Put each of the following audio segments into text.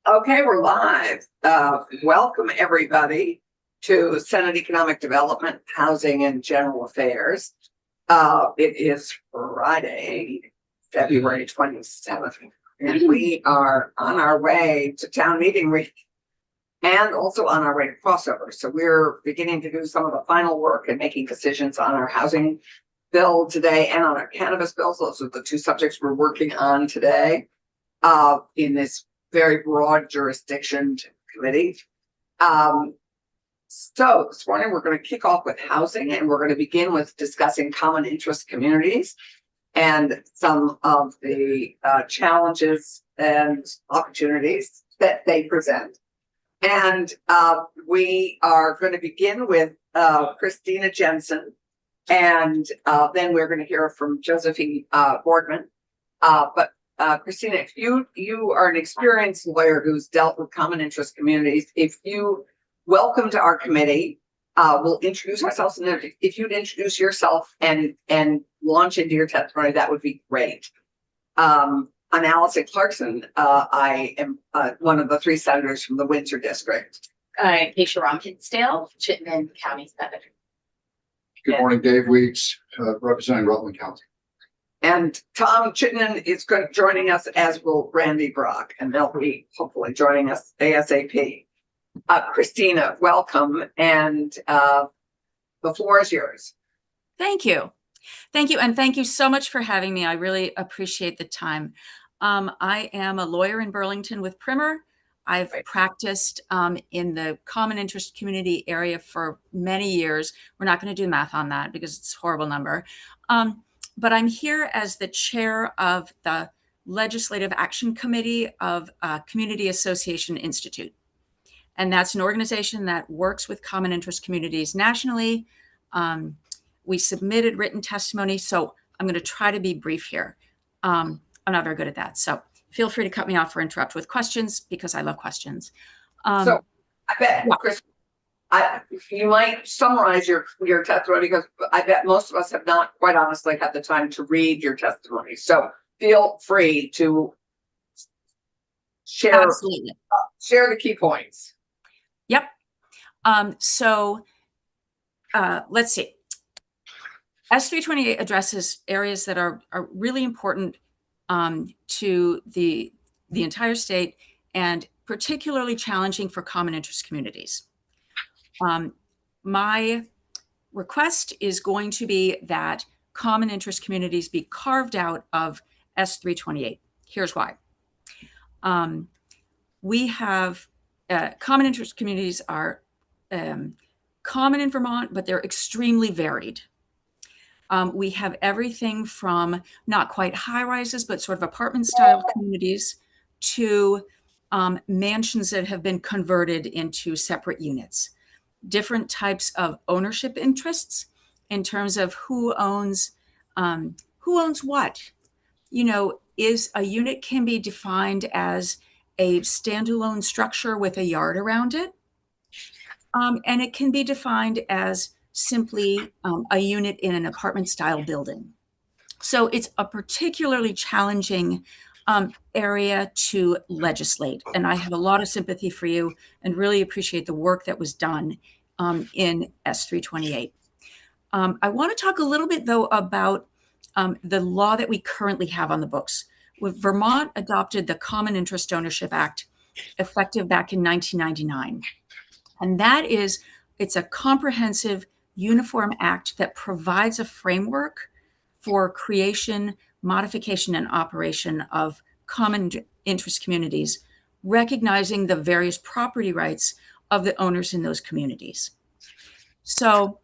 Okay, we're live. Welcome everybody to Senate Economic Development, Housing and General Affairs. It is Friday, February 27th, and we are on our way to town meeting week and also on our way to crossover. So we're beginning to do some of the final work and making decisions on our housing bill today and on our cannabis bills. Those are the two subjects we're working on today in this very broad jurisdiction committee. So this morning we're going to kick off with housing, and we're going to begin with discussing common interest communities and some of the challenges and opportunities that they present. And we are going to begin with Christina Jensen, and then we're going to hear from Josephine Boardman. But Christina, if you are an experienced lawyer who's dealt with common interest communities, if you welcome to our committee, we'll introduce ourselves, and if you'd introduce yourself and launch into your testimony, that would be great. I'm Allison Clarkson. I am one of the three senators from the Windsor District. I'm Keisha Romkinsdale, Chittenden County Senator. Good morning, Dave Weeks, representing Rutland County. And Tom Chittenden is joining us, as will Randy Brock, and they'll be hopefully joining us ASAP. Christina, welcome, and the floor is yours. Thank you. Thank you, and thank you so much for having me. I really appreciate the time. I am a lawyer in Burlington with Primer. I've practiced in the common interest community area for many years. We're not going to do math on that because it's a horrible number. But I'm here as the chair of the Legislative Action Committee of Community Association Institute. And that's an organization that works with common interest communities nationally. We submitted written testimony, so I'm going to try to be brief here. I'm not very good at that. So feel free to cut me off or interrupt with questions because I love questions. So I bet, Chris, you might summarize your testimony, because I bet most of us have not, quite honestly, had the time to read your testimony. So feel free to share the key points. Yep. Let's see. S328 addresses areas that are really important to the entire state, and particularly challenging for common interest communities. My request is going to be that common interest communities be carved out of S328. Here's why. We have common interest communities are common in Vermont, but they're extremely varied. We have everything from not quite high rises, but sort of apartment style communities to mansions that have been converted into separate units. Different types of ownership interests in terms of who owns what. You know, is a unit can be defined as a standalone structure with a yard around it. And it can be defined as simply a unit in an apartment style building. So it's a particularly challenging area to legislate. And I have a lot of sympathy for you and really appreciate the work that was done in S328. I want to talk a little bit, though, about the law that we currently have on the books. Vermont adopted the Common Interest Ownership Act, effective back in 1999. And it's a comprehensive, uniform act that provides a framework for creation, modification, and operation of common interest communities, recognizing the various property rights of the owners in those communities. So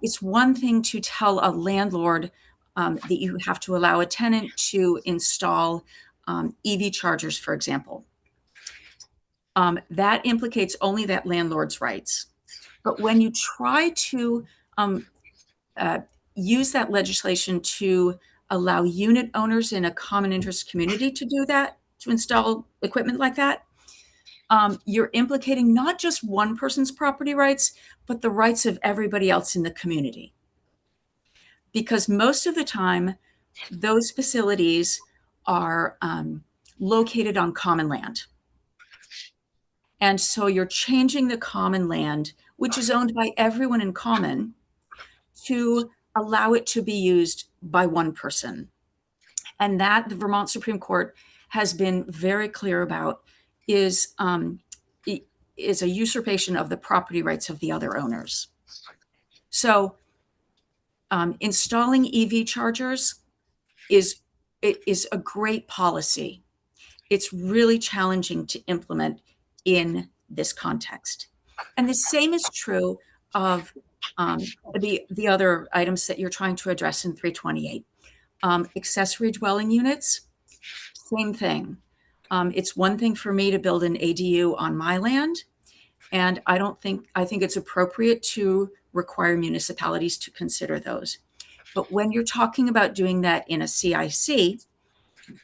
it's one thing to tell a landlord that you have to allow a tenant to install EV chargers, for example. That implicates only that landlord's rights. But when you try to use that legislation to allow unit owners in a common interest community to do that, to install equipment like that, you're implicating not just one person's property rights, but the rights of everybody else in the community. Because most of the time, those facilities are located on common land. And so you're changing the common land, which is owned by everyone in common, to allow it to be used by one person. And that the Vermont Supreme Court has been very clear about is a usurpation of the property rights of the other owners. So installing EV chargers is a great policy. It's really challenging to implement in this context. And the same is true of the other items that you're trying to address in 328. Accessory dwelling units, same thing. It's one thing for me to build an ADU on my land, and I think it's appropriate to require municipalities to consider those. But when you're talking about doing that in a CIC,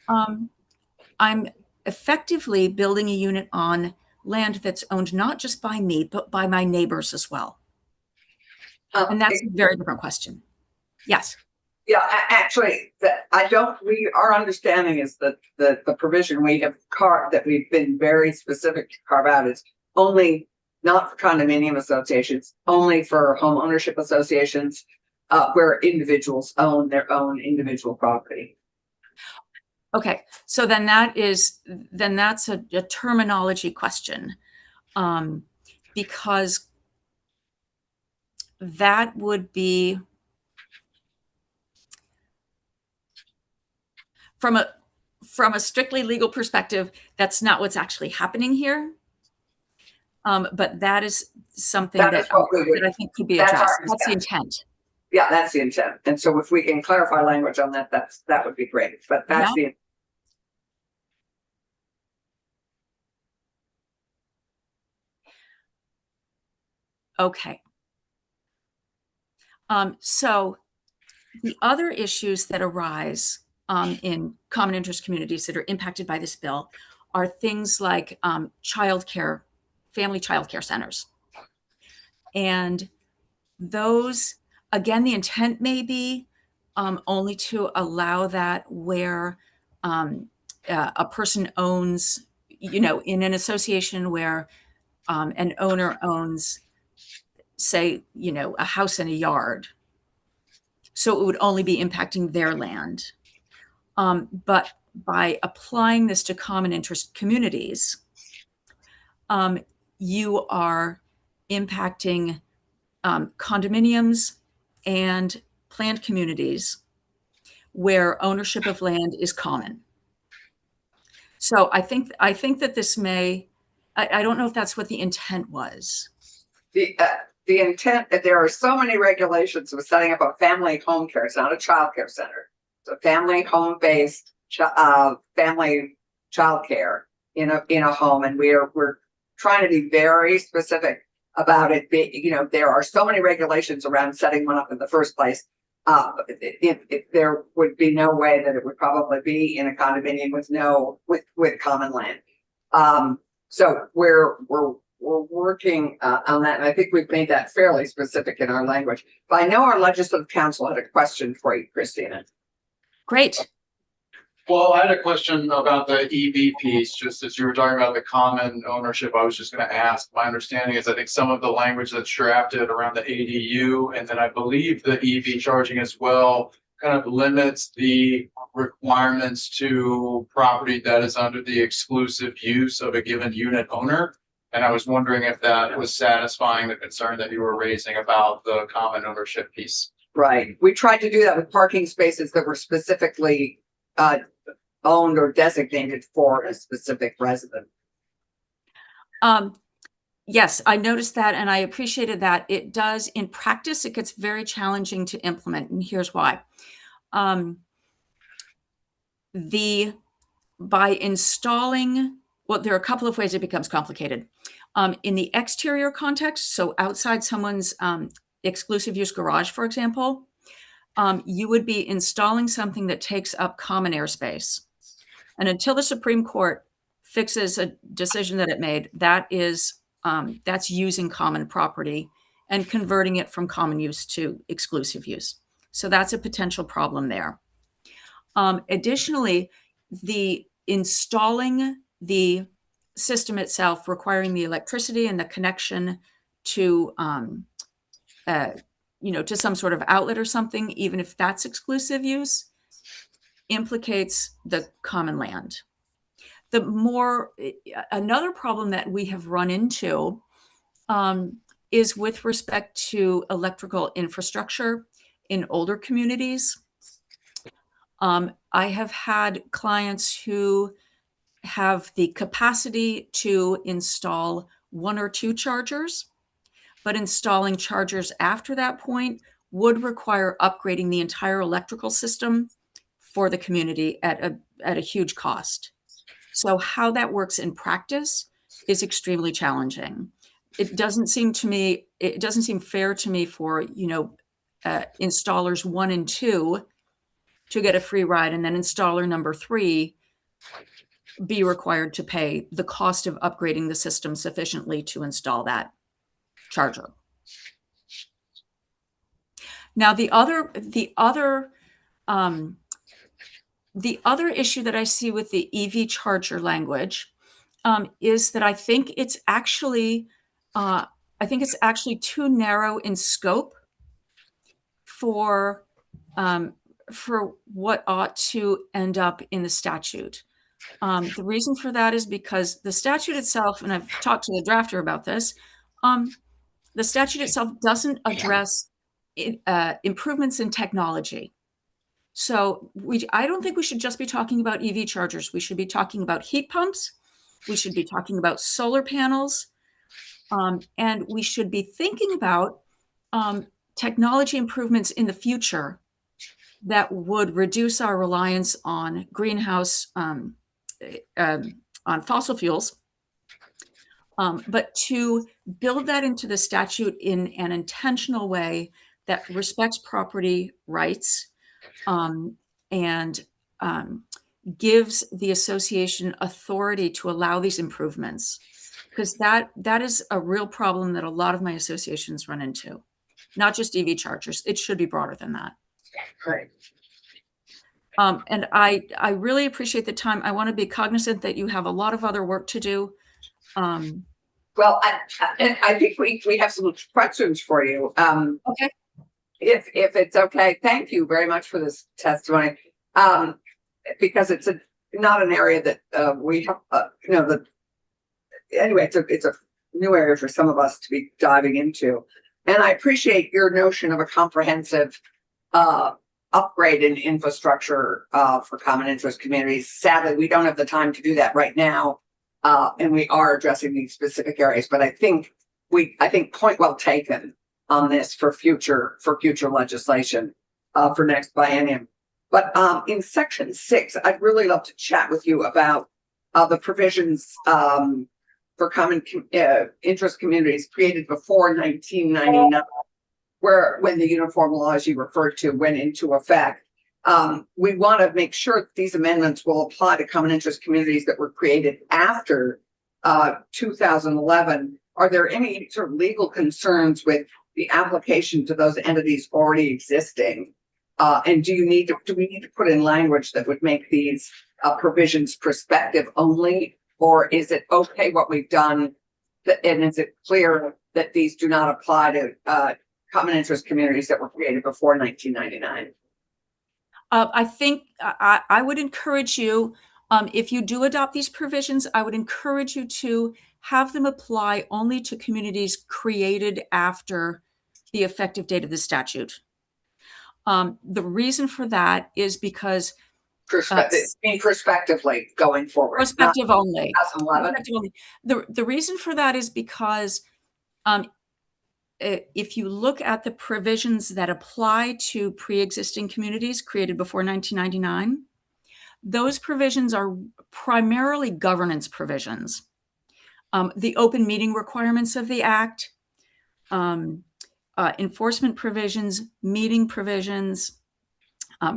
I'm effectively building a unit on land that's owned not just by me, but by my neighbors as well. And that's a very different question. Yes. Yeah, actually, our understanding is that the provision we have that we've been very specific to carve out is only not for condominium associations, only for home ownership associations, where individuals own their own individual property. Okay, so then that's a terminology question, because that would be from a strictly legal perspective, that's not what's actually happening here. But that is something that I think could be addressed. That's the intent. Yeah, that's the intent. And so if we can clarify language on that, that would be great. But that's the okay. So the other issues that arise in common interest communities that are impacted by this bill are things like childcare, family childcare centers. And those, again, the intent may be only to allow that where a person owns, in an association where an owner owns, say, a house and a yard. So it would only be impacting their land. But by applying this to common interest communities, you are impacting condominiums and planned communities where ownership of land is common. So I think that this may, I don't know if that's what the intent was. The intent, there are so many regulations with setting up a family home care. It's not a child care center. It's a family home-based family child care in a home, and we're trying to be very specific about it. There are so many regulations around setting one up in the first place. There would be no way that it would probably be in a condominium with common land. So we're working on that, and I think we've made that fairly specific in our language. But I know our legislative council had a question for you, Christina. Great. Well, I had a question about the EV piece, just as you were talking about the common ownership. I was just going to ask, my understanding is I think some of the language that's drafted around the ADU, and then I believe the EV charging as well, kind of limits the requirements to property that is under the exclusive use of a given unit owner. And I was wondering if that was satisfying the concern that you were raising about the common ownership piece. Right. We tried to do that with parking spaces that were specifically owned or designated for a specific resident. Yes, I noticed that, and I appreciated that. It does, in practice, it gets very challenging to implement, and here's why. By installing, well, there are a couple of ways it becomes complicated. In the exterior context, so outside someone's exclusive use garage, for example, you would be installing something that takes up common airspace. And until the Supreme Court fixes a decision that it made, that's using common property and converting it from common use to exclusive use. So that's a potential problem there. Additionally, installing the system itself requiring the electricity and the connection to, to some sort of outlet or something, even if that's exclusive use, implicates the common land. Another problem that we have run into is with respect to electrical infrastructure in older communities. I have had clients who have the capacity to install 1 or 2 chargers, but installing chargers after that point would require upgrading the entire electrical system for the community at a huge cost. So how that works in practice is extremely challenging. It doesn't seem fair to me for, installers 1 and 2 to get a free ride, and then installer number 3 be required to pay the cost of upgrading the system sufficiently to install that charger. Now, the other issue that I see with the EV charger language is that I think it's actually too narrow in scope for what ought to end up in the statute. The reason for that is because the statute itself, and I've talked to the drafter about this, the statute itself doesn't address improvements in technology. So I don't think we should just be talking about EV chargers. We should be talking about heat pumps. We should be talking about solar panels. And we should be thinking about technology improvements in the future that would reduce our reliance on greenhouse, on fossil fuels, but to build that into the statute in an intentional way that respects property rights and gives the association authority to allow these improvements, because that is a real problem that a lot of my associations run into, not just EV chargers. It should be broader than that. Great. And I really appreciate the time. I want to be cognizant that you have a lot of other work to do. Well, I think we have some questions for you. Okay. If it's okay, thank you very much for this testimony. Because it's not an area that we have, anyway, it's a new area for some of us to be diving into. And I appreciate your notion of a comprehensive upgrade in infrastructure for common interest communities. Sadly, we don't have the time to do that right now. And we are addressing these specific areas, but I think point well taken on this for future legislation for next biennium. But in section 6, I'd really love to chat with you about the provisions for common interest communities created before 1999, when the uniform laws you referred to went into effect. We want to make sure that these amendments will apply to common interest communities that were created after 2011. Are there any sort of legal concerns with the application to those entities already existing? And do we need to put in language that would make these provisions prospective only, or is it okay what we've done? And is it clear that these do not apply to common interest communities that were created before 1999? I think I would encourage you, if you do adopt these provisions, I would encourage you to have them apply only to communities created after the effective date of the statute. The reason for that is because prospectively going forward. Prospective only. 2011. The reason for that is because if you look at the provisions that apply to pre-existing communities created before 1999, those provisions are primarily governance provisions. The open meeting requirements of the Act, enforcement provisions, meeting provisions,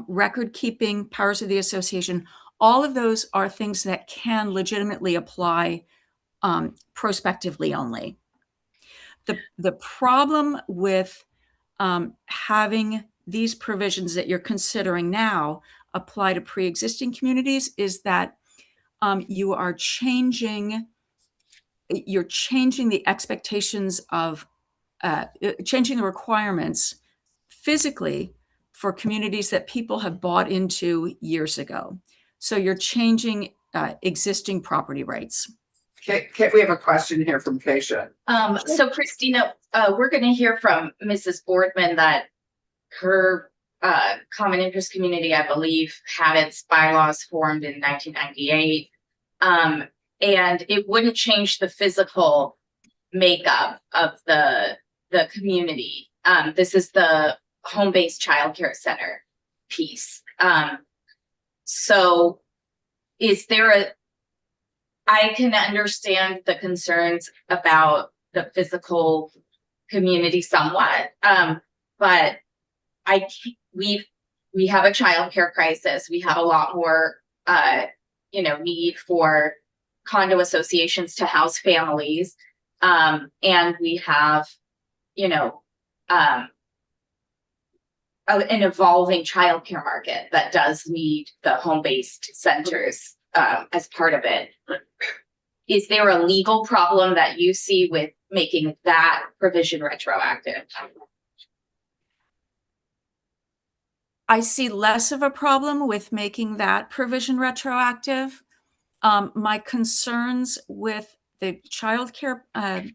record keeping, powers of the association, all of those are things that can legitimately apply prospectively only. The problem with having these provisions that you're considering now apply to pre-existing communities is that you are changing you're changing the expectations of changing the requirements physically for communities that people have bought into years ago. So you're changing existing property rights. We have a question here from Keisha. So Christina, we're gonna hear from Mrs. Boardman that her common interest community, I believe, had its bylaws formed in 1998. And it wouldn't change the physical makeup of the community. This is the home-based childcare center piece. So is there I can understand the concerns about the physical community somewhat, but we have a childcare crisis. We have a lot more, need for condo associations to house families, and we have, an evolving childcare market that does need the home-based centers as part of it. Is there a legal problem that you see with making that provision retroactive? I see less of a problem with making that provision retroactive. My concerns with the childcare, I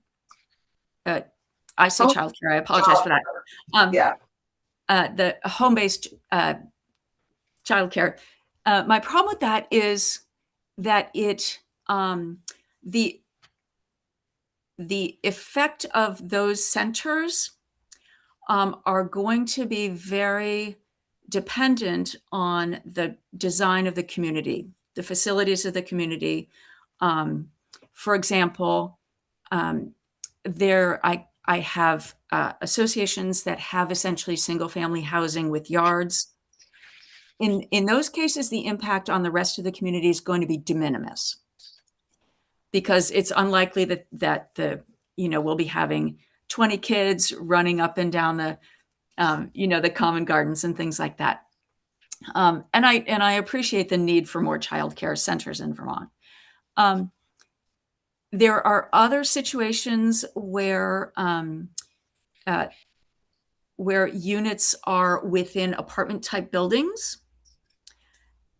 say childcare, I apologize for that. The home-based childcare. My problem with that is that the effect of those centers are going to be very dependent on the design of the community, the facilities of the community. For example, I have associations that have essentially single-family housing with yards. In those cases, the impact on the rest of the community is going to be de minimis, because it's unlikely that we'll be having 20 kids running up and down the common gardens and things like that. And I appreciate the need for more childcare centers in Vermont. There are other situations where units are within apartment type buildings.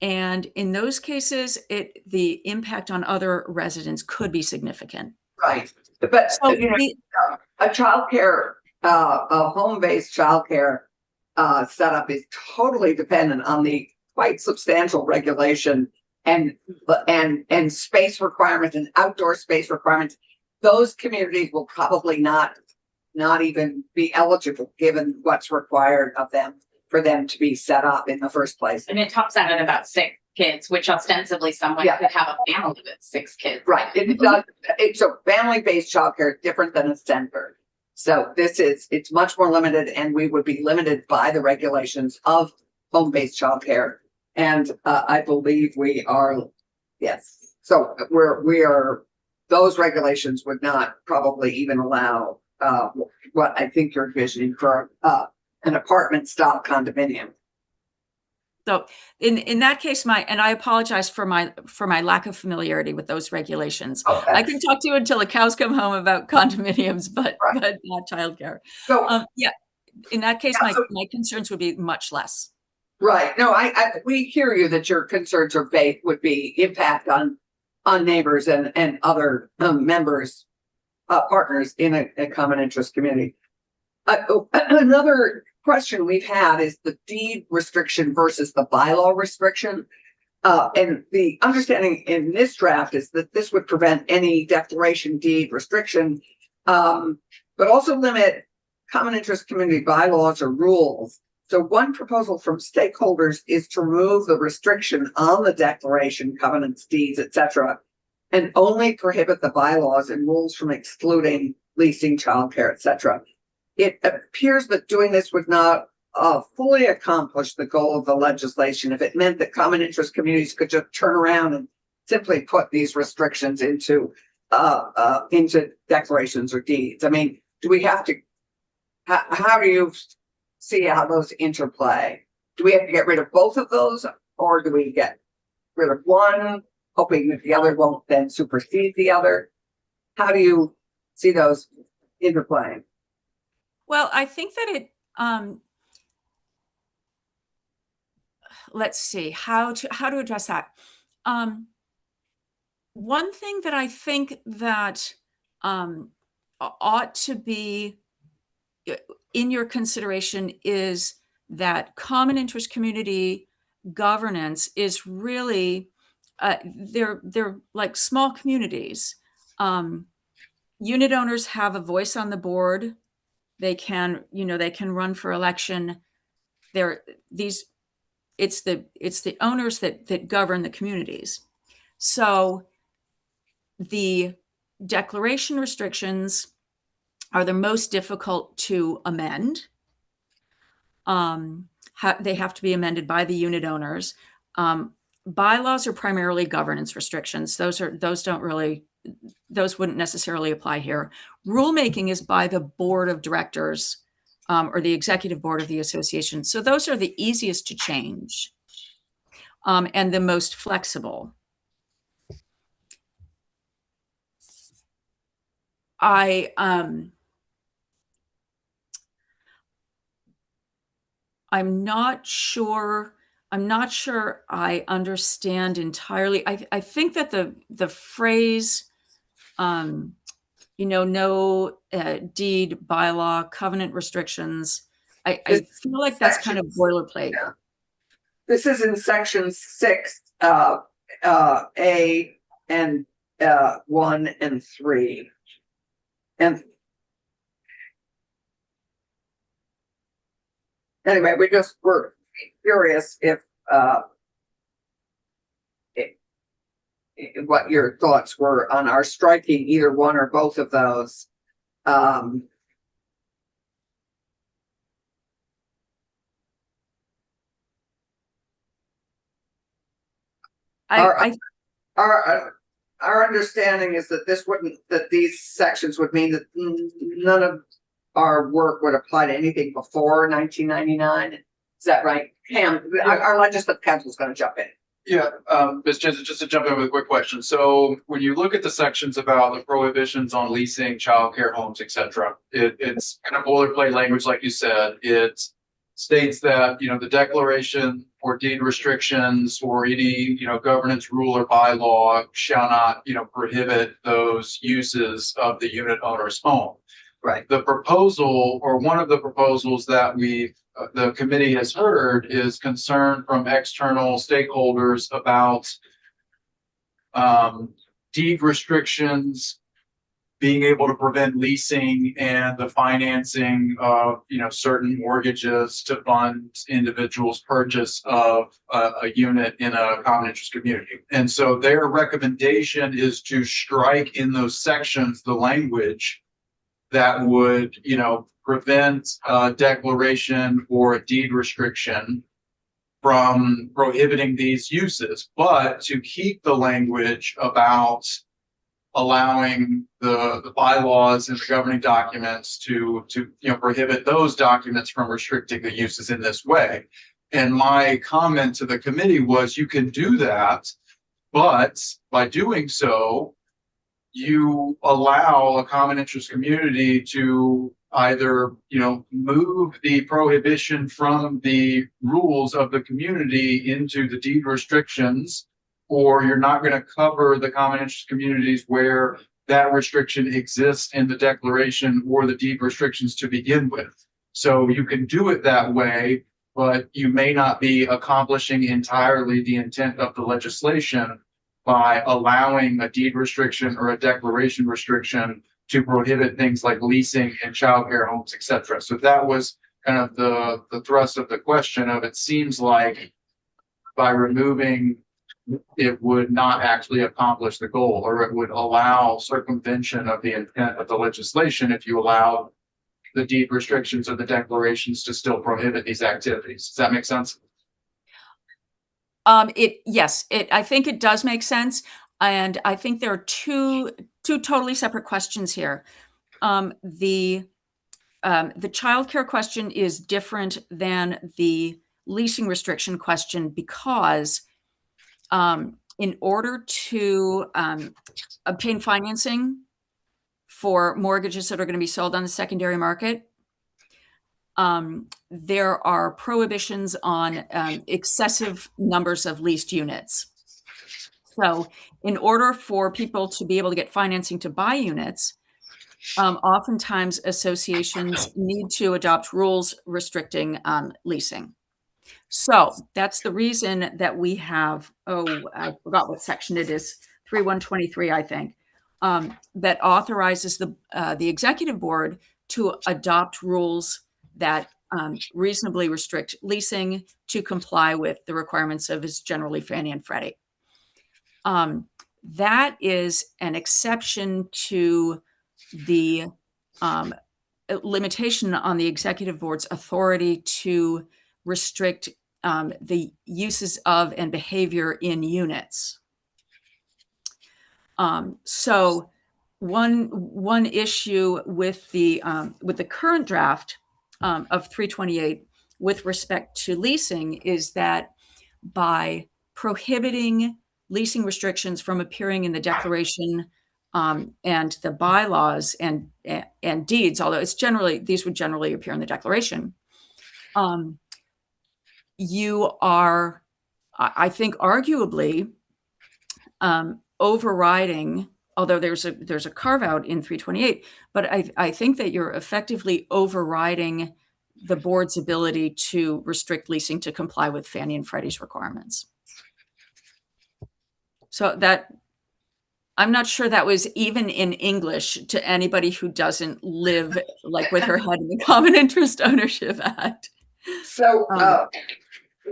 And in those cases, the impact on other residents could be significant. Right. But So a childcare, a home-based childcare setup is totally dependent on the quite substantial regulation and space requirements and outdoor space requirements. Those communities will probably not even be eligible given what's required of them for them to be set up in the first place. And it tops out at about 6 kids, which ostensibly someone could have a family with 6 kids. Right. So family-based childcare is different than a center. So it's much more limited, and we would be limited by the regulations of home-based childcare. And I believe we are, yes. So those regulations would not probably even allow what I think you're envisioning for an apartment style condominium. So in that case, and I apologize for my lack of familiarity with those regulations. Okay. I can talk to you until the cows come home about condominiums, but not childcare. So in that case, my concerns would be much less. Right. No, we hear you that your concerns would be impact on neighbors and other members, partners in a common interest community. Another question we've had is the deed restriction versus the bylaw restriction. And the understanding in this draft is that this would prevent any declaration deed restriction, but also limit common interest community bylaws or rules. So one proposal from stakeholders is to remove the restriction on the declaration, covenants, deeds, etc., and only prohibit the bylaws and rules from excluding leasing, childcare, etc. It appears that doing this would not fully accomplish the goal of the legislation if it meant that common interest communities could just turn around and simply put these restrictions into declarations or deeds. I mean, do we have to? How do you see how those interplay? Do we have to get rid of both of those, or do we get rid of one, hoping that the other won't then supersede the other? how do you see those interplaying? Well, I think that let's see how to address that. One thing that I think that ought to be in your consideration is that common interest community governance is really they're like small communities. Unit owners have a voice on the board. They can run for election. It's the owners that govern the communities. So the declaration restrictions are the most difficult to amend. They have to be amended by the unit owners. Bylaws are primarily governance restrictions. Those wouldn't necessarily apply here. Rulemaking is by the board of directors or the executive board of the association. So those are the easiest to change and the most flexible. I'm not sure I understand entirely. I think that the phrase, no deed, bylaw, covenant restrictions, I feel like that's kind of boilerplate. Yeah. This is in section 6, A and 1 and 3. And anyway, we're curious if what your thoughts were on our striking either one or both of those. Our understanding is that these sections would mean that none of our work would apply to anything before 1999. Is that right? Pam, our legislative council is going to jump in. Yeah, Ms. Jensen, just to jump in with a quick question. So when you look at the sections about the prohibitions on leasing childcare homes, et cetera, it's kind of boilerplate language, like you said. It states that, the declaration or deed restrictions or any, governance rule or bylaw shall not, prohibit those uses of the unit owner's home. Right. The proposal, or one of the proposals that the committee has heard, is concern from external stakeholders about deed restrictions being able to prevent leasing and the financing of certain mortgages to fund individuals' purchase of a unit in a common interest community. And so their recommendation is to strike in those sections the language that would, prevent a declaration or a deed restriction from prohibiting these uses, but to keep the language about allowing the bylaws and the governing documents to prohibit those documents from restricting the uses in this way. And my comment to the committee was, you can do that, but by doing so, you allow a common interest community to either, move the prohibition from the rules of the community into the deed restrictions, or you're not going to cover the common interest communities where that restriction exists in the declaration or the deed restrictions to begin with. So you can do it that way, but you may not be accomplishing entirely the intent of the legislation by allowing a deed restriction or a declaration restriction to prohibit things like leasing and childcare homes, et cetera. So that was kind of the thrust of the question of, it seems like by removing it would not actually accomplish the goal, or it would allow circumvention of the intent of the legislation if you allow the deed restrictions or the declarations to still prohibit these activities. Does that make sense? Yes, I think it does make sense. And I think there are two totally separate questions here. The childcare question is different than the leasing restriction question because in order to obtain financing for mortgages that are going to be sold on the secondary market. There are prohibitions on excessive numbers of leased units. So in order for people to be able to get financing to buy units, oftentimes associations need to adopt rules restricting leasing. So that's the reason that we have, I forgot what section it is, 3123, I think, that authorizes the executive board to adopt rules that reasonably restrict leasing to comply with the requirements of is generally Fannie and Freddie. That is an exception to the limitation on the executive board's authority to restrict the uses of and behavior in units. So one issue with the current draft of 328 with respect to leasing is that by prohibiting leasing restrictions from appearing in the declaration and the bylaws and deeds, although these would generally appear in the declaration, you are, I think, arguably overriding, although there's a carve out in 328, but I think that you're effectively overriding the board's ability to restrict leasing to comply with Fannie and Freddie's requirements. So that, I'm not sure that was even in English to anybody who doesn't live like with her head in the Common Interest Ownership Act. So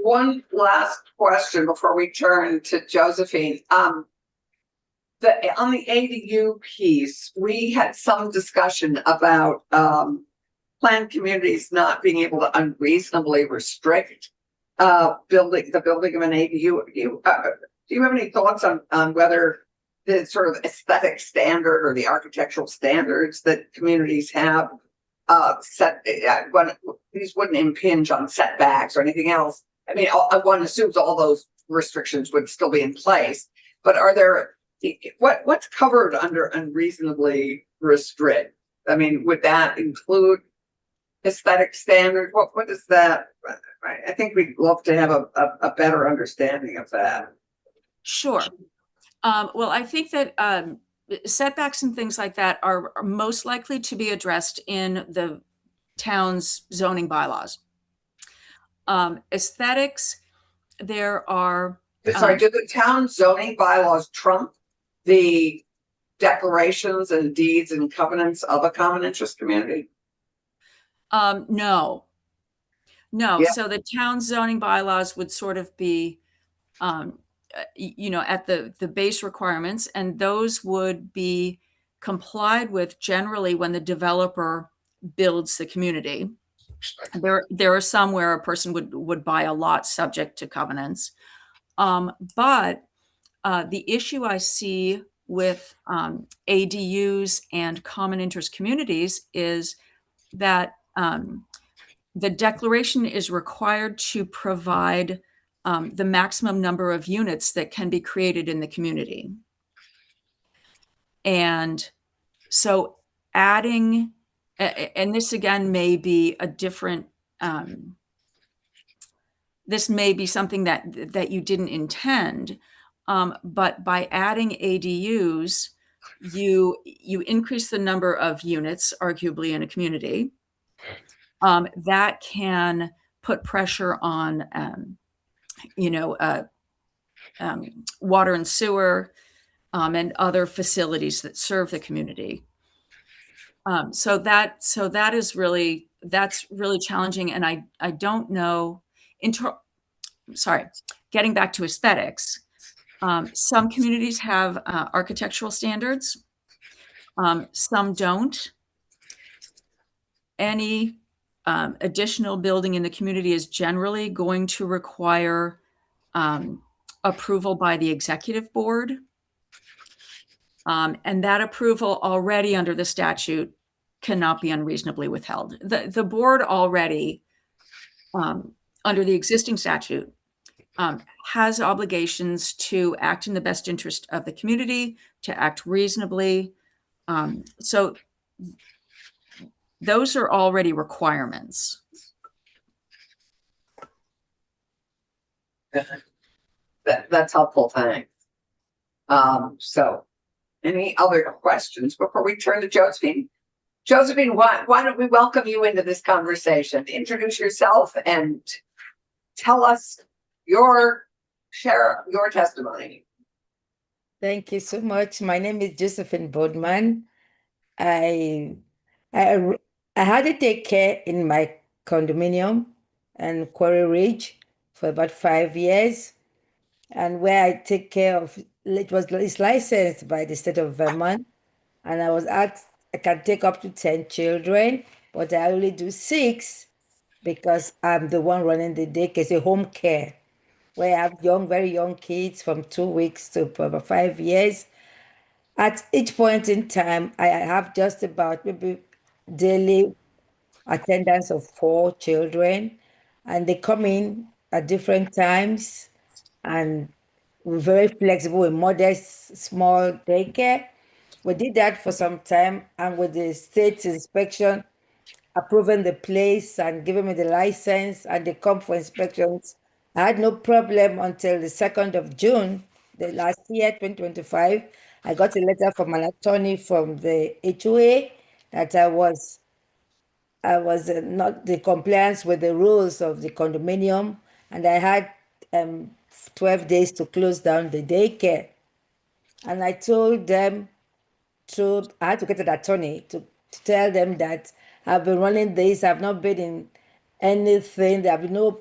one last question before we turn to Josephine. On the ADU piece, we had some discussion about planned communities not being able to unreasonably restrict the building of an ADU. Do you have any thoughts on whether the sort of aesthetic standard or the architectural standards that communities have set, these wouldn't impinge on setbacks or anything else? I mean, one assumes all those restrictions would still be in place, but are there, what's covered under unreasonably restrict? I mean, would that include aesthetic standard? What is that? I think we'd love to have a better understanding of that. Sure. Well, I think that setbacks and things like that are most likely to be addressed in the town's zoning bylaws. Aesthetics, there are... Sorry, do the town zoning bylaws trump the declarations and deeds and covenants of a common interest community? No. Yeah. So the town zoning bylaws would sort of be, at the base requirements, and those would be complied with generally when the developer builds the community. There are some where a person would buy a lot subject to covenants. But the issue I see with ADUs and common interest communities is that the declaration is required to provide the maximum number of units that can be created in the community. And so adding, and this again may be a different, this may be something that you didn't intend, but by adding ADUs, you increase the number of units, arguably, in a community. That can put pressure on, water and sewer, and other facilities that serve the community. So that is really, that's really challenging. And I don't know, getting back to aesthetics, some communities have architectural standards, some don't. Any additional building in the community is generally going to require approval by the executive board. And that approval already under the statute cannot be unreasonably withheld. The board already, under the existing statute, has obligations to act in the best interest of the community, to act reasonably, So those are already requirements. That's helpful, thanks. So any other questions before we turn to Josephine? Josephine, why don't we welcome you into this conversation? Introduce yourself and tell us your testimony. Thank you so much. My name is Josephine Bodman. I I had a daycare in my condominium in Quarry Ridge for about 5 years, and where I take care of it's licensed by the state of Vermont, and I was asked I can take up to 10 children, but I only do 6 because I'm the one running the daycare. It's a home care where I have very young kids from 2 weeks to about 5 years. At each point in time, I have just about maybe daily attendance of 4 children, and they come in at different times, and we're very flexible in modest, small daycare. We did that for some time, and with the state inspection approving the place and giving me the license, and they come for inspections, I had no problem until the 2nd of June, the last year, 2025. I got a letter from an attorney from the HOA that I was not the compliance with the rules of the condominium, and I had 12 days to close down the daycare. And I told them I had to get an attorney to tell them that I've been running this, I've not been in anything, there have been no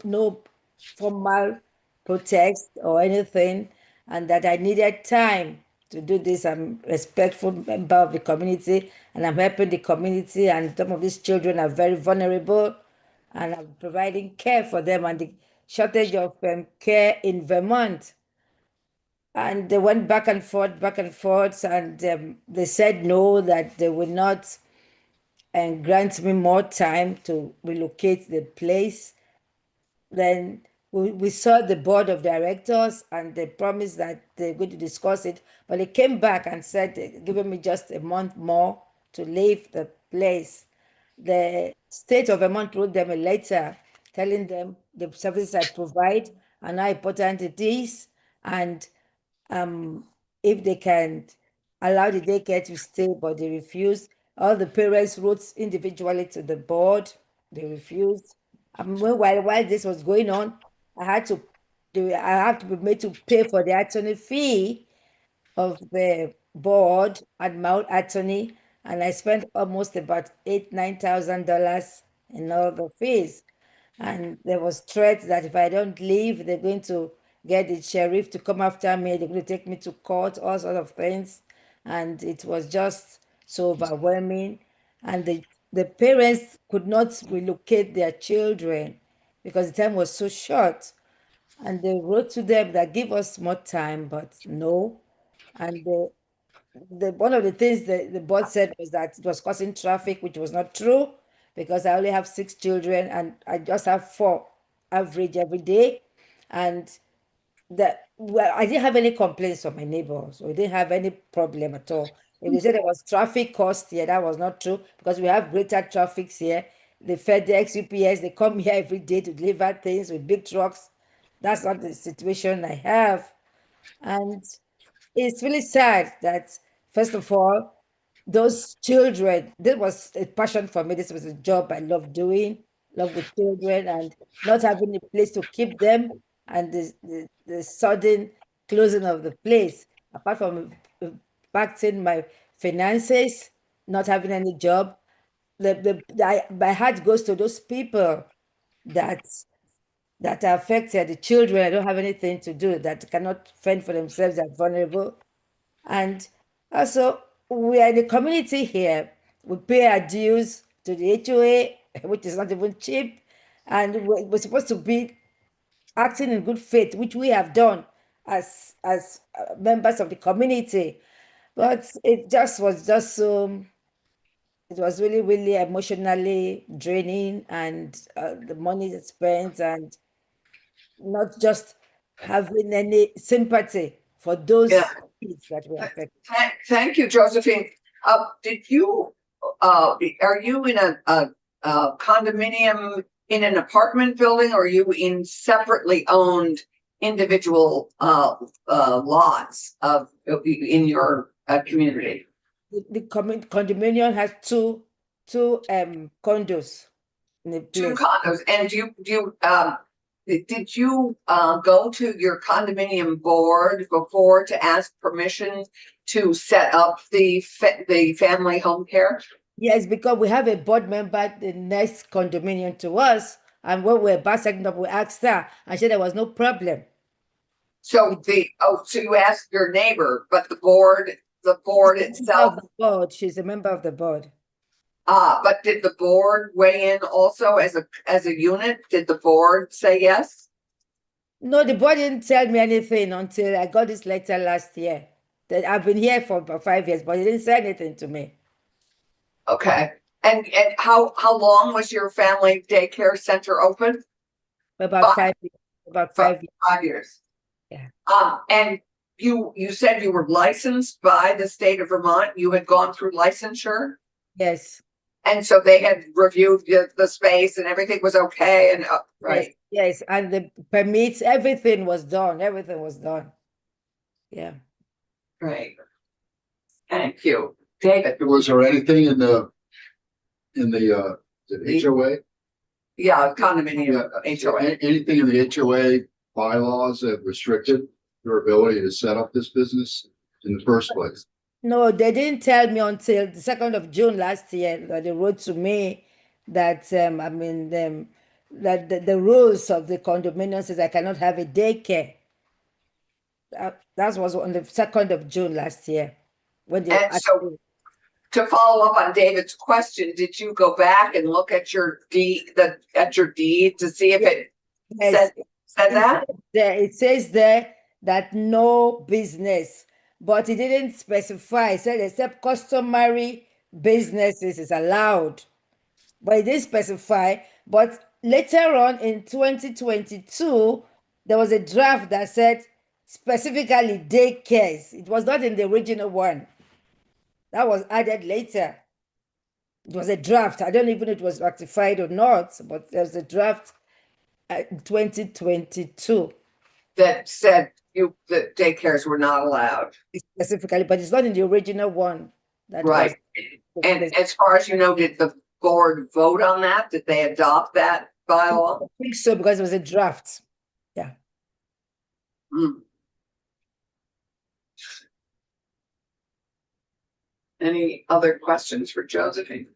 formal protest or anything, and that I needed time to do this. I'm a respectful member of the community, and I'm helping the community, and some of these children are very vulnerable, and I'm providing care for them, and the shortage of care in Vermont. And they went back and forth, and they said no, that they would not grant me more time to relocate the place. Then we saw the board of directors, and they promised that they're going to discuss it, but they came back and said they're giving me just a month more to leave the place. The state of Vermont wrote them a letter telling them the services I provide and how important it is, and if they can allow the daycare to stay, but they refused. All the parents wrote individually to the board, they refused. While this was going on, I had to be made to pay for the attorney fee of the board and my own attorney, and I spent almost about $9,000 in all the fees. And there was threats that if I don't leave, they're going to get the sheriff to come after me, they're going to take me to court, all sorts of things. And it was just so overwhelming. And the parents could not relocate their children because the time was so short. And they wrote to them that give us more time, but no. And one of the things the board said was that it was causing traffic, which was not true, because I only have 6 children and I just have 4 average every day. And I didn't have any complaints from my neighbors, so we didn't have any problem at all. If they said there was traffic cost here, that was not true, because we have greater traffics here. The FedEx, UPS, they come here every day to deliver things with big trucks. That's not the situation I have. And it's really sad that, first of all, those children, this was a passion for me. This was a job I love doing, love with children, and not having a place to keep them, and the sudden closing of the place, apart from impacting my finances, not having any job, my heart goes to those people that are affected, the children that don't have anything to do, that cannot fend for themselves, are vulnerable. And also, we are in the community here. We pay our dues to the HOA, which is not even cheap. And we're supposed to be acting in good faith, which we have done as members of the community. But it was really, really emotionally draining, and the money is spent, and not just having any sympathy for those Yeah. kids that were affected. Thank you, Josephine. Did you, are you in a condominium in an apartment building, or are you in separately owned individual, lots in your, community? The condominium has two condos in the Two place. condos, and did you go to your condominium board before to ask permission to set up the family home care? Yes, because we have a board member, the next condominium to us, and when we're about setting up, we asked her, and she said there was no problem. So so you asked your neighbor, but the board itself, Of the board, she's a member of the board. but did the board weigh in also as a unit? Did the board say yes? No, the board didn't tell me anything until I got this letter last year. That I've been here for about 5 years, but he didn't say anything to me. Okay. And how long was your family daycare center open? About Five. 5 years. About 5 years. 5 years. Yeah. And you said you were licensed by the state of Vermont. You had gone through licensure, Yes. and so they had reviewed the space and everything was okay. And right, Yes, and the permits, everything was done. Everything was done. Yeah. right. Thank you, David. Was there anything in the HOA? Yeah, condominium Yeah, HOA. anything in the HOA bylaws that restricted your ability to set up this business in the first place? No, they didn't tell me until the 2nd of June last year that they wrote to me that that the rules of the condominium says I cannot have a daycare. That was on the 2nd of June last year when they And so, to follow up on David's question, did you go back and look at your deed, to see if it Yes, said that? it says there that no business, but it didn't specify. It said except customary businesses is allowed, but it didn't specify. But later on in 2022, there was a draft that said specifically daycares. It was not in the original one. That was added later. It was a draft. I don't even know if it was ratified or not, but there was a draft 2022 That said that daycares were not allowed. specifically, but it's not in the original one. Right. And as far as you know, did the board vote on that? Did they adopt that bylaw? I think so because it was a draft. Hmm. Any other questions for Josephine?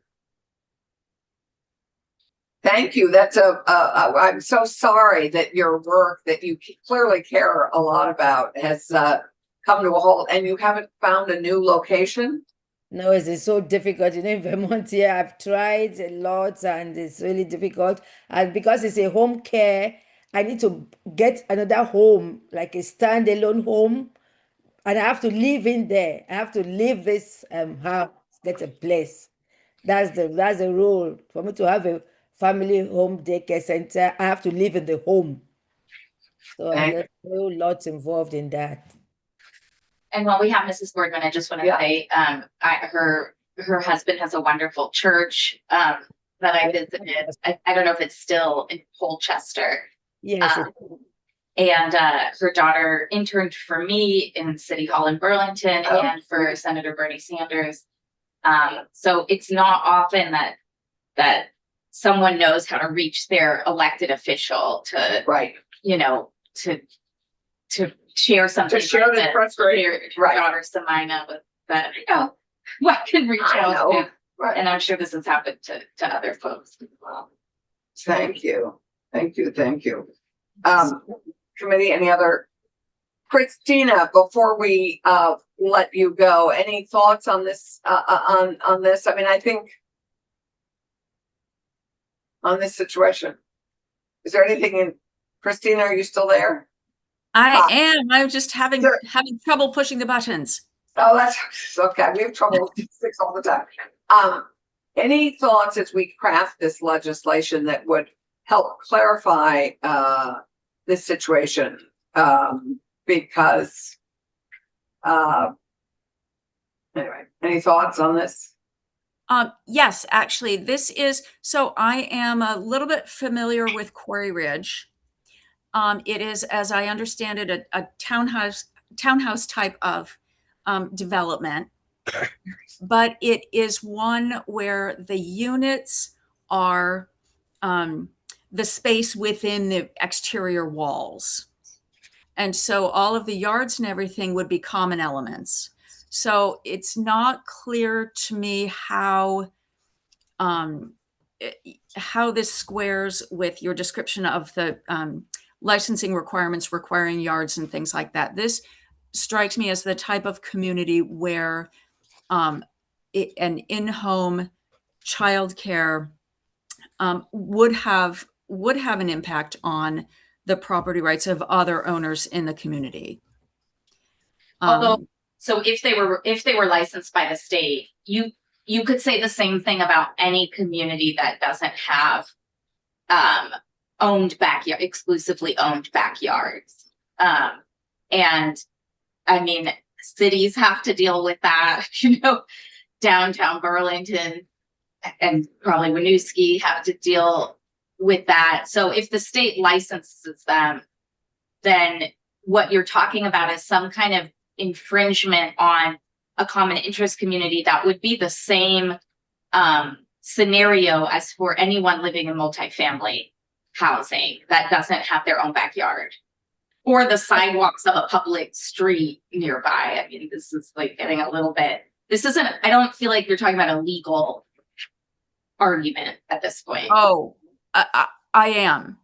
Thank you. That's I'm so sorry that your work that you clearly care a lot about has come to a halt, and you haven't found a new location. No, it's so difficult. In Vermont here, I've tried a lot and it's really difficult. And because it's a home care, I need to get another home, like a standalone home. And I have to live in there. I have to leave this house, get a place. That's the rule. For me to have a family home daycare center, I have to live in the home. So there's a whole lot involved in that. And while we have Mrs. Boardman, I just want to Yeah. say, her husband has a wonderful church that I visited. I don't know if it's still in Colchester. Yes. And her daughter interned for me in City Hall in Burlington Oh. and for Senator Bernie Sanders. So it's not often that someone knows how to reach their elected official to, Right. you know, to share something. To share like the that. frustration. Her Right. daughter Samina with that, you know, I can reach I out know. to. Right. And I'm sure this has happened to other folks as well. Thank you. Thank you. Thank you. Committee, any other? Christina, before we let you go, any thoughts on this on this? I mean, I think on this situation. Is there anything in Christina, are you still there? I am. I'm just having Sure. trouble pushing the buttons. Oh, that's okay. We have trouble with six all the time. Any thoughts as we craft this legislation that would help clarify this situation? Because Anyway, any thoughts on this? Yes, actually, so I am a little bit familiar with Quarry Ridge. It is, as I understand it, a townhouse type of development, but it is one where the units are the space within the exterior walls. And so all of the yards and everything would be common elements. So it's not clear to me how this squares with your description of the licensing requirements requiring yards and things like that. This strikes me as the type of community where an in-home childcare would have an impact on the property rights of other owners in the community. Although, so if they were licensed by the state, you could say the same thing about any community that doesn't have exclusively owned backyards. And I mean, cities have to deal with that, downtown Burlington and probably Winooski have to deal with that. So if the state licenses them, then what you're talking about is some kind of infringement on a common interest community that would be the same scenario as for anyone living in multifamily housing that doesn't have their own backyard or the sidewalks of a public street nearby. I mean, this is like getting a little bit, I don't feel like you're talking about a legal argument at this point. Oh, I am.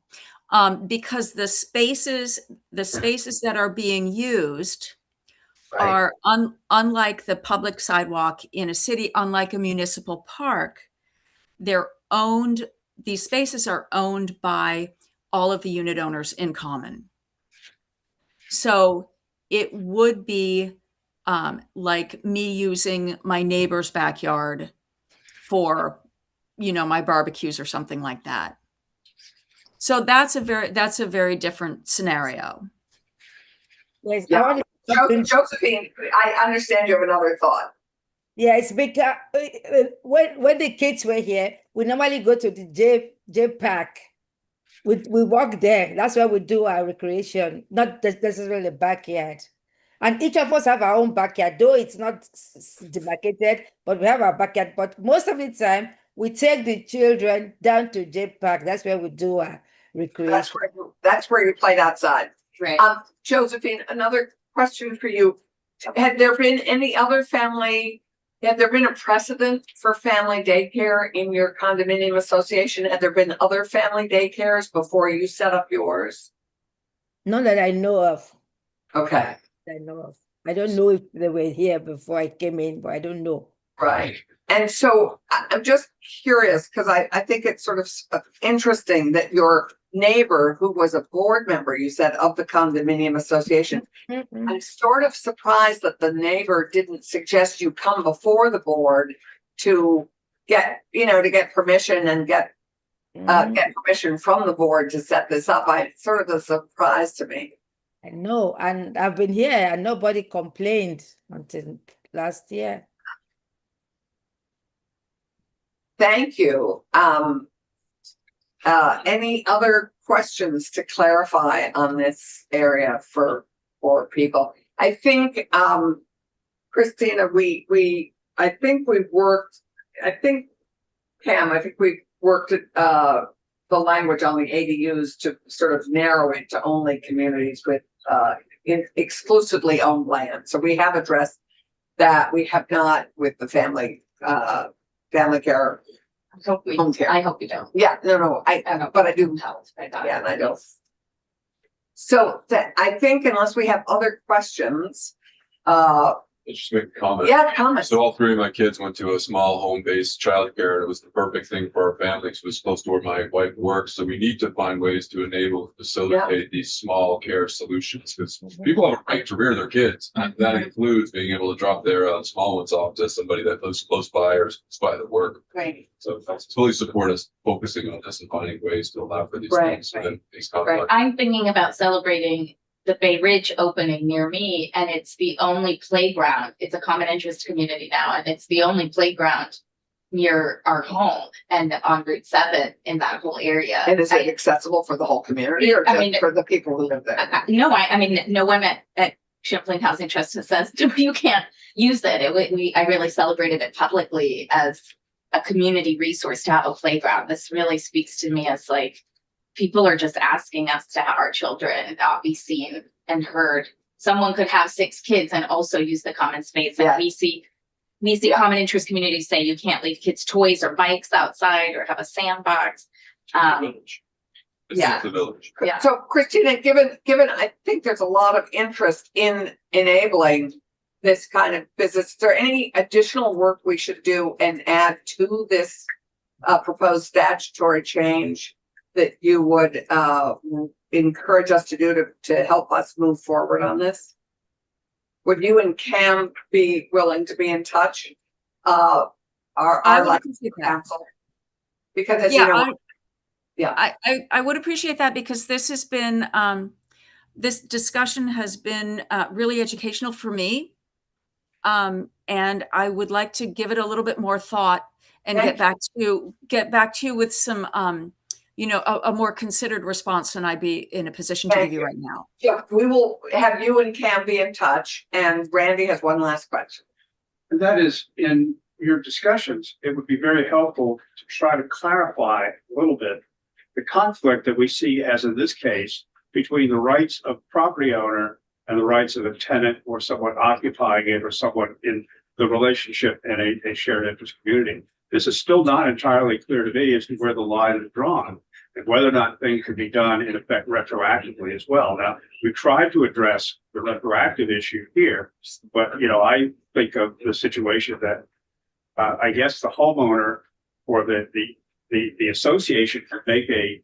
Because the spaces that are being used are unlike the public sidewalk in a city, unlike a municipal park, these spaces are owned by all of the unit owners in common. So it would be like me using my neighbor's backyard for, my barbecues or something like that. So that's a very different scenario. Yes, Yeah. Josephine, I understand you have another thought. Yeah, it's because when the kids were here, we normally go to the J Park. We walk there. That's where we do our recreation, not necessarily backyard. And each of us have our own backyard, though it's not demarcated, but we have our backyard. But most of the time, we take the children down to J Park. That's where we do our recreation. That's where you played outside. Right. Josephine, another question for you. Had there been a precedent for family daycare in your condominium association? Had there been other family daycares before you set up yours? None that I know of. Okay. I know of. I don't know if they were here before I came in, but I don't know. Right. And so I'm just curious because I think it's sort of interesting that your neighbor, who was a board member, you said, of the condominium association, I'm sort of surprised that the neighbor didn't suggest you come before the board to get permission and get permission from the board to set this up. It's sort of a surprise to me. I know, and I've been here and nobody complained until last year. Thank you. Any other questions to clarify on this area for people? I think, Christina, I think we've worked the language on the ADUs to sort of narrow it to only communities with exclusively owned land. So we have addressed that. We have not with the family care. Home care. I hope you don't. Yeah, no, I know, but I do. Help. Yeah, and I don't. So I think unless we have other questions, Just make a comment. yeah, comment. So all three of my kids went to a small home-based childcare, and it was the perfect thing for our families. It was close to where my wife works, so we need to find ways to enable, facilitate these small care solutions, because people have a right to rear their kids. And that includes being able to drop their small ones off to somebody that lives close by or is close by the work. Right. So I totally support us focusing on this and finding ways to allow for these Right, things right. within these conflicts. I'm thinking about celebrating the Bay Ridge opening near me, and it's the only playground. It's a common interest community now, and it's the only playground near our home and on Route 7 in that whole area. And is it accessible for the whole community or I just mean, for the people who live there? No, I mean, no one at Champlain Housing Trust says you can't use it. I really celebrated it publicly as a community resource to have a playground. This really speaks to me as like, people are just asking us to have our children be seen and heard. Someone could have 6 kids and also use the common space. And Yeah. we see common interest communities say you can't leave kids' toys or bikes outside or have a sandbox. Village. This is Yeah. the village. Yeah. So Christina, given, I think there's a lot of interest in enabling this kind of business. Is there any additional work we should do and add to this proposed statutory change that you would encourage us to do to help us move forward on this? Would you and Cam be willing to be in touch? I Our would like appreciate that. council? Because as you know, I would appreciate that, because this has been, this discussion has been really educational for me. And I would like to give it a little bit more thought and Thank get back to you with some, a more considered response than I'd be in a position to Thank give you you. right now. yeah, we will have you and Cam be in touch. And Randy has one last question. And that is, in your discussions, it would be very helpful to try to clarify a little bit the conflict that we see, as in this case, between the rights of property owner and the rights of a tenant or someone occupying it or someone in the relationship in a shared interest community. This is still not entirely clear to me as to where the line is drawn and whether or not things could be done in effect retroactively as well. Now, we tried to address the retroactive issue here, but I think of the situation that I guess the homeowner or the association can make a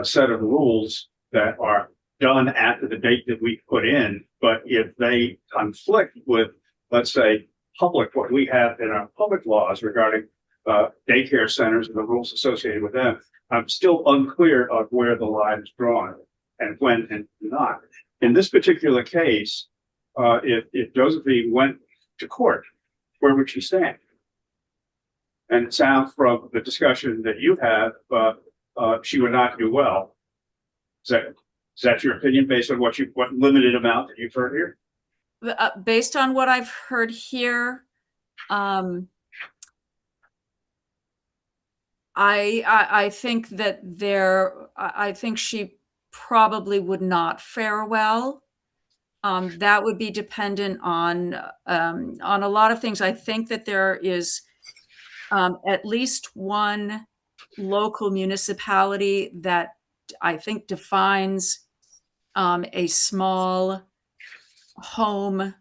set of rules that are done after the date that we put in. But if they conflict with, let's say, what we have in our public laws regarding daycare centers and the rules associated with them, I'm still unclear of where the line is drawn and when and not. In this particular case, if Josephine went to court, where would she stand? And it sounds from the discussion that you have, she would not do well. Is that your opinion based on what limited amount that you've heard here? Based on what I've heard here, I think that I think she probably would not fare well. That would be dependent on a lot of things. I think that there is at least one local municipality that I think defines a small home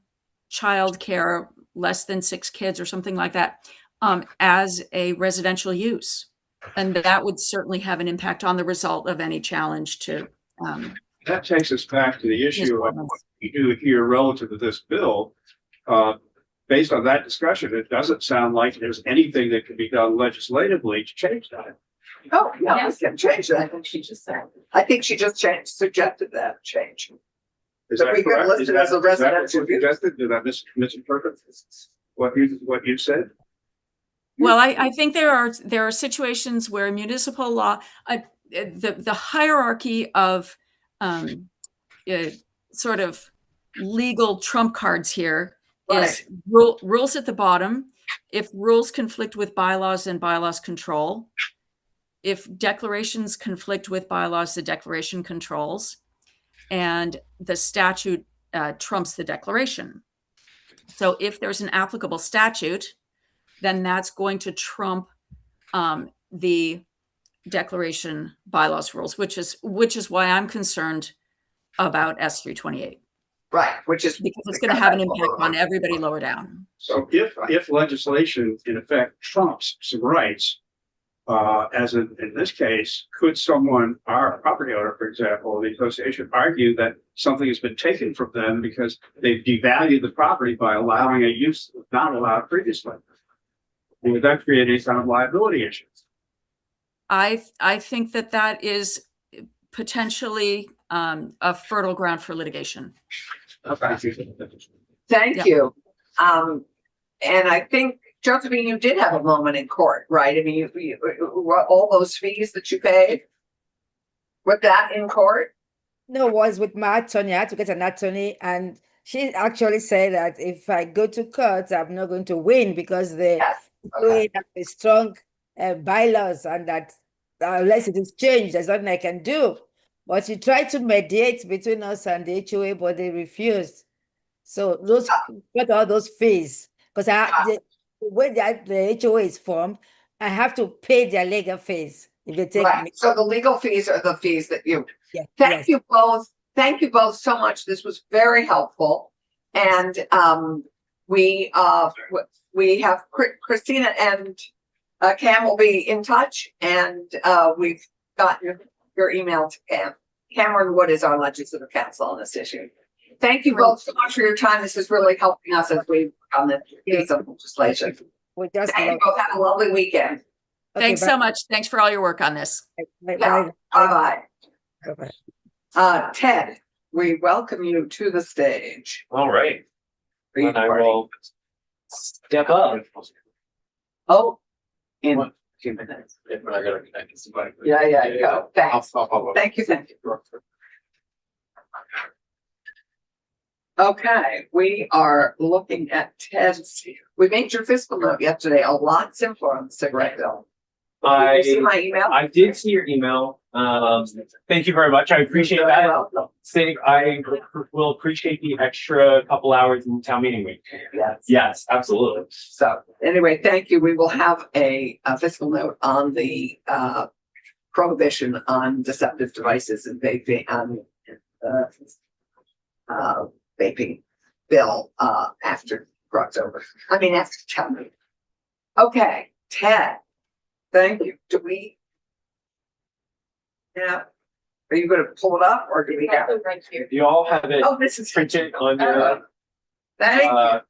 childcare, less than 6 kids or something like that, as a residential use. And that would certainly have an impact on the result of any challenge to. That takes us back to the issue of what we do here relative to this bill. Based on that discussion, it doesn't sound like there's anything that can be done legislatively to change that. Oh, yeah, Yes. we can change that. She just said. I think she just suggested that change. Is But that we could correct? list Is it as a that what residential you use. suggested? Did I misinterpret what you said? Well, I think there are situations where municipal law, the hierarchy of sort of legal trump cards here is rules at the bottom. If rules conflict with bylaws, then bylaws control. If declarations conflict with bylaws, the declaration controls, and the statute trumps the declaration. So if there's an applicable statute, then that's going to trump the declaration bylaws rules, which is why I'm concerned about S328, Right, which is. because it's going to have an impact on everybody lower down. So if legislation in effect trumps some rights, as in this case, could someone, our property owner, for example, the association, argue that something has been taken from them because they've devalued the property by allowing a use not allowed previously? Would that create any kind of liability issues? I think that is potentially a fertile ground for litigation. Okay. Thank Yeah. you. And I think, Josephine, you did have a moment in court, right? I mean, all those fees that you paid, with that in court? No, it was with my attorney. I had to get an attorney, and she actually said that if I go to court, I'm not going to win because the Yes. HOA have a strong bylaws, and that unless it is changed, there's nothing I can do. But she tried to mediate between us and the HOA, but they refused. So those got all those fees because the way that the HOA is formed, I have to pay their legal fees if they take me. Right, so the legal fees are the fees that you, Yeah, thank yes. you both. Thank you both so much. This was very helpful. And we have Christina and Cam will be in touch, and we've got your email to Cam. Cameron Wood is our legislative counsel on this issue. Thank you both so much for your time. This is really helping us as we on the piece of legislation. We just Thank you both. Have a lovely weekend. Thanks so much. Thanks for all your work on this. Bye. Yeah. Bye Bye. bye. Ted, we welcome you to the stage. All right, then I will step up. Oh, in What? 2 minutes. Yeah, but I gotta connect to somebody. Yeah, go. Thanks. I'll- Thank you. Okay, we are looking at Ted's. We made your fiscal note yesterday a lot simpler on the cigarette bill. Did you see my email? I did see your email. Thank you very much. I appreciate You're very that. welcome. Say, I will appreciate the extra couple hours in town meeting week. Yes. Yes, absolutely. So anyway, thank you. We will have a fiscal note on the prohibition on deceptive devices and vaping on vaping bill after October. I mean after town meeting. Okay, Ted. Thank you. Do we? Yeah. Are you going to pull it up, or do we have it? Right here. You all have it Oh, this is. printed on your, Thank you. I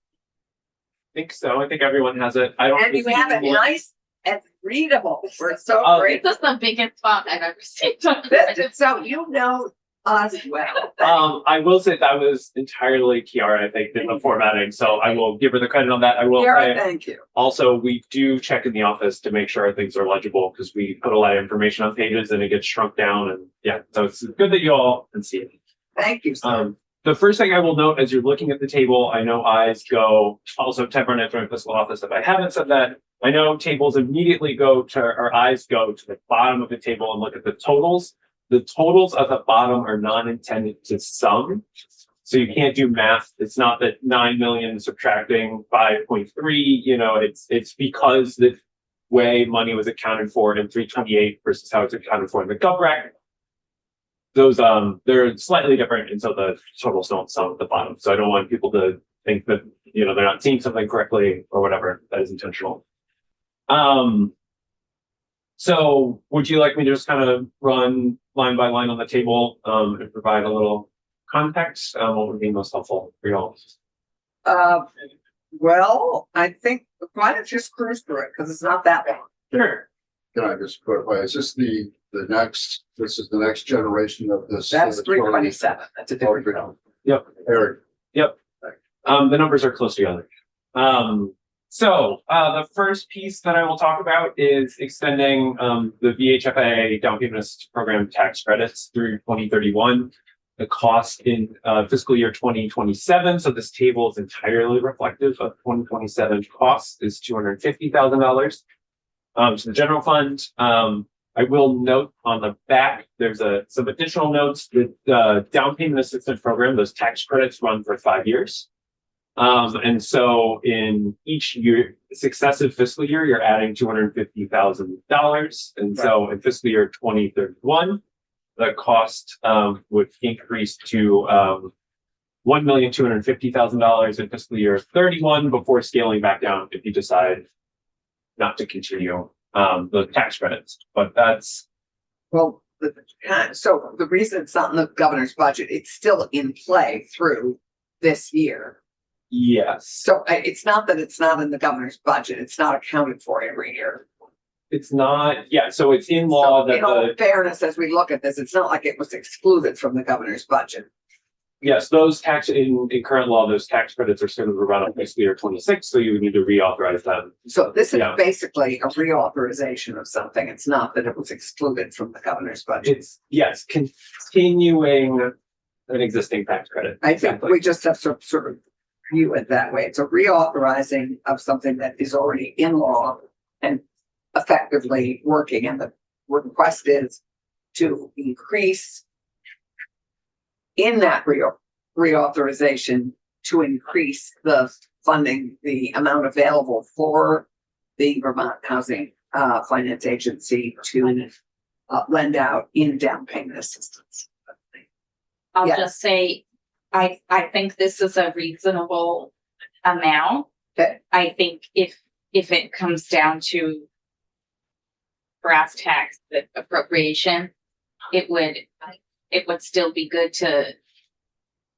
think so. I think everyone has it. I don't. And you have it nice and readable. We're so Oh, great. This is the biggest font I've ever seen. So you know us well. I will say that was entirely Kiara, I think, in the formatting, so I will give her the credit on that. I will Kiara, say, thank you. also, we do check in the office to make sure things are legible, because we put a lot of information on pages and it gets shrunk down, and yeah, so it's good that you all can see it. Thank you, sir. The first thing I will note as you're looking at the table, I know eyes go, also Ted Burnett from fiscal office, if I haven't said that, I know tables immediately go to, or eyes go to the bottom of the table and look at the totals. The totals at the bottom are not intended to sum. So you can't do math. It's not that 9 million subtracting 5.3, you know, it's because the way money was accounted for in 328 versus how it's accounted for in the GovRec. Those, they're slightly different. And so the totals don't sum at the bottom. So I don't want people to think that, you know, they're not seeing something correctly or whatever. That is intentional. So would you like me to just kind of run line by line on the table and provide a little context? What would be most helpful for y'all? Well, I think why don't you just cruise through it because it's not that long. Sure. Can I just clarify, is this the next, this is the next generation of this? That's 327. That's a different bill. Eric, The numbers are close together. So the first piece that I will talk about is extending the VHFA down payment assistance program tax credits through 2031. The cost in fiscal year 2027, so this table is entirely reflective of 2027 costs, is $250,000. To the general fund. I will note on the back, there's some additional notes. The down payment assistance program, those tax credits run for 5 years. And so in each year, successive fiscal year, you're adding $250,000. And so in fiscal year 2031, the cost would increase to $1,250,000 in fiscal year 31 before scaling back down if you decide not to continue the tax credits. But that's Well, so the reason it's not in the governor's budget, it's still in play through this year. yes. So it's not that it's not in the governor's budget. It's not accounted for every year. It's not, yeah, so it's in law So that in all the, fairness, as we look at this, it's not like it was excluded from the governor's budget. yes, those tax, in current law, those tax credits are scheduled to run up fiscal year 26, so you would need to reauthorize them. So this is Yeah. basically a reauthorization of something. It's not that it was excluded from the governor's budget. It's, yes, continuing an existing tax credit. I think Exactly. we just have to sort of view it that way. It's a reauthorizing of something that is already in law and effectively working. And the request is to increase in that reauthorization to increase the funding, the amount available for the Vermont Housing Finance Agency to lend out in down payment assistance. I'll Yeah. just say, I think this is a reasonable amount. Okay. I think if it comes down to brass tacks, the appropriation, it would still be good to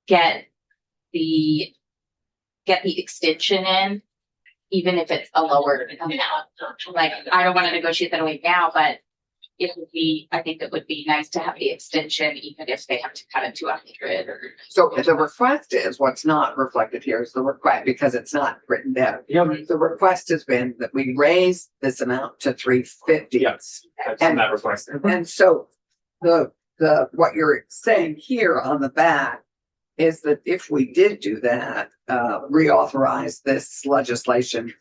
get the extension in, even if it's a lower amount. Like, I don't want to negotiate that away now, but I think it would be nice to have the extension, even if they have to cut it to 100 or. So the request is, what's not reflected here is the request, because it's not written down. Yeah, The request has been that we raise this amount to 350. yes, that's And- that request. And so what you're saying here on the back is that if we did do that, reauthorize this legislation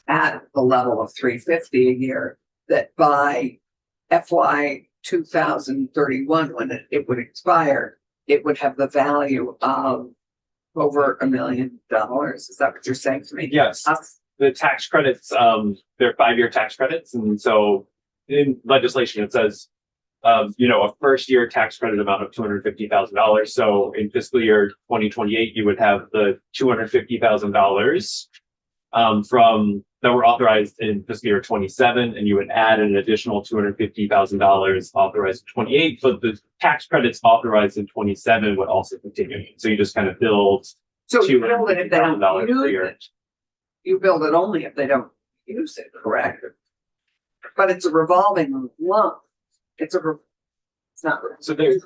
at the level of 350 a year, that by FY 2031, when it would expire, it would have the value of over $1 million. Is that what you're saying to me? Yes, the tax credits, they're 5-year tax credits, and so in legislation, it says, a first year tax credit amount of $250,000. So in fiscal year 2028, you would have the $250,000 from that were authorized in fiscal year 27, and you would add an additional $250,000 authorized in 28. But the tax credits authorized in 27 would also continue. So you just kind of build So you build it if they don't $250,000 per use year. it. You build it only if they don't use it, correct? But it's a revolving loan. It's not. So there's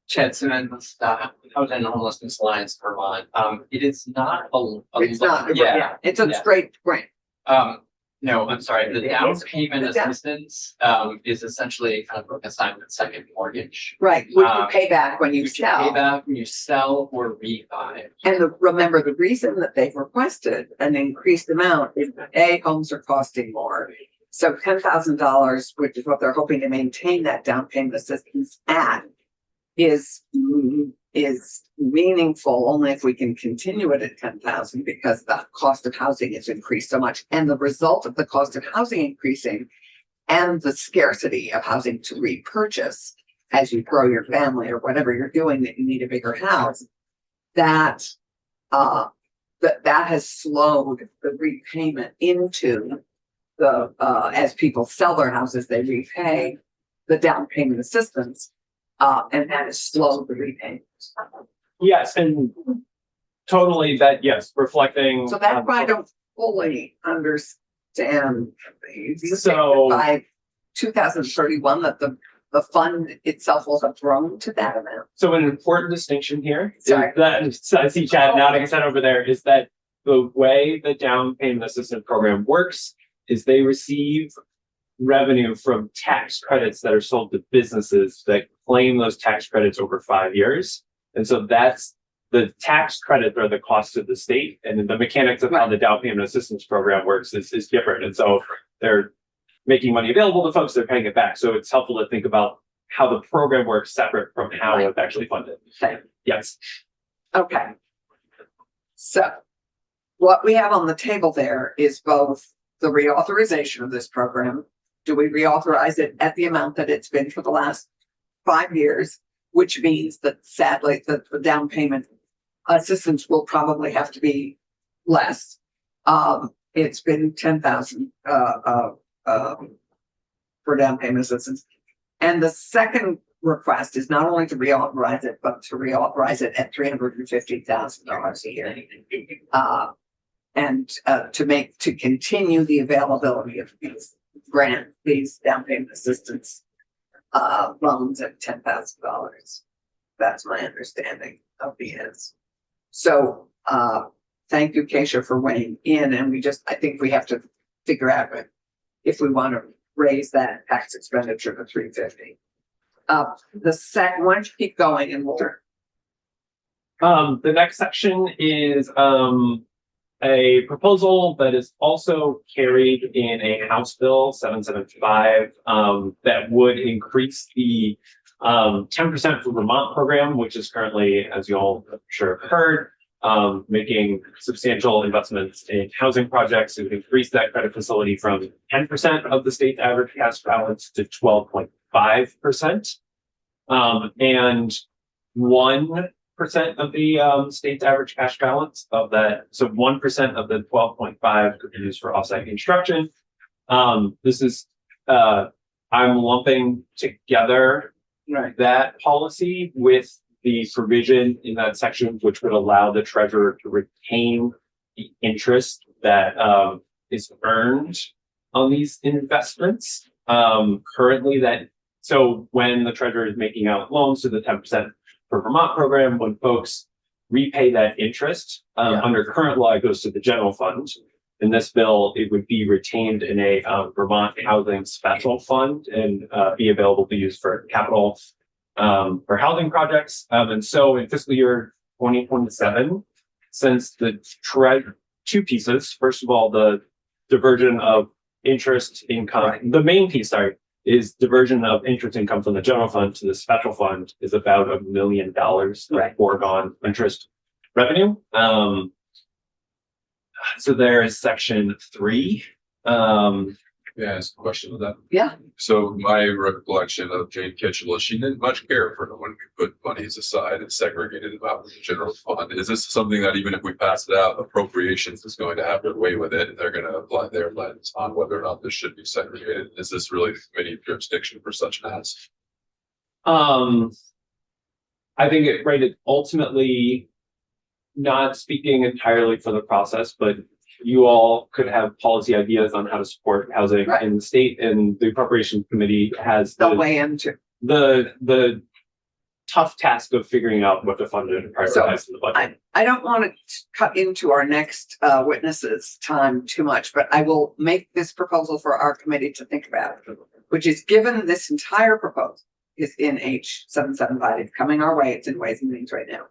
Chad Simmons, Housing and Homelessness Alliance Vermont. It is not It's not, Yeah. it's a Yeah. straight grant. No, I'm sorry. The Yeah. down payment The down- assistance is essentially kind of a assignment second mortgage. Right, which you pay back when you Which you pay sell. back when you sell or refi. And remember, the reason that they've requested an increased amount is that homes are costing more. So $10,000, which is what they're hoping to maintain that down payment assistance at, is meaningful only if we can continue it at 10,000, because the cost of housing has increased so much. And the result of the cost of housing increasing and the scarcity of housing to repurchase as you grow your family or whatever you're doing, that you need a bigger house, that has slowed the repayment into the as people sell their houses, they repay the down payment assistance, and that has slowed the repayments. yes, and totally that, yes, reflecting. So that's why I don't fully understand. So- By 2031, that the fund itself will have grown to that amount. So an important distinction here is Sorry. that, so I see Chad nodding his head over there, is that the way the down payment assistance program works is they receive revenue from tax credits that are sold to businesses that claim those tax credits over 5 years. And so that's the tax credits are the cost to the state, and then the mechanics of how the down payment assistance program works is different. And so they're making money available to folks, they're paying it back. So it's helpful to think about how the program works separate from how it's actually funded. Okay. Yes. Okay. So what we have on the table there is both the reauthorization of this program. Do we reauthorize it at the amount that it's been for the last 5 years? Which means that sadly, the down payment assistance will probably have to be less. It's been 10,000 for down payment assistance. And the second request is not only to reauthorize it, but to reauthorize it at $350,000 a year. And to continue the availability of these grant these down payment assistance loans at $10,000. That's my understanding of the ends. So thank you, Keisha, for weighing in. And I think we have to figure out if we want to raise that tax expenditure to $350. The second, why don't you keep going and we'll. The next section is a proposal that is also carried in a House Bill 775 that would increase the 10% for Vermont program, which is currently, as you all I'm sure have heard, making substantial investments in housing projects. It would increase that credit facility from 10% of the state's average cash balance to 12.5%. And 1% of the state's average cash balance of that. So 1% of the 12.5 could be used for offsite construction. This is, I'm lumping together that policy with the provision in that section, which would allow the treasurer to retain the interest that is earned on these investments. Currently so when the treasurer is making out loans to the 10% for Vermont program, when folks repay that interest under current law, it goes to the general fund. In this bill, it would be retained in a Vermont housing special fund and be available to use for capital for housing projects. And so in fiscal year 2027, since the two pieces, first of all, the diversion of interest income, the main piece, is diversion of interest income from the general fund to the special fund is about $1 million of foregone interest revenue. So there is section 3. Yeah, ask a question of that. Yeah. So my recollection of Jane Kitchell is she didn't much care for when we put monies aside and segregated them out in the general fund. Is this something that even if we pass it out, appropriations is going to have their way with it and they're going to apply their lens on whether or not this should be segregated? Is this really the committee jurisdiction for such an ask? I think it ultimately, not speaking entirely for the process, but you all could have policy ideas on how to support housing in the state, and the appropriations committee has the way into the tough task of figuring out what to fund and prioritize in the budget. I don't want to cut into our next witnesses' time too much, but I will make this proposal for our committee to think about, which is given this entire proposal is in H775, it's coming our way, it's in Ways and Means right now.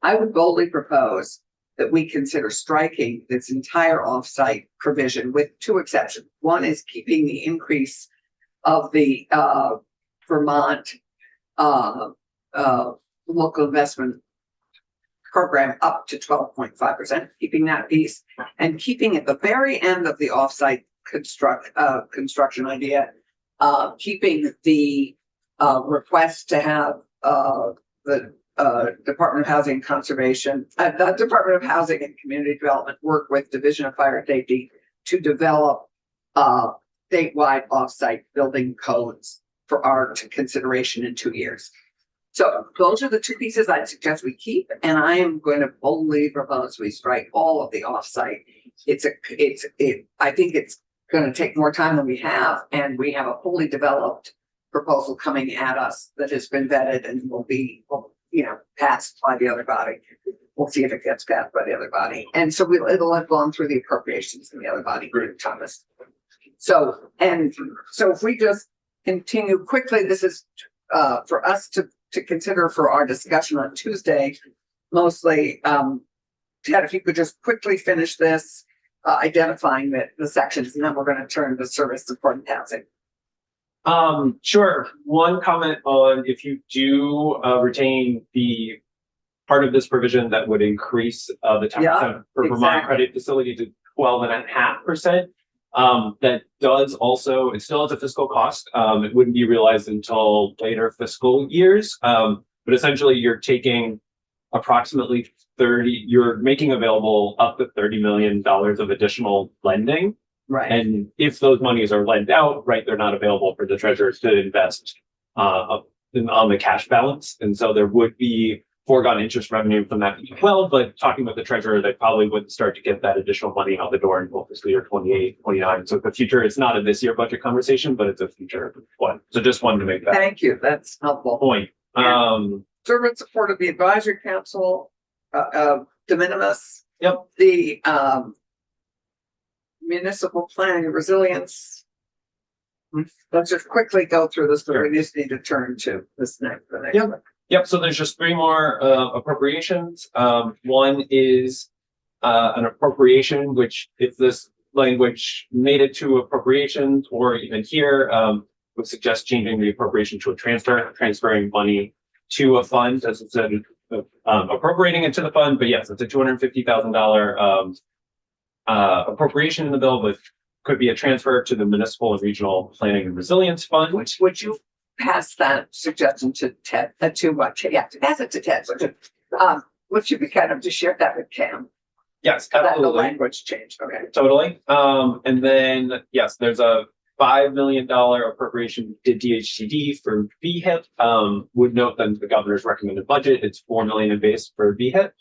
I would boldly propose that we consider striking this entire offsite provision with 2 exceptions. One is keeping the increase of the Vermont local investment program up to 12.5%, keeping that piece, and keeping at the very end of the offsite construction idea, keeping the request to have the Department of Housing Conservation, the Department of Housing and Community Development work with Division of Fire Safety to develop statewide offsite building codes for our consideration in 2 years. So those are the 2 pieces I'd suggest we keep, and I am going to boldly propose we strike all of the offsite. I think it's going to take more time than we have, and we have a fully developed proposal coming at us that has been vetted and will be passed by the other body. We'll see if it gets passed by the other body. And so it'll have gone through the appropriations in the other body, Thomas. So if we just continue quickly, this is for us to consider for our discussion on Tuesday, mostly. Ted, if you could just quickly finish this, identifying the sections, and then we're going to turn to service support and housing. Sure. One comment on if you do retain the part of this provision that would increase the 10% for Vermont credit facility to 12.5%. That does also, it still has a fiscal cost. It wouldn't be realized until later fiscal years. But essentially you're taking approximately you're making available up to $30 million of additional lending. Right. And if those monies are lent out, they're not available for the treasurer to invest on the cash balance. And so there would be foregone interest revenue from that as well, but talking with the treasurer, they probably wouldn't start to get that additional money out the door until fiscal year 28, 29. So the future, it's not a this year budget conversation, but it's a future one. So just wanted to make that Thank you. That's helpful. point. Servant support of the advisory council, de minimis. Yep. The, municipal planning and resilience. Let's just quickly go through this, but we just need to turn to this next. The next Yep. one. Yep, so there's just three more appropriations. One is an appropriation, which if this language made it to appropriations or even here, would suggest changing the appropriation to a transferring money to a fund as instead of appropriating it to the fund. But yes, it's a $250,000 appropriation in the bill, but could be a transfer to the municipal and regional planning and resilience fund. Which, would you pass that suggestion to Ted, to what, yeah, to pass it to Ted, would you be kind of to share that with Cam? Yes, That the absolutely. language changed, okay. Totally. And then, yes, there's a $5 million appropriation to DHCD for VHIP. Would note that the governor's recommended budget, it's $4 million in base for VHIP.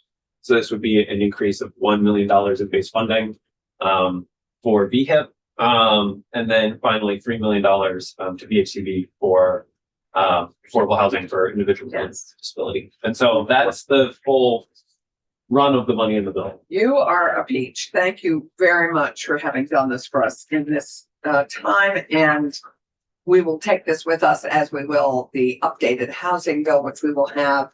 So this would be an increase of $1 million in base funding for VHIP. And then finally $3 million to VHCB for affordable housing for individuals with disability. And so that's the full run of the money in the bill. You are a peach. Thank you very much for having done this for us in this time. And we will take this with us as we will the updated housing bill, which we will have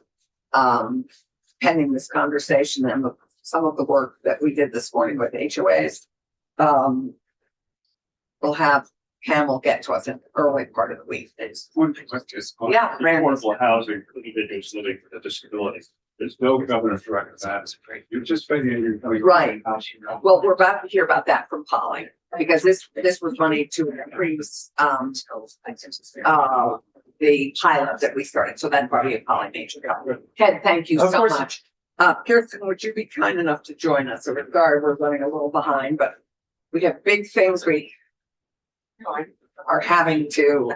pending this conversation and some of the work that we did this morning with HOAs. We'll have Cam will get to us in the early part of the week. One thing that's just. Yeah, Randy. Affordable housing for individuals living with a disability. There's no governor's record of that. You're just spending your. Right. Well, we're about to hear about that from Polly, because this was money to increase, the pilot that we started. So that's probably a Polly major. Ted, thank you Of so course. much. Kirsten, would you be kind enough to join us? So regard, we're running a little behind, but we have big things we are having to,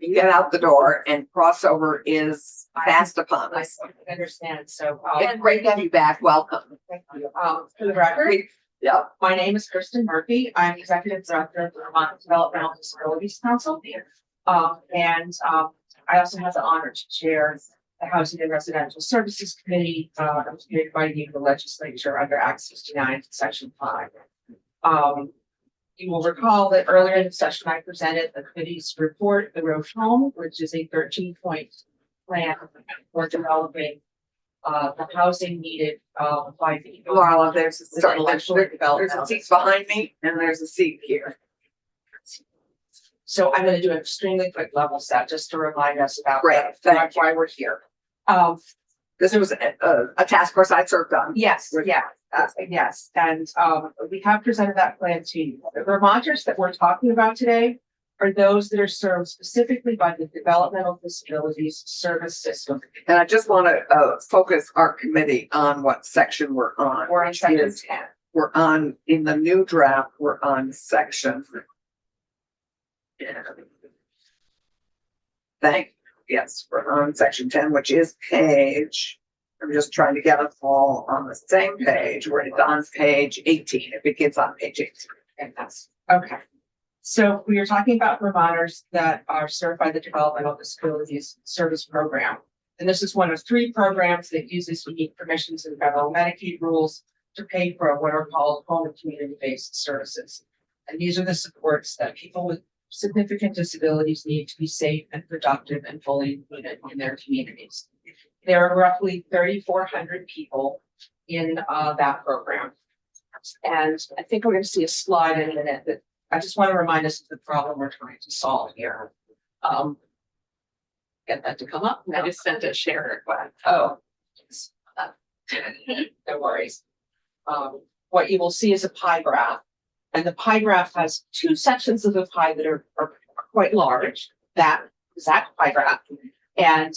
get out the door, and crossover is fast upon us. I understand, so. It's great to have you back. Welcome. Thank you. For the record, Yeah. my name is Kristen Murphy. I'm Executive Director of the Vermont Developmental Disabilities Council. I also have the honor to chair the Housing and Residential Services Committee, that was created by the legislature under Act 69, Section 5. You will recall that earlier in the session, I presented the committee's report, The Road Home, which is a 13-point plan for developing the housing needed by the. Marla, there's a, sorry, intellectually there's a seat behind me and there's a seat here. So I'm going to do an extremely quick level set just to remind us about Great, thank why we're here. This was a task force I served on. Yes, yes, and we have presented that plan to you. The Vermonters that we're talking about today are those that are served specifically by the Developmental Disabilities Service System. And I just want to focus our committee on what section we're on. We're in section Yes. 10. We're on, in the new draft, we're on section. Yes, we're on section 10, which is page, I'm just trying to get us all on the same page. We're on page 18. It begins on page 18. And that's okay. So we are talking about Vermonters that are served by the Developmental Disabilities Service Program. And this is one of 3 programs that uses unique permissions and federal Medicaid rules to pay for what are called home and community-based services. And these are the supports that people with significant disabilities need to be safe and productive and fully included in their communities. There are roughly 3,400 people in that program. And I think we're going to see a slide in a minute that I just want to remind us of the problem we're trying to solve here. Get that to come up. I just sent a share request. Oh. No worries. What you will see is a pie graph. And the pie graph has 2 sections of the pie that are quite large. That is that pie graph. And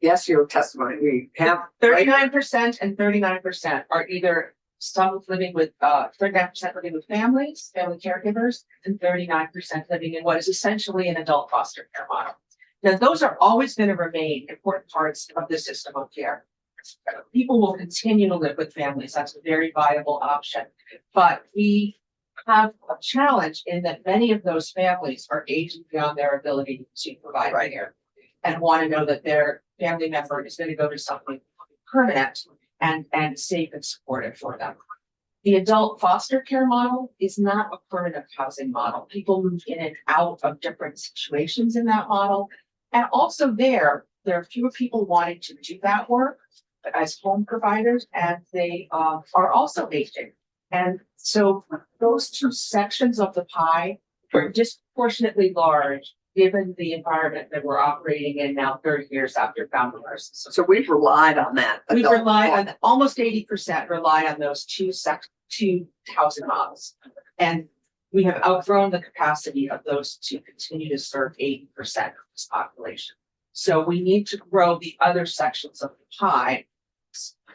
Yes, your testimony, we have. 39% and 39% are either some living with 39% living with families, family caregivers, and 39% living in what is essentially an adult foster care model. Now, those are always going to remain important parts of the system of care. People will continue to live with families. That's a very viable option. But we have a challenge in that many of those families are aging beyond their ability to provide care and want to know that their family member is going to go to something permanent and safe and supportive for them. The adult foster care model is not a permanent housing model. People move in and out of different situations in that model. And also there are fewer people wanting to do that work as home providers, and they are also aging. And so those two sections of the pie are disproportionately large given the environment that we're operating in now 30 years after founding our system. So we've relied on that. We've relied on almost 80% rely on those two housing models. And we have outgrown the capacity of those to continue to serve 80% of this population. So we need to grow the other sections of the pie,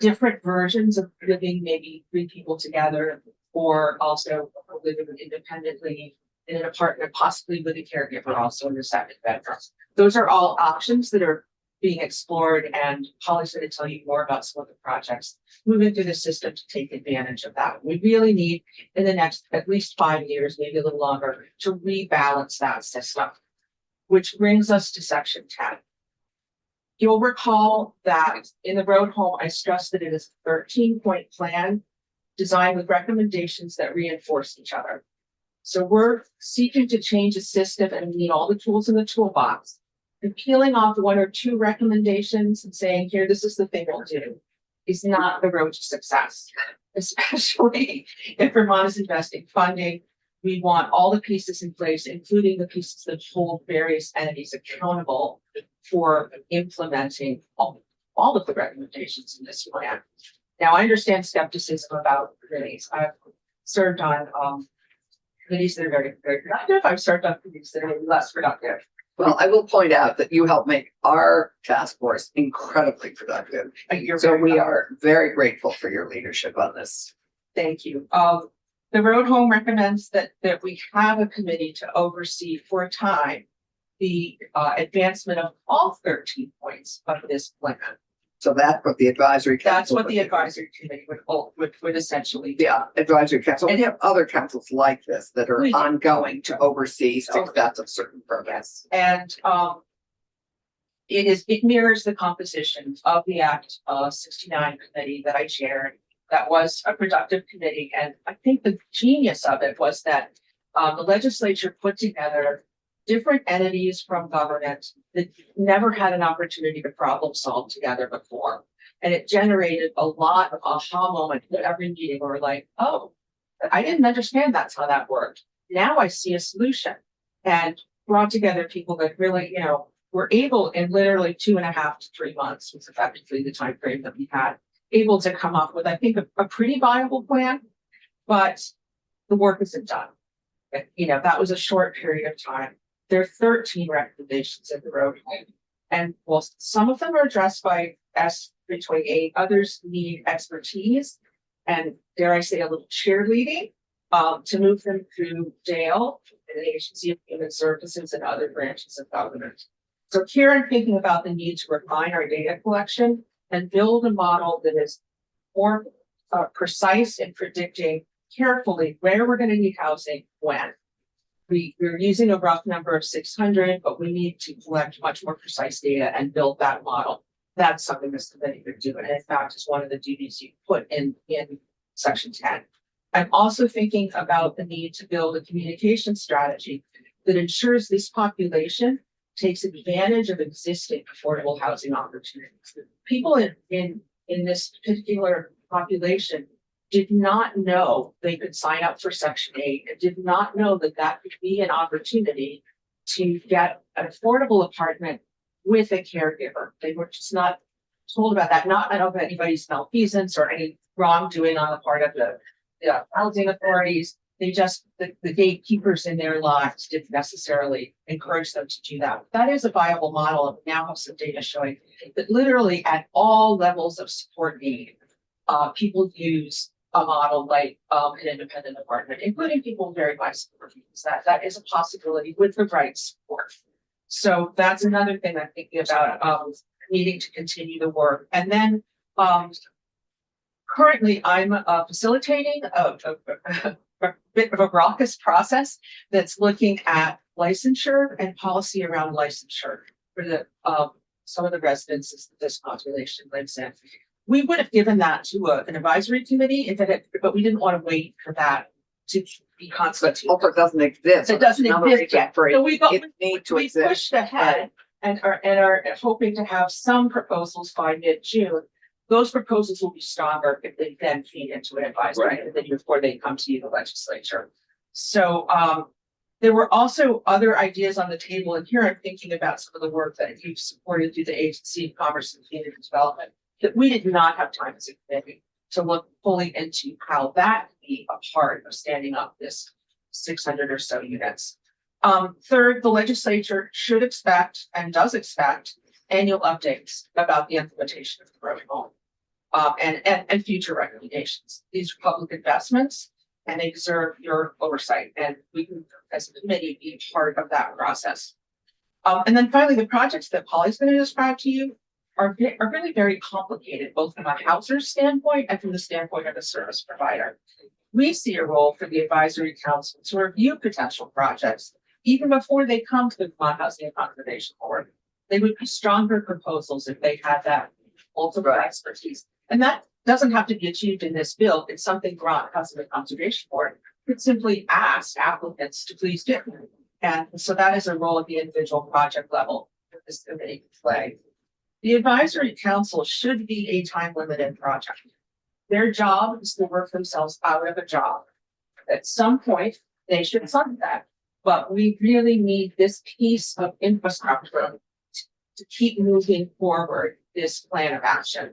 different versions of living, maybe 3 people together, or also living independently in an apartment, possibly with a caregiver also in the second bedroom. Those are all options that are being explored, and Holly's going to tell you more about some of the projects moving through the system to take advantage of that. We really need in the next at least 5 years, maybe a little longer, to rebalance that system, which brings us to section 10. You'll recall that in the road home, I stressed that it is a 13-point plan designed with recommendations that reinforce each other. So we're seeking to change a system and we need all the tools in the toolbox. And peeling off 1 or 2 recommendations and saying, here, this is the thing we'll do, is not the road to success, especially if Vermont is investing funding. We want all the pieces in place, including the pieces that hold various entities accountable for implementing all of the recommendations in this plan. Now, I understand skepticism about committees. I've served on committees that are very, very productive. I've served on committees that are less productive. Well, I will point out that you helped make our task force incredibly productive. So we are very grateful for your leadership on this. Thank you. The road home recommends that we have a committee to oversee for a time the advancement of all 13 points of this plan. So that's what the advisory council. That's what the advisory committee would essentially do. Yeah, advisory council. And you have other councils like this that are ongoing to oversee success of certain programs. And it mirrors the composition of the Act 69 committee that I chaired. That was a productive committee, and I think the genius of it was that the legislature put together different entities from government that never had an opportunity to problem solve together before. And it generated a lot of aha moments at every meeting where we're like, oh, I didn't understand that's how that worked. Now I see a solution. And brought together people that really, were able in literally 2.5 to 3 months was effectively the time frame that we had, able to come up with, I think, a pretty viable plan, but the work isn't done. That was a short period of time. There are 13 recommendations in the road home. And well, some of them are addressed by S328, others need expertise and, dare I say, a little cheerleading to move them through Dale and the Agency of Human Services and other branches of government. So here I'm thinking about the need to refine our data collection and build a model that is more precise in predicting carefully where we're going to need housing when. We're using a rough number of 600, but we need to collect much more precise data and build that model. That's something this committee could do. And in fact, it's one of the duties you put in section 10. I'm also thinking about the need to build a communication strategy that ensures this population takes advantage of existing affordable housing opportunities. People in this particular population did not know they could sign up for Section 8 and did not know that that could be an opportunity to get an affordable apartment with a caregiver. They were just not told about that, not of anybody's malfeasance or any wrongdoing on the part of the housing authorities. They just, the gatekeepers in their lives didn't necessarily encourage them to do that. That is a viable model, and we now have some data showing that literally at all levels of support need, people use a model like an independent apartment, including people with very high support needs. That is a possibility with the right support. So that's another thing I'm thinking about, needing to continue the work. And then, currently I'm facilitating a bit of a raucous process that's looking at licensure and policy around licensure for the some of the residences that this population lives in. We would have given that to an advisory committee if it had, but we didn't want to wait for that to be But constituted. also it doesn't exist. It doesn't Another exist reason yet. for So we it need to we exist. pushed ahead and are hoping to have some proposals by mid-June. Those proposals will be stronger if they then feed into an advisory Right. committee before they come to you, the legislature. So there were also other ideas on the table, and here I'm thinking about some of the work that you've supported through the Agency of Commerce and Community Development that we did not have time as a committee to look fully into how that could be a part of standing up this 600 or so units. Third, the legislature should expect and does expect annual updates about the implementation of the growing home. And future recommendations. These are public investments and they deserve your oversight, and we can, as a committee, be part of that process. And then finally, the projects that Polly's going to describe to you are really very complicated, both from a houser's standpoint and from the standpoint of a service provider. We see a role for the advisory council to review potential projects even before they come to the Vermont Housing and Conservation Board. They would be stronger proposals if they had that ultimate expertise. And that doesn't have to be achieved in this bill. It's something Vermont Housing and Conservation Board could simply ask applicants to please do. And so that is a role at the individual project level that this committee can play. The advisory council should be a time-limited project. Their job is to work themselves out of a job. At some point, they should fund that. But we really need this piece of infrastructure to keep moving forward this plan of action.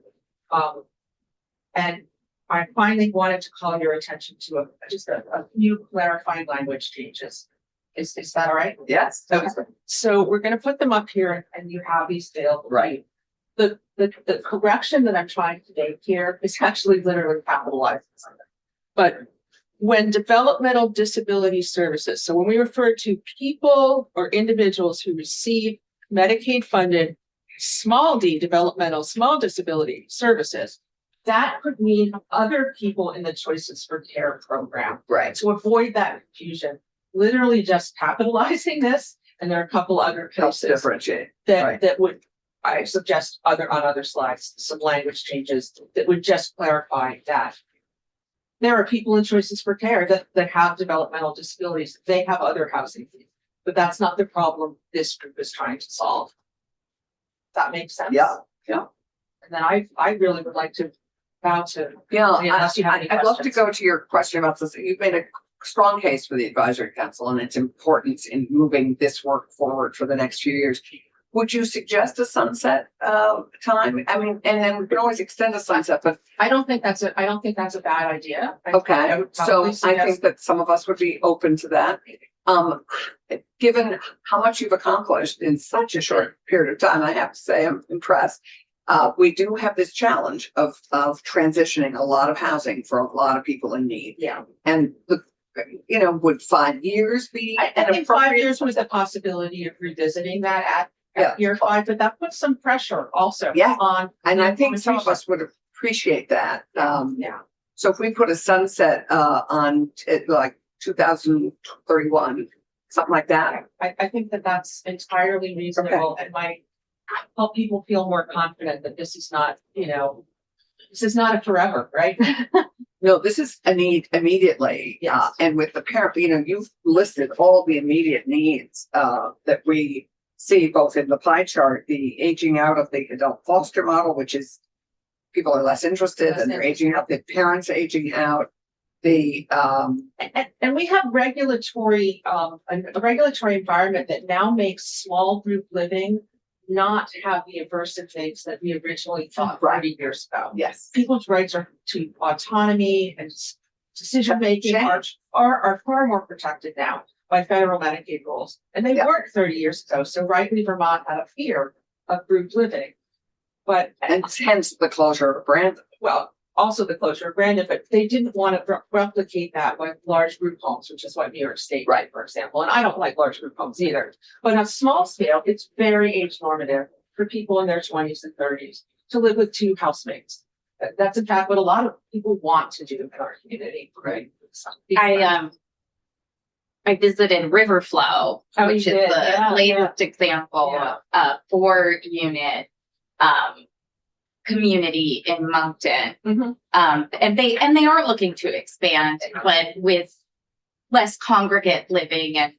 And I finally wanted to call your attention to just a few clarifying language changes. Is that all right? Yes. Okay. So we're going to put them up here and you have these available. Right. The correction that I'm trying to make here is actually literally capitalized. But when developmental disability services, so when we refer to people or individuals who receive Medicaid funded small d developmental small disability services, that could mean other people in the Choices for Care program. Right. To avoid that confusion, literally just capitalizing this, and there are a couple other Helps places differentiate. that Right. that would, I suggest on other slides, some language changes that would just clarify that. There are people in Choices for Care that have developmental disabilities. They have other housing needs, but that's not the problem this group is trying to solve. That makes sense? Yeah, yeah. And then I really would like to bow to. Yeah, Unless you have any I'd love to questions. go to your question about this. You've made a strong case for the advisory council and its importance in moving this work forward for the next few years. Would you suggest a sunset time? I mean, and then we can always extend the sunset, but I don't think that's a bad idea. I okay. would So probably I suggest- think that some of us would be open to that. Given how much you've accomplished in such a short period of time, I have to say I'm impressed. We do have this challenge of transitioning a lot of housing for a lot of people in need. Yeah. And would 5 years be? I an think 5 appropriate- years was the possibility of revisiting that Yeah. at year 5, but that puts some pressure also Yeah. on. And I think the some of us would appreciate that. Yeah, So if we put a sunset on like 2031, something like that. I think that that's entirely reasonable and might help people feel more confident that this is not, this is not a forever, right? No, this is a need immediately. Yes. And with the parent, you've listed all the immediate needs that we see both in the pie chart, the aging out of the adult foster model, which is people are less interested and they're aging out, the parents aging out, the And we have regulatory, a regulatory environment that now makes small group living not have the aversive things that we originally thought 30 years ago. yes. People's rights to autonomy and decision making Change. are far more protected now by federal Medicaid rules. And they Yeah. weren't 30 years ago. So rightly Vermont had a fear of group living. But And hence the closure of Brandon. well, also the closure of Brandon, but they didn't want to replicate that with large group homes, which is what New York State did, for example. And I don't like large group homes either. But on a small scale, it's very age normative for people in their 20s and 30s to live with 2 housemates. That's in fact what a lot of people want to do in our community, right? I visited Riverflow, Oh, which you is did? the Yeah, latest example Yeah. of a 4-unit community in Moncton. Mhm. And they are looking to expand, but with less congregate living and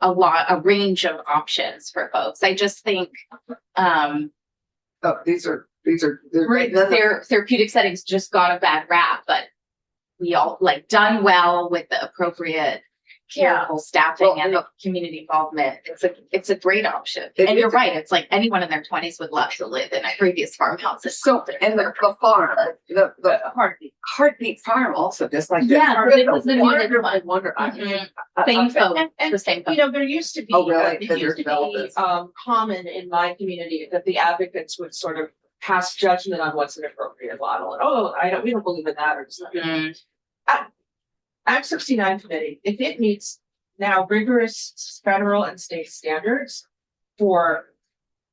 a range of options for folks. I just think these are great. their therapeutic settings just got a bad rap, but we all like done well with the appropriate careful staffing Well, and no. community involvement. It's a great option. It And is. you're right. It's like anyone in their 20s would love to live in a previous farmhouse. So, and the farm, the Heartbeat Farm also, just like. Yeah, this. this is the newest one. Wonder, Mhm. Same folks, And, the same you folks. know, there used to be, Oh, really? it Then used to there's be, developers. common in my community that the advocates would sort of pass judgment on what's an appropriate model. And, oh, we don't believe in that or something. Mhm. Act 69 committee, if it meets now rigorous federal and state standards for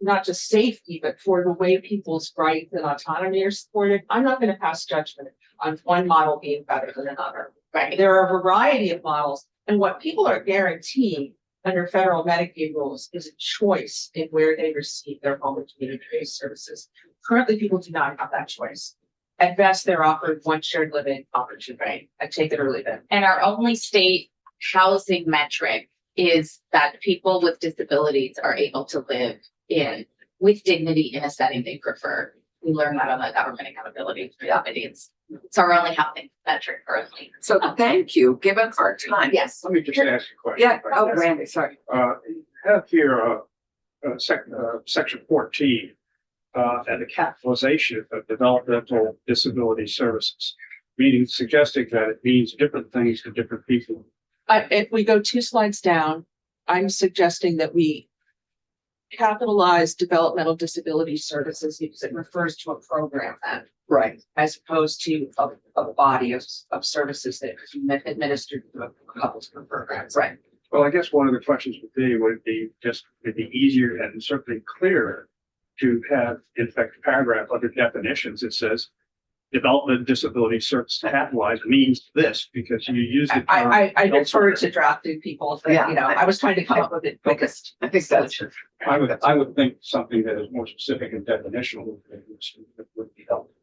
not just safety, but for the way people's rights and autonomy are supported, I'm not going to pass judgment on one model being better than another. Right. There are a variety of models, and what people are guaranteed under federal Medicaid rules is a choice in where they receive their home and community-based services. Currently, people do not have that choice. At best, they're offered one shared living opportunity. I take it or leave it. And our only state housing metric is that people with disabilities are able to live with dignity in a setting they prefer. We learned that on the government accountability committee. It's our only housing metric currently. So thank you, given our time. Yes. Let me just ask you a question. Yeah, oh, Randy, sorry. You have here, section 14, and the capitalization of developmental disability services, meaning suggesting that it means different things to different people. If we go 2 slides down, I'm suggesting that we capitalize developmental disability services because it refers to a program then, Right. as opposed to a body of services that is administered through a couple of programs. Right. Well, I guess one of the questions would be just, it'd be easier and certainly clearer to have, in fact, a paragraph under definitions that says development disability service capitalized means this, because you use the term. I defer to drafting people, Yeah. I was trying to come up with it focused. I think that's. I would think something that is more specific and definitional would be helpful.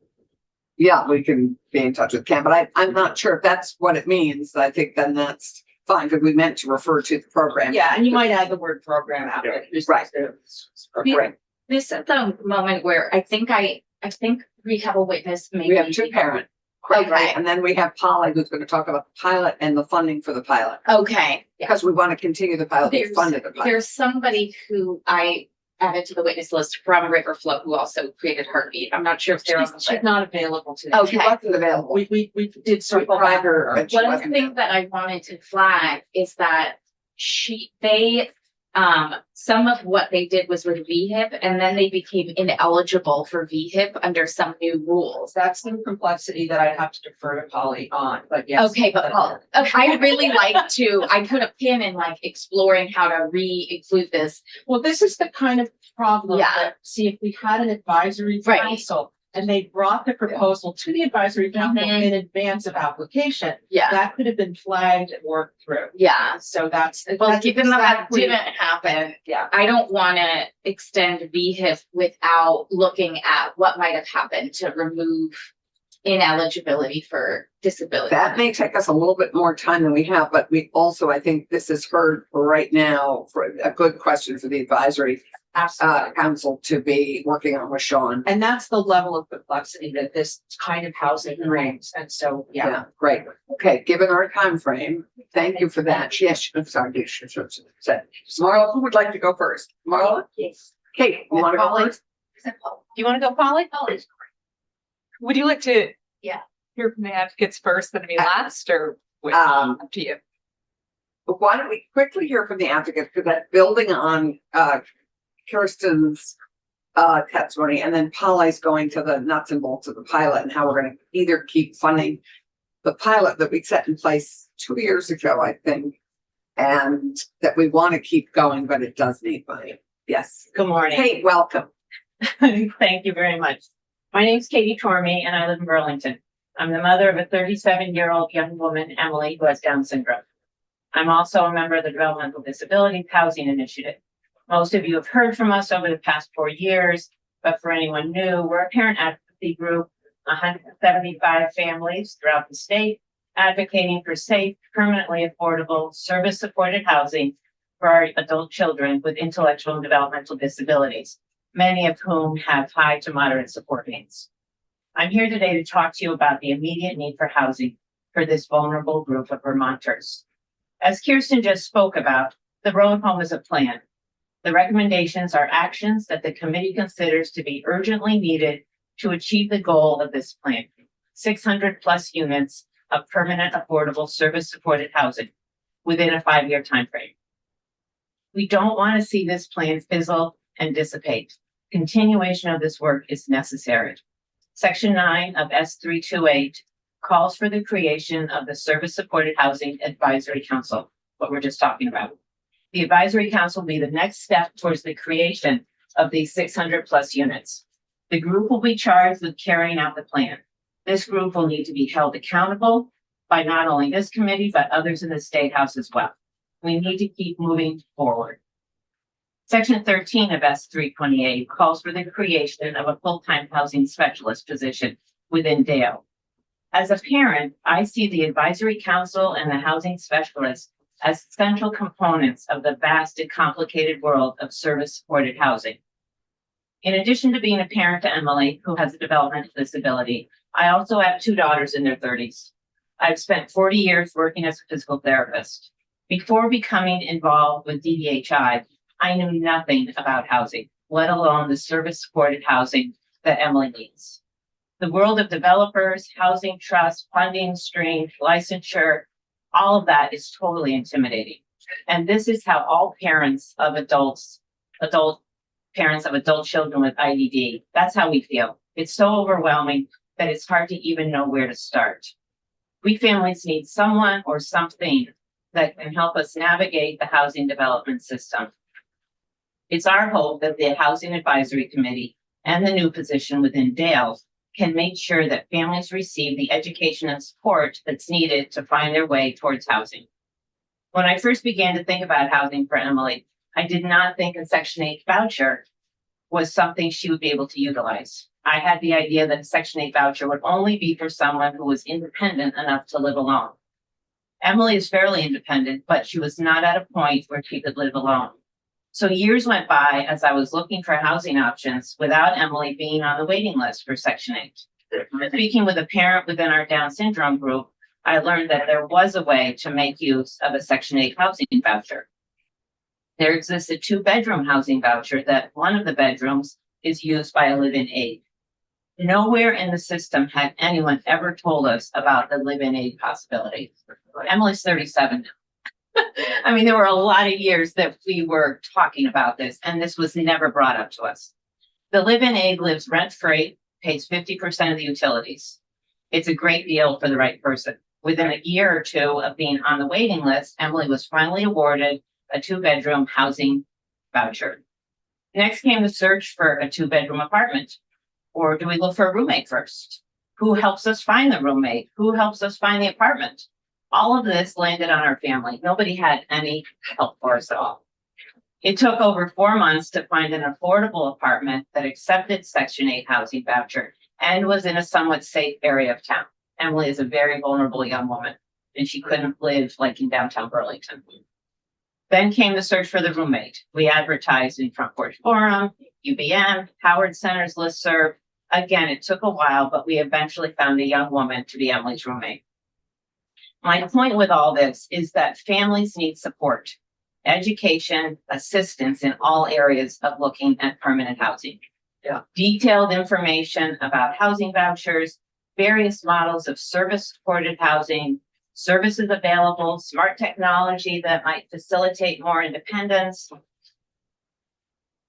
Yeah, we can be in touch with Cam, but I'm not sure if that's what it means. I think then that's fine, because we meant to refer to the program. Yeah, and you might add the word program after it. Right. Right. This is the moment where I think we have a witness. Maybe We have 2 parents. Okay. Right, and then we have Polly, who's going to talk about the pilot and the funding for the pilot, Okay. Yeah. because we want to continue the pilot, we There's, funded the pilot. there's somebody who I added to the witness list from Riverflow who also created Heartbeat. I'm not sure if they're on the She's list. not available today. Okay. She wasn't available. We did circle tried back. her, and she One of the wasn't things that I wanted to flag is that some of what they did was with VHIP, and then they became ineligible for VHIP under some new rules. That's the complexity that I'd have to defer to Polly on, but yes. Okay, but I'd really like I put a pin in like exploring how to re-include this. Well, this is the kind of problem Yeah. that, see, if we had an advisory Right. council and they brought the proposal to the advisory council Mhm. in advance of application, Yeah, that could have been flagged and worked through. yeah. So that's. Well, that's given that exactly- didn't happen, Yeah. I don't want to extend VHIP without looking at what might have happened to remove ineligibility for disability. That may take us a little bit more time than we have, but we also, I think this is heard right now for a good question for the advisory Absolutely. council to be working on with Sean. And that's the level of complexity that this kind of housing brings. And so, yeah. Great. Okay, given our time frame, thank you for that. Yes, I'm sorry. Marla, who would like to go first? Marla? Yes. Kate, you want to go Polly? first? You want to go, Polly? Would you like to? Yeah. Hear from the advocates first, then me last, or wait, Um, up to you? But why don't we quickly hear from the advocate, because that building on Kirsten's testimony, and then Polly's going to the nuts and bolts of the pilot and how we're gonna either keep funding the pilot that we set in place 2 years ago, I think, and that we want to keep going, but it does need money. Yes. Good morning. Kate, welcome. Thank you very much. My name's Katie Tormey and I live in Burlington. I'm the mother of a 37-year-old young woman, Emily, who has Down syndrome. I'm also a member of the Developmental Disabilities Housing Initiative. Most of you have heard from us over the past 4 years, but for anyone new, we're a parent advocacy group, 175 families throughout the state, advocating for safe, permanently affordable, service-supported housing for our adult children with intellectual and developmental disabilities, many of whom have high to moderate support needs. I'm here today to talk to you about the immediate need for housing for this vulnerable group of Vermonters. As Kirsten just spoke about, the Road Home is a plan. The recommendations are actions that the committee considers to be urgently needed to achieve the goal of this plan, 600 plus units of permanent affordable service supported housing within a 5-year timeframe. We don't want to see this plan fizzle and dissipate. Continuation of this work is necessary. Section 9 of S328 calls for the creation of the Service Supported Housing Advisory Council, what we're just talking about. The Advisory Council will be the next step towards the creation of these 600 plus units. The group will be charged with carrying out the plan. This group will need to be held accountable by not only this committee, but others in the State House as well. We need to keep moving forward. Section 13 of S328 calls for the creation of a full-time housing specialist position within Dale. As a parent, I see the Advisory Council and the housing specialist as central components of the vast and complicated world of service-supported housing. In addition to being a parent to Emily, who has a developmental disability, I also have 2 daughters in their 30s. I've spent 40 years working as a physical therapist. Before becoming involved with DDHI, I knew nothing about housing, let alone the service-supported housing that Emily needs. The world of developers, housing trust, funding streams, licensure, all of that is totally intimidating. And this is how all parents of adult children with IDD, that's how we feel. It's so overwhelming that it's hard to even know where to start. We families need someone or something that can help us navigate the housing development system. It's our hope that the Housing Advisory Committee and the new position within Dale can make sure that families receive the education and support that's needed to find their way towards housing. When I first began to think about housing for Emily, I did not think a Section 8 voucher was something she would be able to utilize. I had the idea that a Section 8 voucher would only be for someone who was independent enough to live alone. Emily is fairly independent, but she was not at a point where she could live alone. So years went by as I was looking for housing options without Emily being on the waiting list for Section 8. Speaking with a parent within our Down syndrome group, I learned that there was a way to make use of a Section 8 housing voucher. There exists a 2-bedroom housing voucher that one of the bedrooms is used by a live-in aide. Nowhere in the system had anyone ever told us about the live-in aide possibility. Emily's 37 now. I mean, there were a lot of years that we were talking about this, and this was never brought up to us. The live-in aide lives rent-free, pays 50% of the utilities. It's a great deal for the right person. Within a year or 2 of being on the waiting list, Emily was finally awarded a 2-bedroom housing voucher. Next came the search for a 2-bedroom apartment. Or do we look for a roommate first? Who helps us find the roommate? Who helps us find the apartment? All of this landed on our family. Nobody had any help for us at all. It took over 4 months to find an affordable apartment that accepted Section 8 housing voucher and was in a somewhat safe area of town. Emily is a very vulnerable young woman, and she couldn't live like in downtown Burlington. Then came the search for the roommate. We advertised in Front Porch Forum, UBM, Howard Center's listserv. Again, it took a while, but we eventually found a young woman to be Emily's roommate. My point with all this is that families need support, education, assistance in all areas of looking at permanent housing. Yeah. Detailed information about housing vouchers, various models of service-supported housing, services available, smart technology that might facilitate more independence.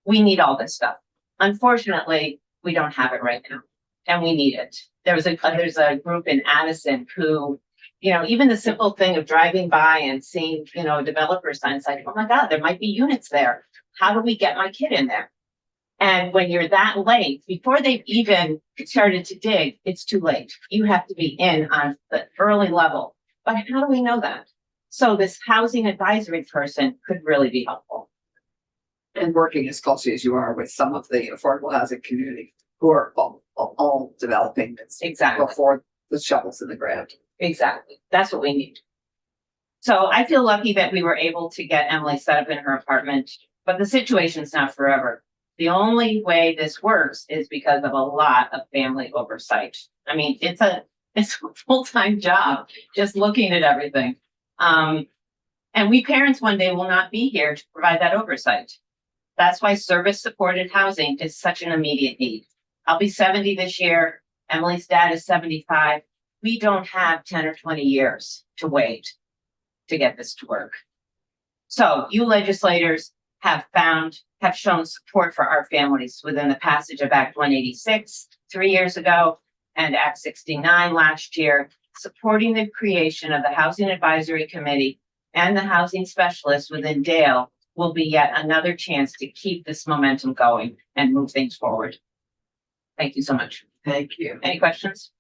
We need all this stuff. Unfortunately, we don't have it right now, and we need it. There's a group in Addison who, even the simple thing of driving by and seeing, a developer sign, it's like, oh my God, there might be units there. How do we get my kid in there? And when you're that late, before they've even started to dig, it's too late. You have to be in on the early level. But how do we know that? So this housing advisory person could really be helpful. And working as closely as you are with some of the affordable housing community who are all developing this Exactly. before the shovels in the ground. Exactly. That's what we need. So I feel lucky that we were able to get Emily set up in her apartment, but the situation's not forever. The only way this works is because of a lot of family oversight. I mean, it's a full-time job just looking at everything. And we parents one day will not be here to provide that oversight. That's why service-supported housing is such an immediate need. I'll be 70 this year. Emily's dad is 75. We don't have 10 or 20 years to wait to get this to work. So you legislators have shown support for our families within the passage of Act 186 3 years ago and Act 69 last year, supporting the creation of the Housing Advisory Committee and the housing specialists within Dale will be yet another chance to keep this momentum going and move things forward. Thank you so much. Thank you. Any questions?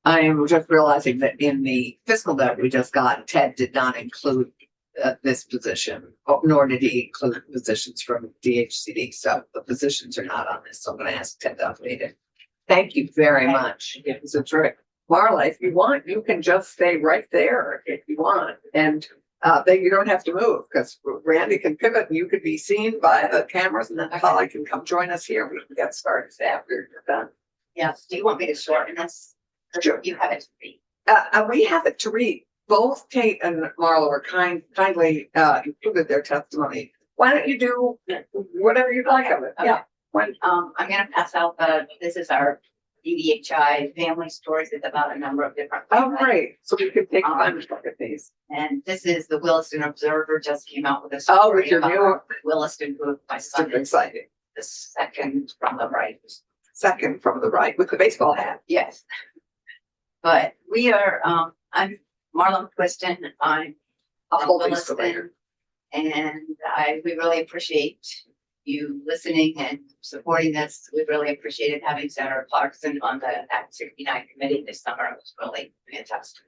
I am just realizing that in the fiscal that we just got, Ted did not include this position, nor did he include positions from DHCD. So the positions are not on this. So I'm going to ask Ted to update it. Thank you very much. It was a trick. Marla, if you want, you can just stay right there if you want. And then you don't have to move because Randy can pivot and you could be seen by the cameras and then Holly can come join us here. We can get started after you're done. Yes. Do you want me to shorten this? Sure. You have it to read. We have it to read. Both Kate and Marla were kindly included their testimony. Why don't you do whatever you'd like of it? Okay. Yeah. I'm gonna pass out this is our DDHI family stories. It's about a number of different. Oh, families. great. So we could take time to look at these. And this is the Williston Observer just came out with a Oh, story with your about new our Williston group. My son Super is exciting. the second from the right. Second from the right with the baseball hat. Yes. But we are, I'm Marlon Twiston. I'm I'll from hold these for later. Williston. And we really appreciate you listening and supporting this. We really appreciated having Senator Clarkson on the Act 69 committee this summer. It was really fantastic.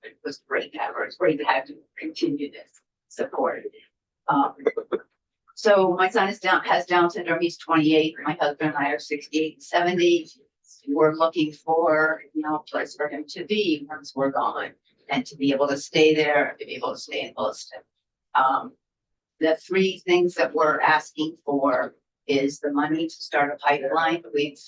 It was great to have her. It's great to have to continue this support. So my son has Down syndrome. He's 28. My husband and I are 68 and 70. We're looking for, a place for him to be once we're gone and to be able to stay there, to be able to stay in Williston. The three things that we're asking for is the money to start a pipeline. We've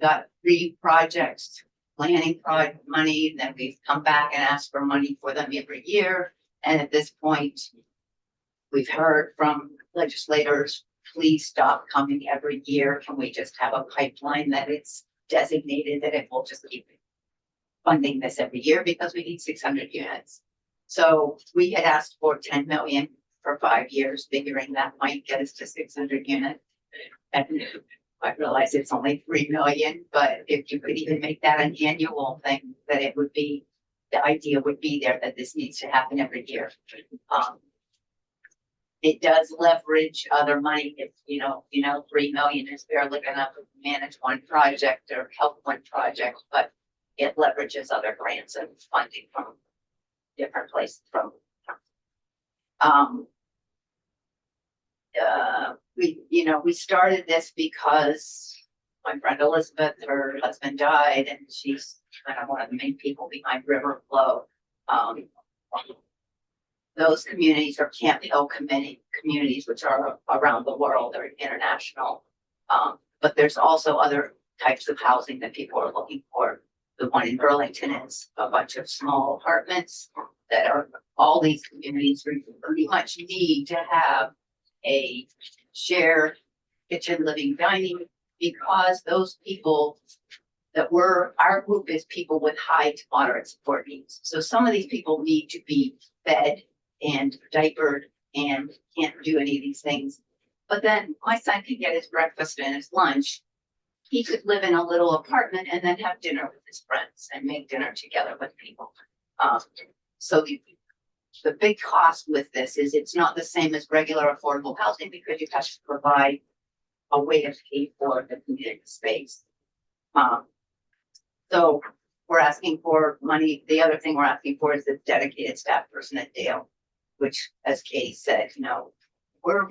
got 3 projects, planning project money, then we've come back and asked for money for them every year. And at this point, we've heard from legislators, please stop coming every year. Can we just have a pipeline that it's designated that it will just keep funding this every year because we need 600 units. So we had asked for 10 million for 5 years, figuring that might get us to 600 units. And I realize it's only 3 million, but if you could even make that an annual thing, that it would be, the idea would be there that this needs to happen every year. It does leverage other money. If 3 million is barely enough to manage one project or help one project, but it leverages other grants and funding from different places we started this because my friend Elizabeth, her husband died, and she's kind of one of the main people behind River Flow. Those communities are Camp Hill communities, which are around the world, they're international. But there's also other types of housing that people are looking for. The one in Burlington is a bunch of small apartments that are, all these communities pretty much need to have a shared kitchen, living, dining, because those people our group is people with high to moderate support needs. So some of these people need to be fed and diapered and can't do any of these things But then my son could get his breakfast and his lunch. He could live in a little apartment and then have dinner with his friends and make dinner together with people. So the big cost with this is it's not the same as regular affordable housing because you have to provide a way to pay for the community space. So we're asking for money. The other thing we're asking for is a dedicated staff person at Dale, which, as Katie said, you know, we're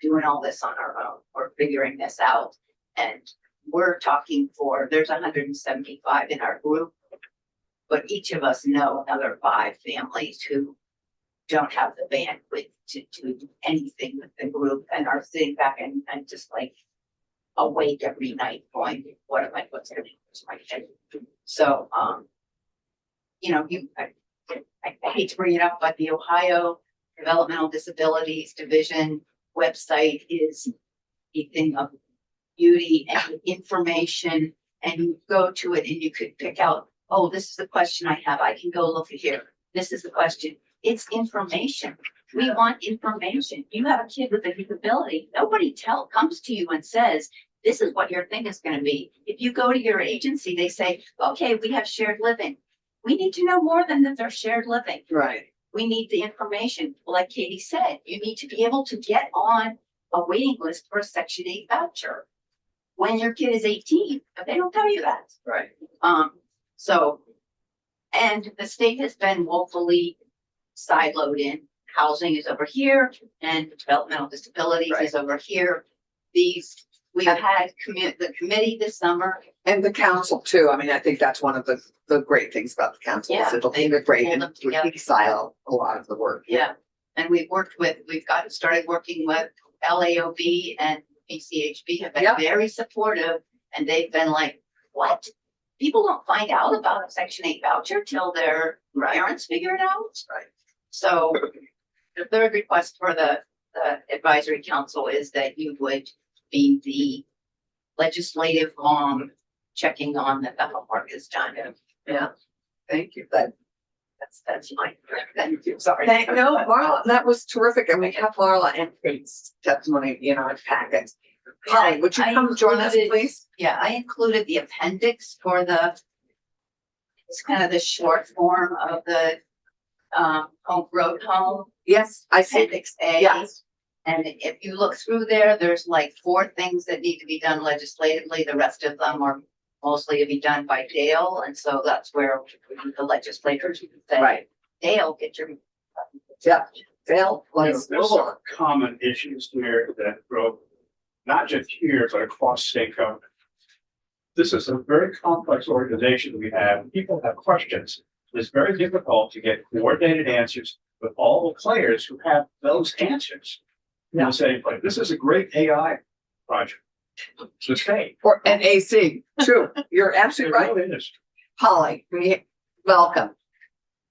doing all this on our own. We're figuring this out. And we're talking for, there's 175 in our group, but each of us know another 5 families who don't have the bandwidth to do anything with the group and are sitting back and just like awake every night going, what am I, what's going to my kid? So, you know, I hate to bring it up, but the Ohio Developmental Disabilities Division website is a thing of beauty and information, and you go to it and you could pick out, oh, this is the question I have. I can go look at here. This is the question. It's information. We want information. You have a kid with a disability. Nobody comes to you and says, this is what your thing is going to be. If you go to your agency, they say, okay, we have shared living. We need to know more than that they're shared living. Right. We need the information. Like Katie said, you need to be able to get on a waiting list for a Section 8 voucher when your kid is 18, but they don't tell you that. Right. So, and the state has been woefully siloed in. Housing is over here and developmental disabilities is over here. We've had the committee this summer. And the council too. I mean, I think that's one of the great things about the council is it'll integrate and reconcile a lot of the work. Yeah. And we've started working with LAOB and PCHB have been very supportive, and they've been like, what? People don't find out about a Section 8 voucher till their parents figure it out. Right. So the third request for the advisory council is that you would be the legislative mom checking on that the homework is done. Yeah. Thank you. That's my, thank you, sorry. No, Marla, that was terrific. And we have Marla and Kate's testimony in our packet. Holly, would you come join us, please? Yeah, I included the appendix for it's kind of the short form of the road home. Yes, I see. Appendix A. Yes. And if you look through there, there's like 4 things that need to be done legislatively. The rest of them are mostly to be done by Dale. And so that's where the legislators would say, right. Dale, get your. Yeah. Dale, There's some common issues here that grow, not just here, but across state government. This is a very complex organization we have. People have questions. It's very difficult to get coordinated answers with all the players who have those answers. In the same place. This is a great AI project. It's great. Or an AC, true. You're absolutely right. Really is. Holly, welcome.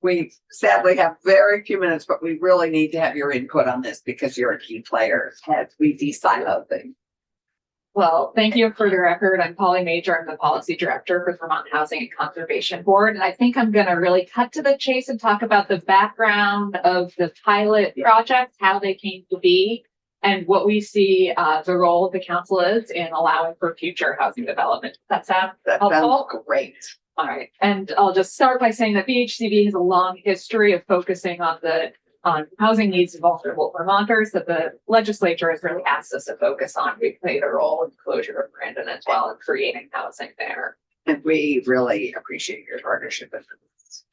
We sadly have very few minutes, but we really need to have your input on this because you're a key player as we de-silo things. Well, thank you. For the record, I'm Polly Major. I'm the policy director for Vermont Housing and Conservation Board. And I think I'm going to really cut to the chase and talk about the background of the pilot projects, how they came to be, and what we see the role of the council is in allowing for future housing development. Does that sound helpful? Sounds great. All right. And I'll just start by saying that VHCB has a long history of focusing on housing needs of vulnerable Vermonters that the legislature has really asked us to focus on. We played a role in the closure of Brandon as well in creating housing there. And we really appreciate your partnership with this.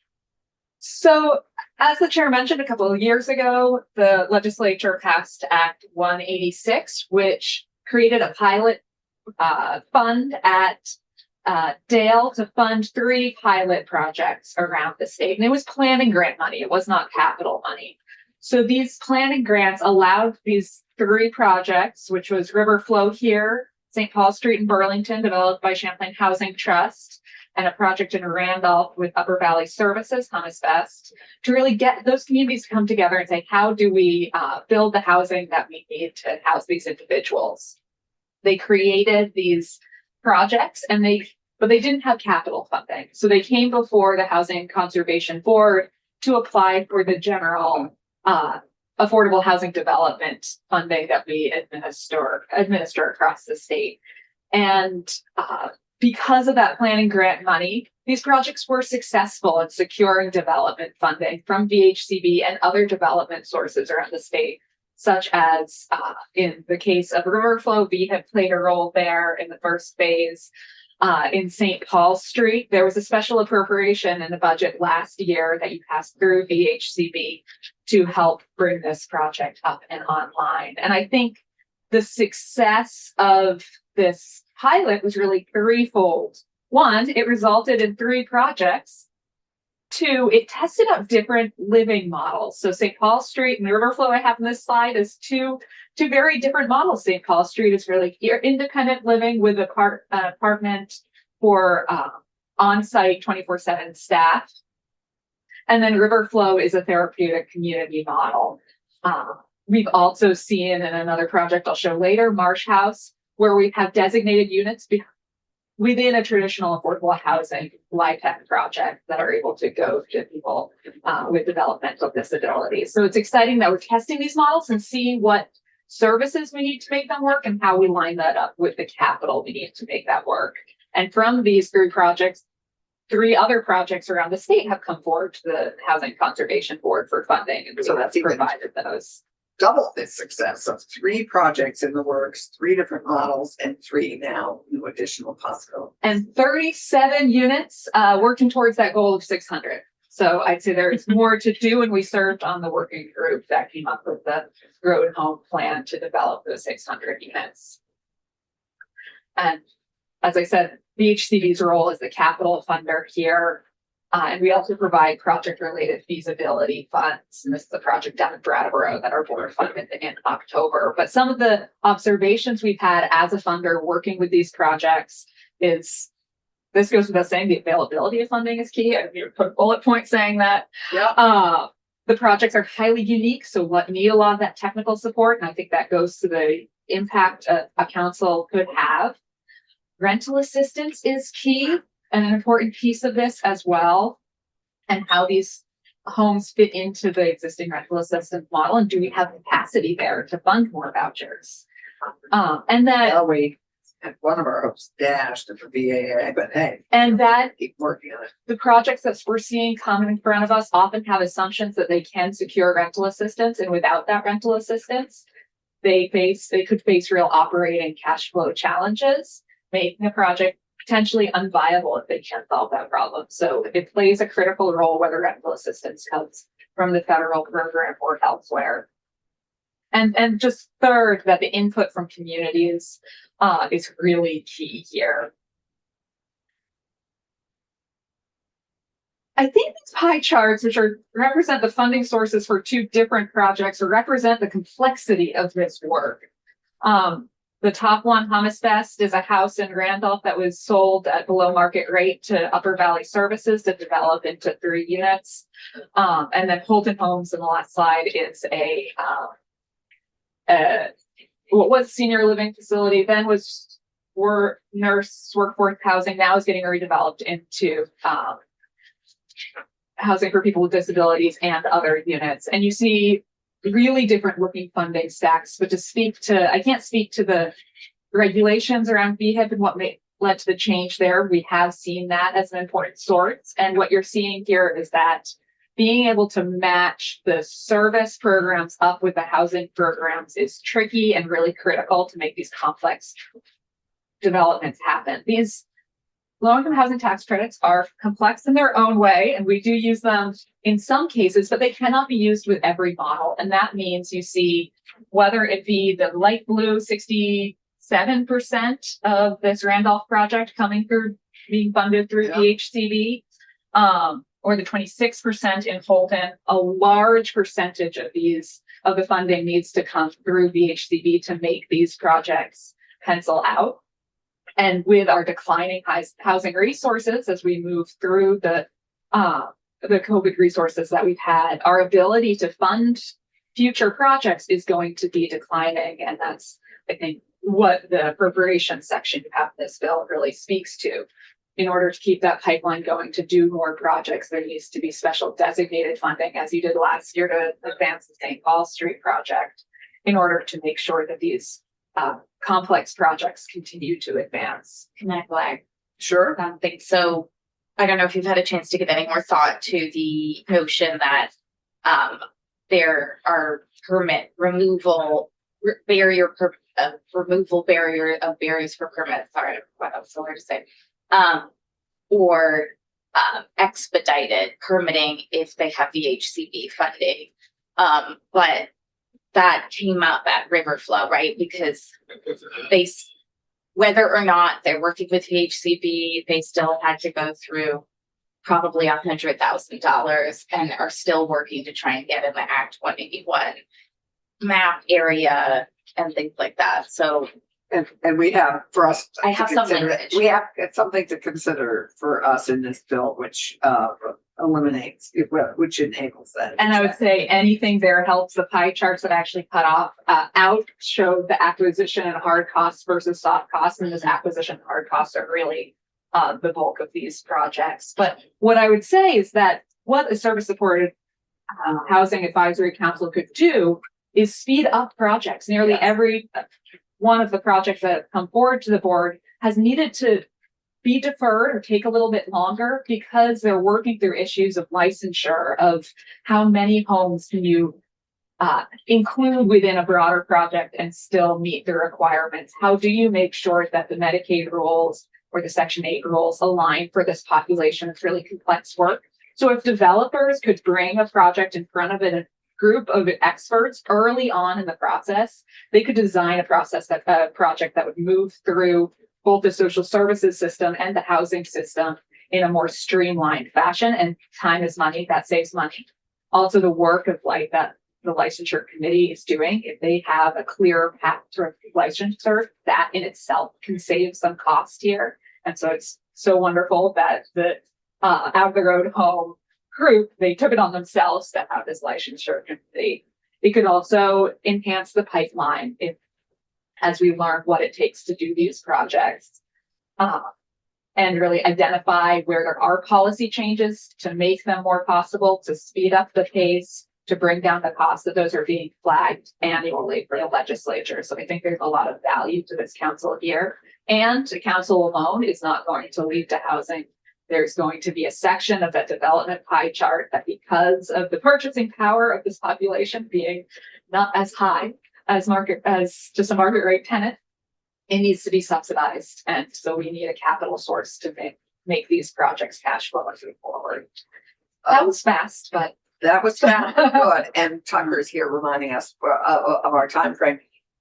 So, as the chair mentioned a couple of years ago, the legislature passed Act 186, which created a pilot fund at Dale to fund 3 pilot projects around the state. And it was planning grant money. It was not capital money. So these planning grants allowed these 3 projects, which was River Flow here, St. Paul Street in Burlington, developed by Champlain Housing Trust, and a project in Randolph with Upper Valley Services, Thomas Best, to really get those communities to come together and say, how do we build the housing that we need to house these individuals? They created these projects but they didn't have capital funding. So they came before the Housing Conservation Board to apply for the general affordable housing development funding that we administer across the state. And because of that planning grant money, these projects were successful in securing development funding from VHCB and other development sources around the state, such as in the case of Riverflow, VHIP played a role there in the first phase. In St. Paul Street, there was a special appropriation in the budget last year that you passed through VHCB to help bring this project up and online. And I think the success of this pilot was really threefold. One, it resulted in 3 projects. 2, it tested out different living models. So St. Paul Street and Riverflow I have on this slide is two very different models. St. Paul Street is really independent living with apartment for on-site 24/7 staff. And then Riverflow is a therapeutic community model. We've also seen in another project I'll show later, Marsh House, where we have designated units within a traditional affordable housing LIHTC project that are able to go to people with developmental disabilities. So it's exciting that we're testing these models and seeing what services we need to make them work and how we line that up with the capital we need to make that work. And from these 3 projects, 3 other projects around the state have come forward to the Housing Conservation Board for funding, and So so that's that's provided those. Double the success of 3 projects in the works, 3 different models, and 3 now new additional possibilities. And 37 units working towards that goal of 600. So I'd say there's more to do, and we served on the working group that came up with the road and home plan to develop those 600 units. And as I said, VHCB's role is the capital funder here. And we also provide project-related feasibility funds. And this is a project down in Brattleboro that our board funded in October. But some of the observations we've had as a funder working with these projects is, this goes without saying, the availability of funding is key. I put a bullet point saying that. Yeah. The projects are highly unique, so what need a lot of that technical support. And I think that goes to the impact a council could have. Rental assistance is key and an important piece of this as well, and how these homes fit into the existing rental assistance model, and do we have capacity there to fund more vouchers? And that Well, we had one of our hopes dashed for VAA, but hey, and that keep working on it. the projects that we're seeing come in front of us often have assumptions that they can secure rental assistance, and without that rental assistance, they could face real operating cash flow challenges, making a project potentially unviable if they can't solve that problem. So it plays a critical role whether rental assistance comes from the federal program or elsewhere. And just third, that the input from communities is really key here. I think these pie charts, which represent the funding sources for 2 different projects, represent the complexity of this work. The top one, Hummus Fest, is a house in Randolph that was sold at below market rate to Upper Valley Services to develop into 3 units. And then Holton Homes in the last slide is what was senior living facility, then were nurse workforce housing, now is getting redeveloped into housing for people with disabilities and other units. And you see really different looking funding stacks, but I can't speak to the regulations around VHIP and what led to the change there. We have seen that as an important source. And what you're seeing here is that being able to match the service programs up with the housing programs is tricky and really critical to make these complex developments happen. These low-income housing tax credits are complex in their own way, and we do use them in some cases, but they cannot be used with every model. And that means you see, whether it be the light blue 67% of this Randolph project coming through, being funded through VHCB, or the 26% in Holton, a large percentage of the funding needs to come through VHCB to make these projects pencil out. And with our declining housing resources, as we move through the COVID resources that we've had, our ability to fund future projects is going to be declining. And that's, I think, what the appropriation section you have in this bill really speaks to. in order to keep that pipeline going to do more projects, there needs to be special designated funding, as you did last year to advance the St. Paul Street project, in order to make sure that these complex projects continue to advance. Can I flag Sure. something? So I don't know if you've had a chance to give any more thought to the notion that there are permit removal barriers for permits. Sorry, what else so hard to say. Or expedited permitting if they have VHCB funding. But that came up at Riverflow, right? Because whether or not they're working with VHCB, they still had to go through probably $100,000 and are still working to try and get in the Act 181 map area and things like that. So, And we have for us. I have to some consider- language. We have something to consider for us in this bill, which eliminates, which enables that. And I would say anything there helps. The pie charts that I actually cut off out show the acquisition and hard costs versus soft costs, and this acquisition and hard costs are really the bulk of these projects. But what I would say is that what a service supported housing advisory council could do is speed up projects. Nearly every one of the projects that have come forward to the board has needed to be deferred or take a little bit longer because they're working through issues of licensure, of how many homes can you include within a broader project and still meet the requirements? How do you make sure that the Medicaid rules or the Section 8 rules align for this population? It's really complex work. So if developers could bring a project in front of a group of experts early on in the process, they could design a project that would move through both the social services system and the housing system in a more streamlined fashion. And time is money, that saves money. Also, the work of that the licensure committee is doing, if they have a clear path to licensure, that in itself can save some cost here. And so it's so wonderful that the Out the Road Home group, they took it on themselves to have this licensure committee. It could also enhance the pipeline if, as we learn what it takes to do these projects, and really identify where there are policy changes to make them more possible, to speed up the pace, to bring down the cost, that those are being flagged annually for the legislature. So I think there's a lot of value to this council here. And the council alone is not going to lead to housing. There's going to be a section of that development pie chart that, because of the purchasing power of this population being not as high as just a market rate tenant, it needs to be subsidized. And so we need a capital source to make these projects cash flow moving forward. That was fast, but that was fast. Good. And Tucker's here reminding us of our time frame.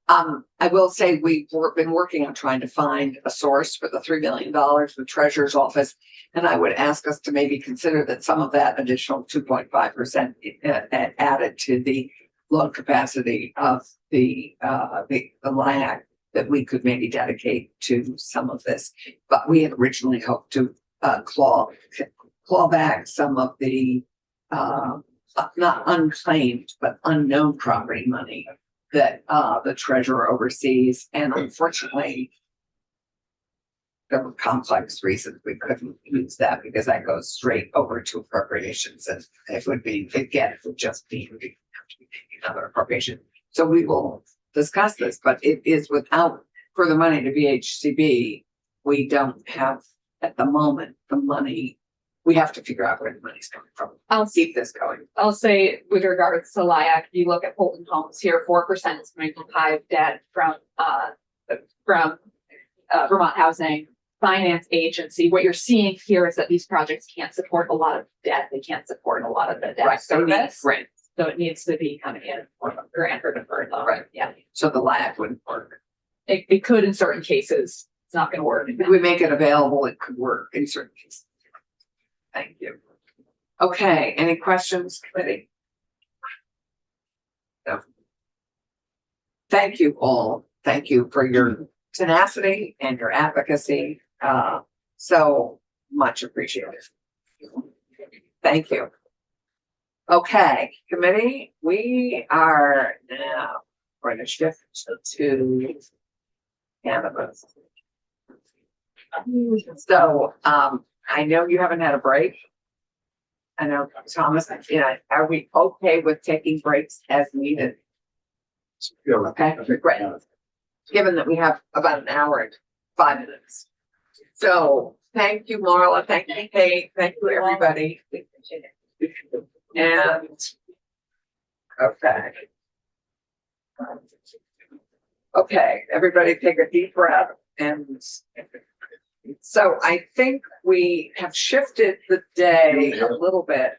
I will say we've been working on trying to find a source for the $3 million, the treasurer's office. And I would ask us to maybe consider that some of that additional 2.5% added to the loan capacity of the LIAC, that we could maybe dedicate to some of this. But we had originally hoped to claw back some of the not unclaimed but unknown property money that the treasurer oversees. And unfortunately, there were complex reasons we couldn't use that, because that goes straight over to appropriations, and it would just be another appropriation. So we will discuss this, but it is without further money to VHCB. We don't have at the moment the money. We have to figure out where the money's coming from. I'll keep this going. I'll say with regards to LIAC, you look at Fulton Homes here, 4% is coming from HIVE debt from Vermont Housing Finance Agency. What you're seeing here is that these projects can't support a lot of debt. They can't support a lot of the debt. Right. So it needs to be coming in for a grant or deferred loan. Right. Yeah. So the LIAC wouldn't work. It could in certain cases. It's not going to work. If we make it available, it could work in certain cases. Thank you. Okay, any questions, committee? No. Thank you all. Thank you for your tenacity and your advocacy. So much appreciated. Thank you. Okay, committee, we are now going to shift to cannabis. So, I know you haven't had a break. I know Thomas, are we okay with taking breaks as needed? Okay, great. Given that we have about an hour and 5 minutes. So thank you, Marla. Thank you, Kate. Thank you, everybody. And, okay. Okay, everybody take a deep breath. And so I think we have shifted the day a little bit.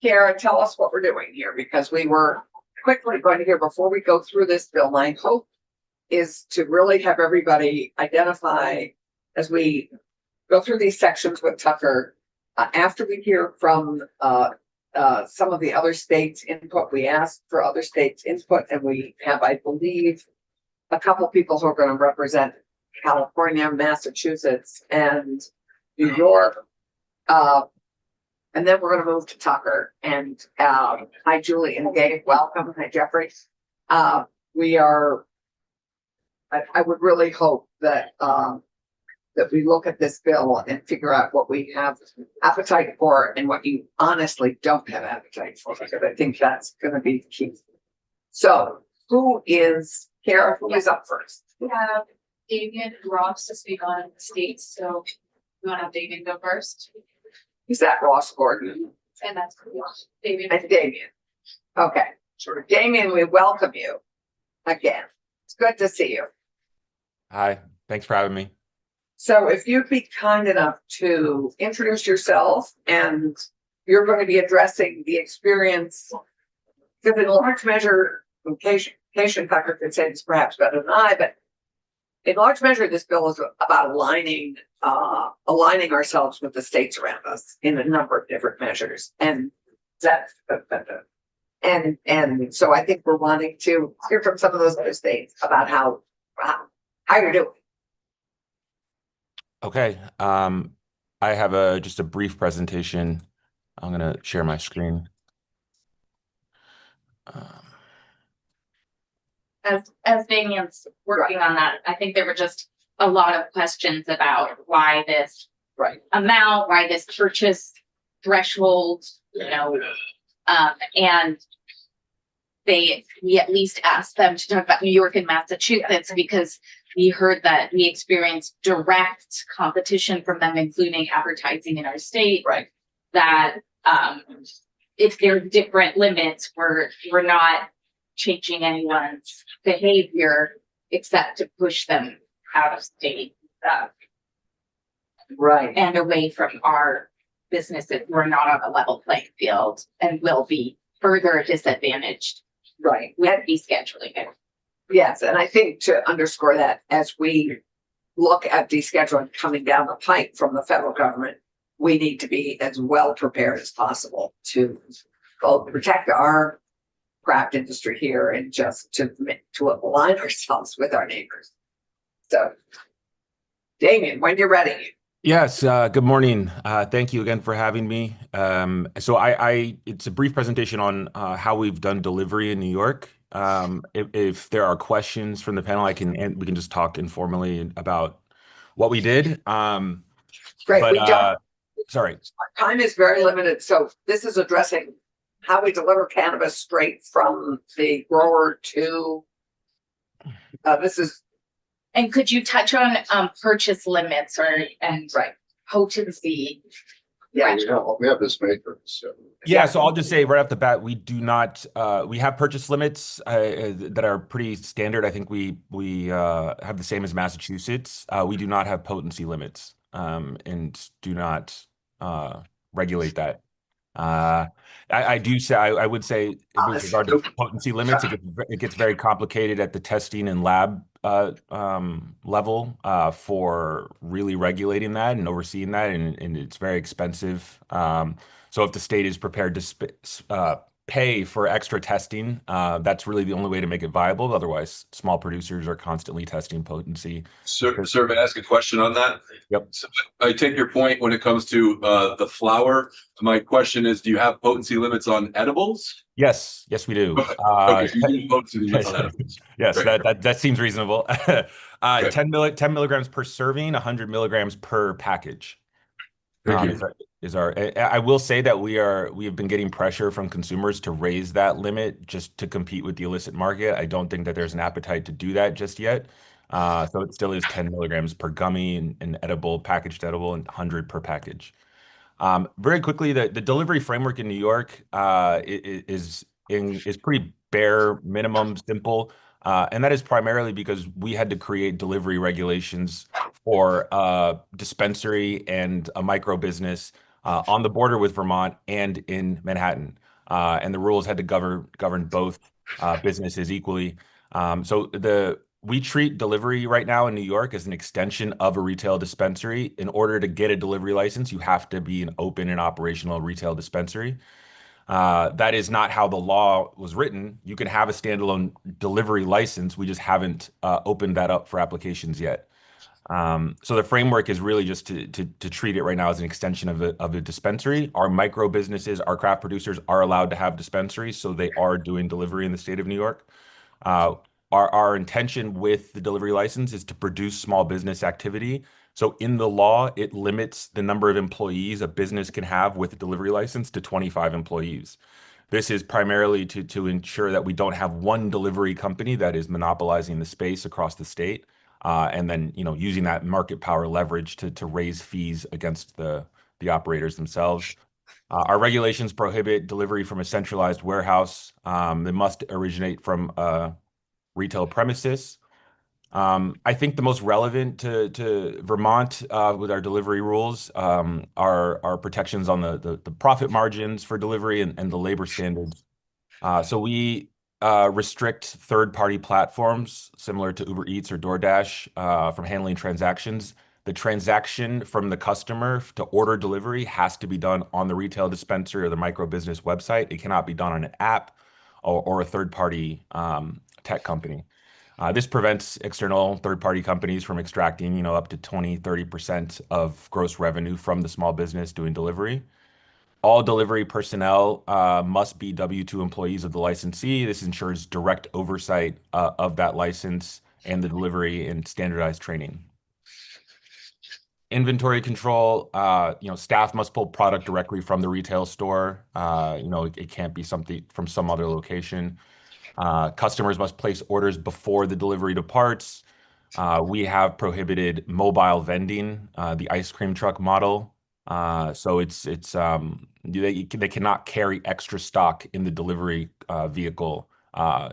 Kara, tell us what we're doing here, because we were quickly going to hear before we go through this bill. My hope is to really have everybody identify as we go through these sections with Tucker, after we hear from some of the other states' input. We asked for other states' input, and we have, I believe, a couple people who are going to represent California, Massachusetts, and New York. And then we're going to move to Tucker. And hi, Julie and Gabe. Welcome. Hi, Jeffrey. I would really hope that that we look at this bill and figure out what we have appetite for and what you honestly don't have appetite for, because I think that's going to be the key. So who is Kara? Who is up first? We have Damien and Ross to speak on states, so we want to have Damien go first. Is that Ross Gordon? And that's Damien. And Damien. Okay. Sure. Damien, we welcome you again. It's good to see you. Hi, thanks for having me. So if you'd be kind enough to introduce yourself, and you're going to be addressing the experience, because in large measure, Cation Tucker could say this perhaps better than I, but in large measure, this bill is about aligning ourselves with the states around us in a number of different measures. And that's, and so I think we're wanting to hear from some of those other states about how you're doing. Okay, I have just a brief presentation. I'm gonna share my screen. As Damien's working on that, I think there were just a lot of questions about why this amount, why this purchase threshold, and we at least asked them to talk about New York and Massachusetts, because we heard that we experienced direct competition from them, including advertising in our state. Right. That if there are different limits, we're not changing anyone's behavior except to push them out of state. Right. And away from our businesses. We're not on a level playing field and will be further disadvantaged. Right. With descheduling it. Yes, and I think to underscore that, as we look at descheduling coming down the pipe from the federal government, we need to be as well prepared as possible to both protect our craft industry here and just to align ourselves with our neighbors. So, Damien, when you're ready. Yes, good morning. Thank you again for having me. So it's a brief presentation on how we've done delivery in New York. If there are questions from the panel, we can just talk informally about what we did. Great. But, sorry. Our time is very limited, so this is addressing how we deliver cannabis straight from the grower to. This is. And could you touch on purchase limits and potency? Yeah, we have this matrix. So. Yeah, so I'll just say right off the bat, we do not. We have purchase limits that are pretty standard. I think we have the same as Massachusetts. We do not have potency limits and do not regulate that. I do say I would say with regard to potency limits, it gets very complicated at the testing and lab level for really regulating that and overseeing that, and it's very expensive. So if the state is prepared to pay for extra testing. That's really the only way to make it viable. Otherwise, small producers are constantly testing potency. Sir, may I ask a question on that? Yep. So I take your point when it comes to the flour. My question is, do you have potency limits on edibles? Yes, we do. Okay, you do have potency limits on edibles. Yes, Great. that seems reasonable. 10 milligrams per serving, 100 milligrams per package. Thank you. I will say that we have been getting pressure from consumers to raise that limit just to compete with the illicit market. I don't think that there's an appetite to do that just yet. So it still is 10 milligrams per gummy and edible, packaged edible, and 100 per package. Very quickly, the delivery framework in New York is pretty bare minimum simple. And that is primarily because we had to create delivery regulations for a dispensary and a micro business on the border with Vermont and in Manhattan. And the rules had to govern both businesses equally. We treat delivery right now in New York as an extension of a retail dispensary. In order to get a delivery license, you have to be an open and operational retail dispensary. That is not how the law was written. You can have a standalone delivery license. We just haven't opened that up for applications yet. So the framework is really just to treat it right now as an extension of a dispensary. Our micro businesses, our craft producers are allowed to have dispensaries, so they are doing delivery in the state of New York. Our intention with the delivery license is to produce small business activity. So in the law, it limits the number of employees a business can have with a delivery license to 25 employees. This is primarily to ensure that we don't have one delivery company that is monopolizing the space across the state, and then using that market power leverage to raise fees against the operators themselves. Our regulations prohibit delivery from a centralized warehouse. They must originate from retail premises. I think the most relevant to Vermont with our delivery rules are protections on the profit margins for delivery and the labor standards. So we restrict third-party platforms similar to Uber Eats or DoorDash from handling transactions. The transaction from the customer to order delivery has to be done on the retail dispensary or the micro business website. It cannot be done on an app or a third-party tech company. This prevents external third-party companies from extracting, up to 20-30% of gross revenue from the small business doing delivery. All delivery personnel must be W-2 employees of the licensee. This ensures direct oversight of that license and the delivery and standardized training. Inventory control, staff must pull product directly from the retail store. It can't be something from some other location. Customers must place orders before the delivery departs. We have prohibited mobile vending, the ice cream truck model. So they cannot carry extra stock in the delivery vehicle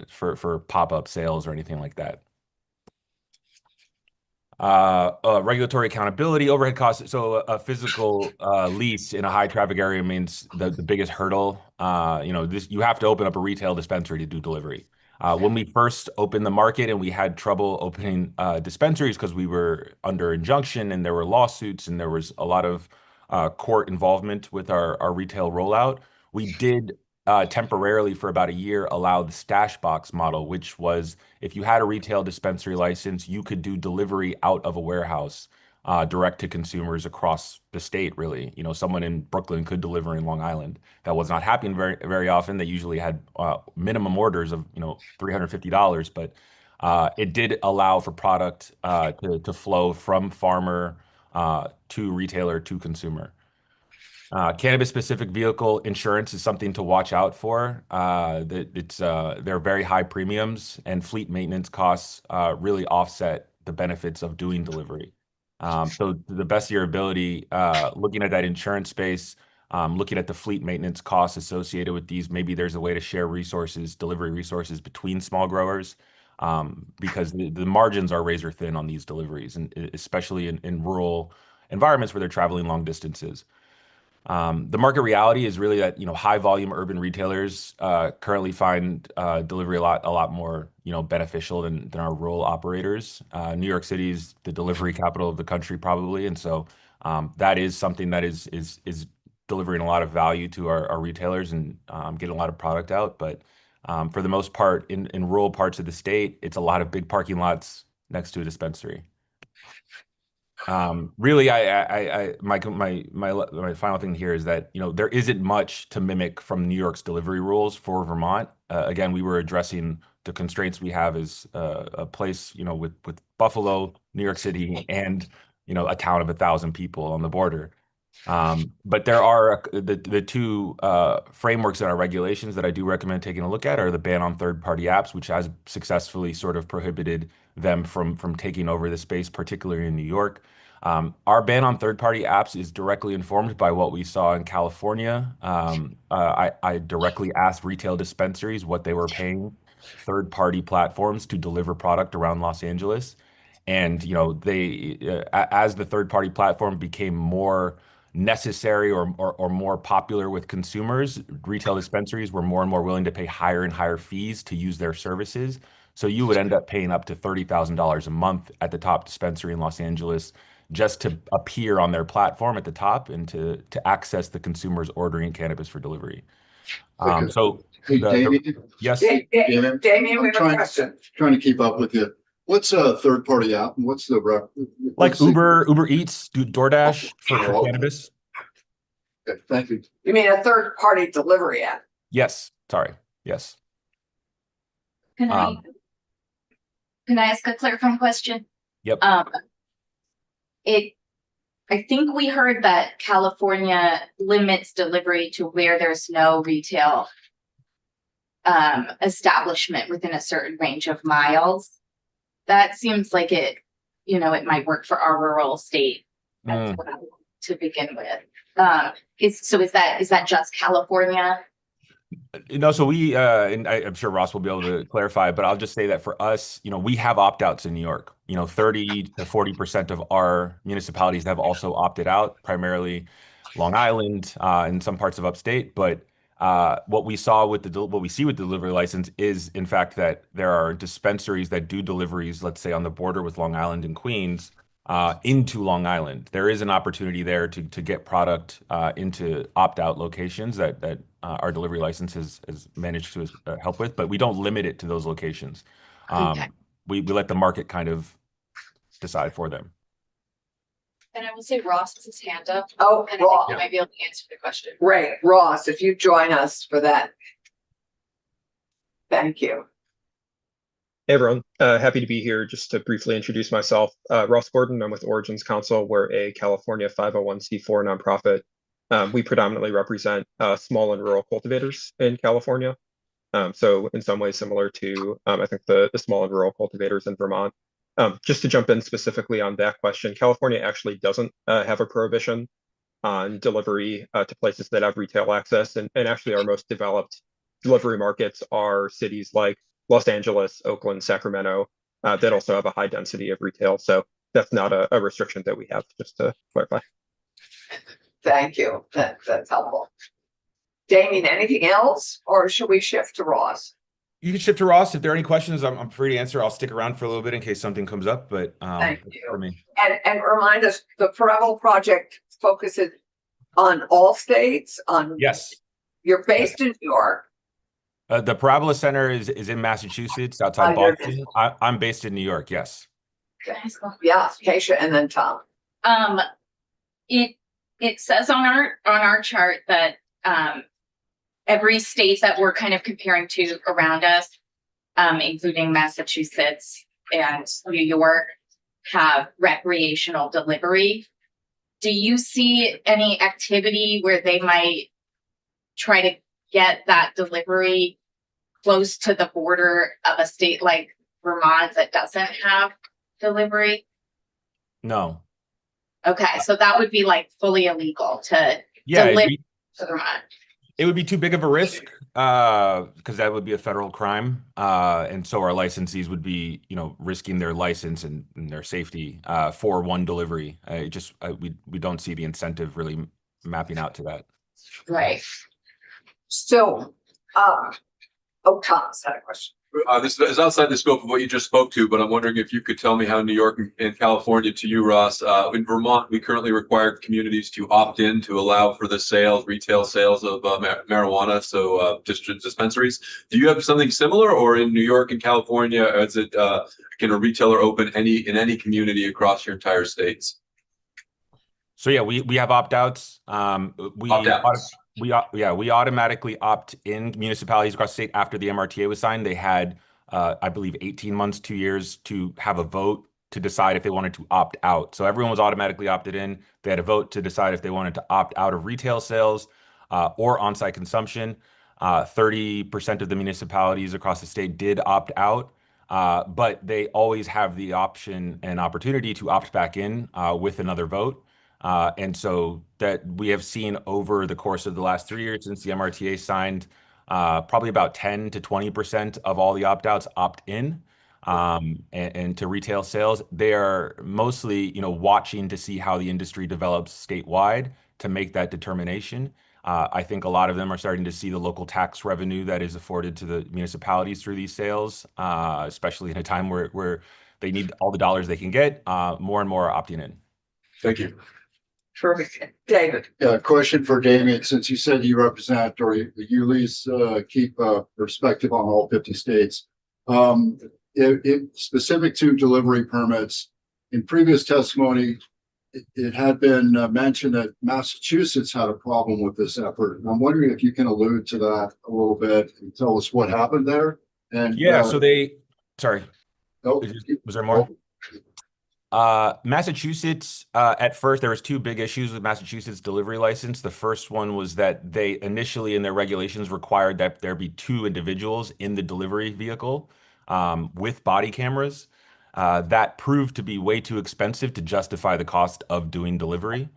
for pop-up sales or anything like that. Regulatory accountability, overhead costs. So a physical lease in a high traffic area means the biggest hurdle. You have to open up a retail dispensary to do delivery. When we first opened the market and we had trouble opening dispensaries because we were under injunction and there were lawsuits and there was a lot of court involvement with our retail rollout, we did temporarily for about a year allow the stash box model, which was if you had a retail dispensary license, you could do delivery out of a warehouse direct to consumers across the state, really. Someone in Brooklyn could deliver in Long Island. That was not happening very, very often. They usually had minimum orders of, $350, but it did allow for product to flow from farmer to retailer to consumer. Cannabis-specific vehicle insurance is something to watch out for. They're very high premiums, and fleet maintenance costs really offset the benefits of doing delivery. So to the best of your ability, looking at that insurance space, looking at the fleet maintenance costs associated with these, maybe there's a way to share delivery resources between small growers, because the margins are razor thin on these deliveries, and especially in rural environments where they're traveling long distances. The market reality is really that high volume urban retailers currently find delivery a lot more beneficial than our rural operators. New York City is the delivery capital of the country probably, and so that is something that is delivering a lot of value to our retailers and getting a lot of product out. But for the most part, in rural parts of the state, it's a lot of big parking lots next to a dispensary. Really, my final thing here is that, you know, there isn't much to mimic from New York's delivery rules for Vermont. Again, we were addressing the constraints we have as a place, you know, with Buffalo, New York City, and, you know, a town of 1,000 people on the border. But there are the two frameworks in our regulations that I do recommend taking a look at are the ban on third-party apps, which has successfully sort of prohibited them from taking over the space, particularly in New York. Our ban on third-party apps is directly informed by what we saw in California. I directly asked retail dispensaries what they were paying third-party platforms to deliver product around Los Angeles. And, you know, they, as the third-party platform became more necessary or more popular with consumers, retail dispensaries were more and more willing to pay higher and higher fees to use their services. So you would end up paying up to $30,000 a month at the top dispensary in Los Angeles just to appear on their platform at the top and to access the consumers ordering cannabis for delivery. Hey, Damien? Yes. Damien, Damien, we I'm have a question. trying to keep up with you. What's a third-party app and what's the Like Uber Eats, DoorDash for Oh, cannabis? Okay, thank you. You mean a third-party delivery app? Yes. Sorry. Yes. Can I ask a clarifying question? Yep. I think we heard that California limits delivery to where there's no retail establishment within a certain range of miles. That seems like it, you know, it might work for our rural state as well to begin with. Is that just California? No, so we, and I'm sure Ross will be able to clarify, but I'll just say that for us, you know, we have opt-outs in New York. You know, 30 to 40% of our municipalities have also opted out, primarily Long Island and some parts of upstate. But what we see with the delivery license is, in fact, that there are dispensaries that do deliveries, let's say on the border with Long Island and Queens, into Long Island. There is an opportunity there to get product into opt-out locations that our delivery license has managed to help with, but we don't limit it to those locations. Okay. We let the market kind of decide for them. And I will say Ross has his hand up. Oh, And I Ross. think he might be able to answer the question. Great. Ross, if you join us for that. Thank you. Hey everyone, happy to be here. Just to briefly introduce myself, Ross Gordon. I'm with Origins Council. We're a California 501c4 nonprofit. We predominantly represent small and rural cultivators in California. So in some ways similar to, I think, the small and rural cultivators in Vermont. Just to jump in specifically on that question, California actually doesn't have a prohibition on delivery to places that have retail access. And actually our most developed delivery markets are cities like Los Angeles, Oakland, Sacramento, that also have a high density of retail. So that's not a restriction that we have, just to clarify. Thank you. That's helpful. Damien, anything else, or should we shift to Ross? You can shift to Ross. If there are any questions, I'm free to answer. I'll stick around for a little bit in case something comes up, but Thank you. for me. And remind us, the Parabola Project focuses on all states, on. Yes. You're based in New York. The Parabola Center is in Massachusetts, outside Boston. I'm based in New York, yes. Yeah, Keisha and then Tom. It says on our chart that every state that we're kind of comparing to around us, including Massachusetts and New York, have recreational delivery. Do you see any activity where they might try to get that delivery close to the border of a state like Vermont that doesn't have delivery? No. Okay, so that would be like fully illegal to deliver to Vermont. It would be too big of a risk because that would be a federal crime, and so our licensees would be, you know, risking their license and their safety for one delivery. We don't see the incentive really mapping out to that. Right. So, Thomas had a question. this is outside the scope of what you just spoke to, but I'm wondering if you could tell me how New York and California, to you, Ross, in Vermont, we currently require communities to opt in to allow for the sales, retail sales of marijuana, so dispensaries. Do you have something similar, or in New York and California, is it can a retailer open in any community across your entire states? So yeah, we have opt-outs. We automatically opt in municipalities across the state after the MRTA was signed. They had, I believe, 18 months, 2 years to have a vote to decide if they wanted to opt out. So everyone was automatically opted in. They had a vote to decide if they wanted to opt out of retail sales or on-site consumption. 30% of the municipalities across the state did opt out, but they always have the option and opportunity to opt back in with another vote. And so that we have seen over the course of the last 3 years since the MRTA signed, probably about 10 to 20% of all the opt-outs opt in and to retail sales. They are mostly, watching to see how the industry develops statewide to make that determination. I think a lot of them are starting to see the local tax revenue that is afforded to the municipalities through these sales, especially in a time where they need all the dollars they can get. More and more are opting in. Thank you. Terrific. David. Yeah, question for Damien, since you said you represent or you at least keep perspective on all 50 states. Specific to delivery permits, in previous testimony, it had been mentioned that Massachusetts had a problem with this effort. And I'm wondering if you can allude to that a little bit and tell us what happened there. And sorry. No, was there more? Massachusetts, at first, there was two big issues with Massachusetts delivery license. The first one was that they initially in their regulations required that there be 2 individuals in the delivery vehicle with body cameras. That proved to be way too expensive to justify the cost of doing delivery.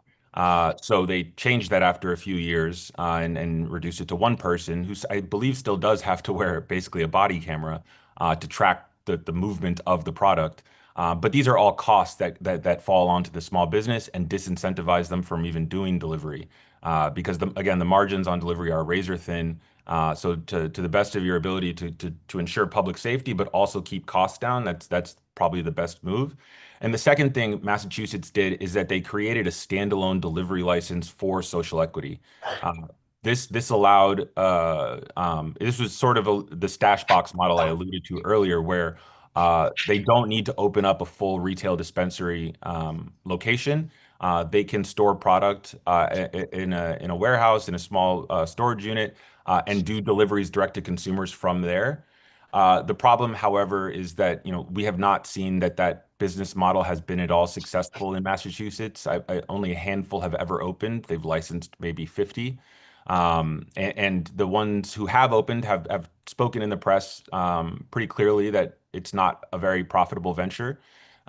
So they changed that after a few years and reduced it to 1 person who I believe still does have to wear basically a body camera to track the movement of the product. But these are all costs that fall onto the small business and disincentivize them from even doing delivery because again, the margins on delivery are razor thin. So to the best of your ability to ensure public safety, but also keep costs down, that's probably the best move. And the second thing Massachusetts did is that they created a standalone delivery license for social equity. This allowed this was sort of the stash box model I alluded to earlier, where they don't need to open up a full retail dispensary location. They can store product in a warehouse, in a small storage unit, and do deliveries direct to consumers from there. The problem, however, is that we have not seen that business model has been at all successful in Massachusetts. Only a handful have ever opened. They've licensed maybe 50. And the ones who have opened have spoken in the press pretty clearly that it's not a very profitable venture.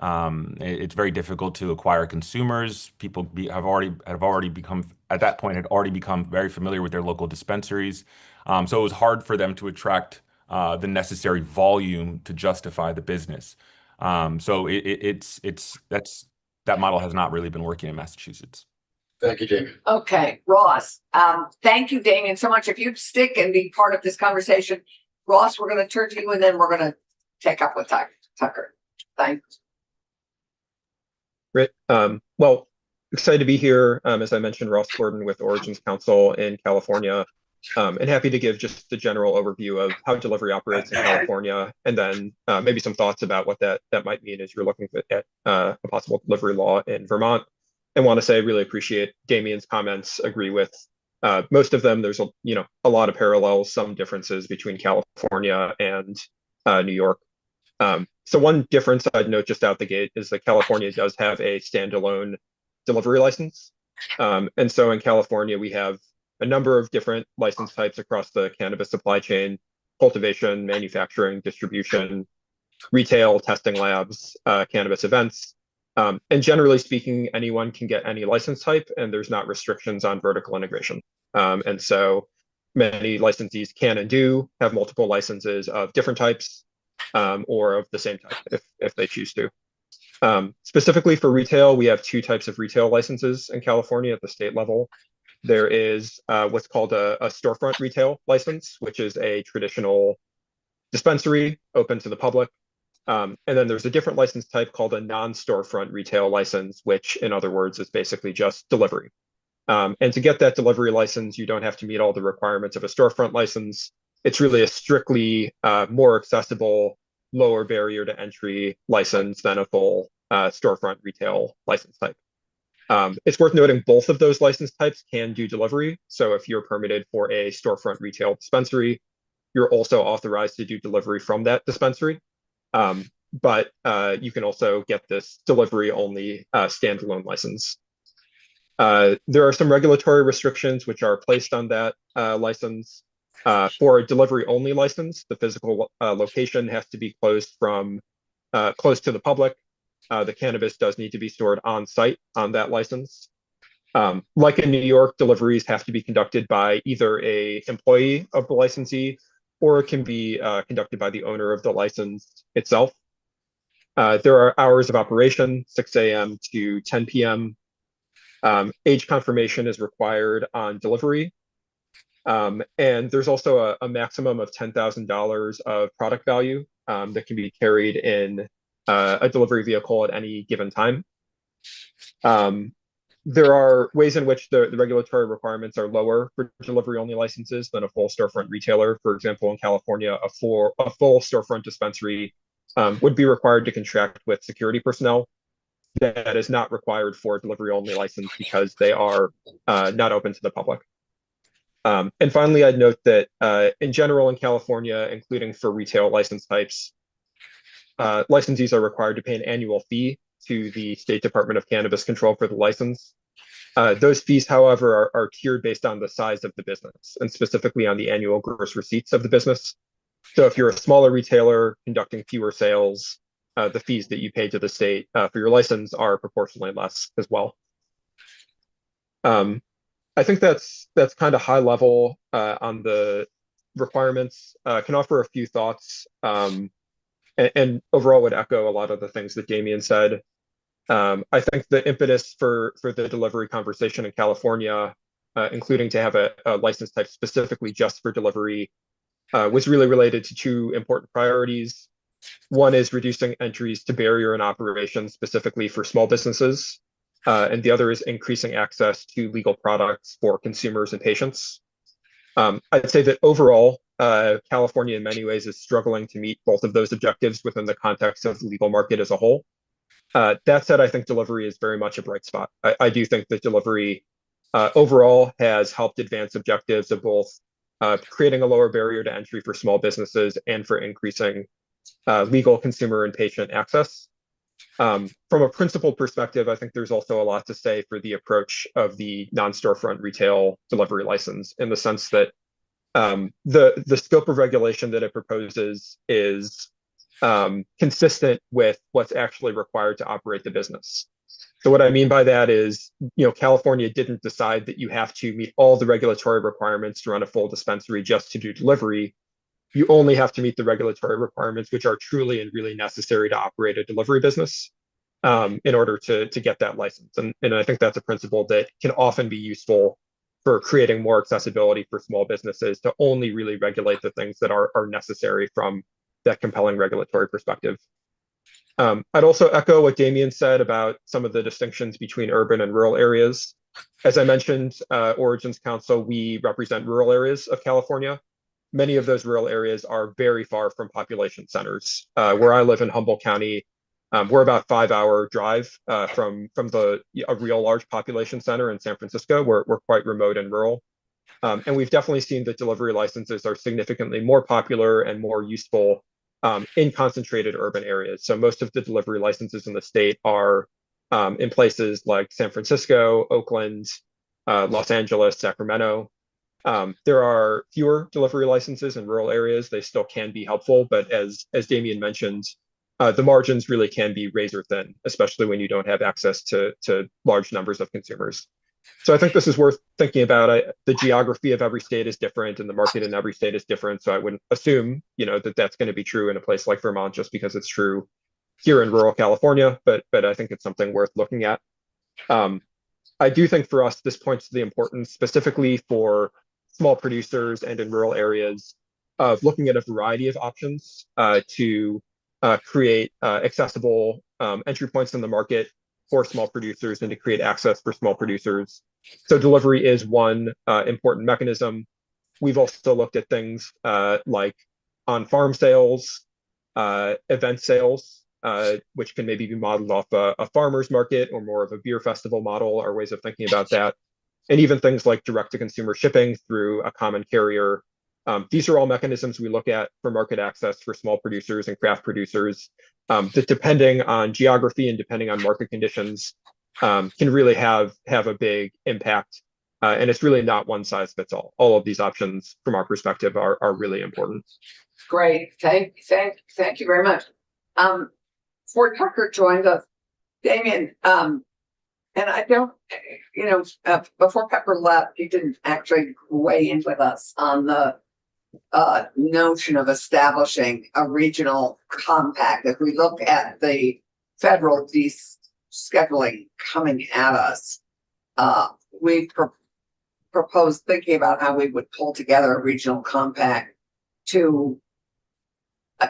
It's very difficult to acquire consumers. People have already become, at that point, had already become very familiar with their local dispensaries. So it was hard for them to attract the necessary volume to justify the business. So that model has not really been working in Massachusetts. Thank you, Damien. Okay, Ross. Thank you, Damien, so much. If you stick and be part of this conversation, Ross, we're going to turn to you and then we're going to take up with Tucker. Thanks. Great. Well, excited to be here. As I mentioned, Ross Gordon with Origins Council in California, and happy to give just the general overview of how delivery operates in California, and then maybe some thoughts about what that might mean as you're looking at a possible delivery law in Vermont. And want to say I really appreciate Damien's comments. Agree with most of them. There's a lot of parallels, some differences between California and New York. So one difference I'd note just out the gate is that California does have a standalone delivery license. And so in California, we have a number of different license types across the cannabis supply chain: cultivation, manufacturing, distribution, retail, testing labs, cannabis events. And generally speaking, anyone can get any license type, and there's not restrictions on vertical integration. And so many licensees can and do have multiple licenses of different types, or of the same type if they choose to. Specifically for retail, we have 2 types of retail licenses in California at the state level. There is what's called a storefront retail license, which is a traditional dispensary open to the public. And then there's a different license type called a non-storefront retail license, which in other words is basically just delivery. And to get that delivery license, you don't have to meet all the requirements of a storefront license. It's really a strictly more accessible, lower barrier to entry license than a full storefront retail license type. It's worth noting both of those license types can do delivery. So if you're permitted for a storefront retail dispensary, you're also authorized to do delivery from that dispensary. But you can also get this delivery only standalone license. There are some regulatory restrictions which are placed on that license. For a delivery only license, the physical location has to be closed from close to the public. The cannabis does need to be stored on site on that license. Like in New York, deliveries have to be conducted by either a employee of the licensee, or it can be conducted by the owner of the license itself. There are hours of operation, 6 a.m. to 10 p.m. Age confirmation is required on delivery. And there's also a maximum of $10,000 of product value that can be carried in a delivery vehicle at any given time. There are ways in which the regulatory requirements are lower for delivery-only licenses than a full storefront retailer. For example, in California, a full storefront dispensary would be required to contract with security personnel. That is not required for a delivery-only license because they are not open to the public. And finally, I'd note that in general in California, including for retail license types, licensees are required to pay an annual fee to the State Department of Cannabis Control for the license. Those fees, however, are tiered based on the size of the business and specifically on the annual gross receipts of the business. So if you're a smaller retailer conducting fewer sales, the fees that you pay to the state for your license are proportionally less as well. I think that's kind of high level on the requirements. I can offer a few thoughts and overall would echo a lot of the things that Damien said. I think the impetus for the delivery conversation in California, including to have a license type specifically just for delivery, was really related to two important priorities. One is reducing entries to barrier in operation specifically for small businesses, and the other is increasing access to legal products for consumers and patients. I'd say that overall, California in many ways is struggling to meet both of those objectives within the context of the legal market as a whole. That said, I think delivery is very much a bright spot. I do think that delivery overall has helped advance objectives of both creating a lower barrier to entry for small businesses and for increasing legal consumer and patient access. From a principled perspective, I think there's also a lot to say for the approach of the non-storefront retail delivery license in the sense that the scope of regulation that it proposes is consistent with what's actually required to operate the business. So what I mean by that is, California didn't decide that you have to meet all the regulatory requirements to run a full dispensary just to do delivery. You only have to meet the regulatory requirements, which are truly and really necessary to operate a delivery business in order to get that license. And I think that's a principle that can often be useful for creating more accessibility for small businesses to only really regulate the things that are necessary from that compelling regulatory perspective. I'd also echo what Damien said about some of the distinctions between urban and rural areas. As I mentioned, Origins Council, we represent rural areas of California. Many of those rural areas are very far from population centers. Where I live in Humboldt County, we're about 5-hour drive from a real large population center in San Francisco. We're quite remote and rural. And we've definitely seen that delivery licenses are significantly more popular and more useful in concentrated urban areas. So most of the delivery licenses in the state are in places like San Francisco, Oakland, Los Angeles, Sacramento. There are fewer delivery licenses in rural areas. They still can be helpful, but as Damien mentioned, the margins really can be razor thin, especially when you don't have access to large numbers of consumers. So I think this is worth thinking about. The geography of every state is different and the market in every state is different. So I wouldn't assume, that that's going to be true in a place like Vermont just because it's true here in rural California, but I think it's something worth looking at. I do think for us, this points to the importance specifically for small producers and in rural areas of looking at a variety of options to create accessible entry points in the market for small producers and to create access for small producers. So delivery is one important mechanism. We've also looked at things like on-farm sales, event sales, which can maybe be modeled off a farmer's market or more of a beer festival model, or ways of thinking about that. And even things like direct-to-consumer shipping through a common carrier. These are all mechanisms we look at for market access for small producers and craft producers that, depending on geography and depending on market conditions, can really have a big impact. And it's really not one size fits all. All of these options, from our perspective, are really important. Great, thank you very much. Fort Tucker joined us, Damien, and I don't, before Pepper left, he didn't actually weigh in with us on the notion of establishing a regional compact. If we look at the federal descheduling coming at us, we proposed thinking about how we would pull together a regional compact to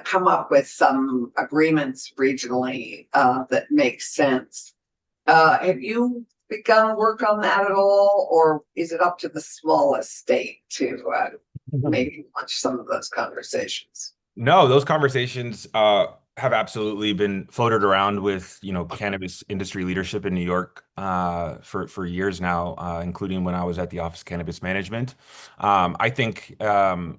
come up with some agreements regionally that make sense. Have you begun work on that at all, or is it up to the smallest state to maybe launch some of those conversations? No, those conversations have absolutely been floated around with, cannabis industry leadership in New York for years now, including when I was at the Office of Cannabis Management. I think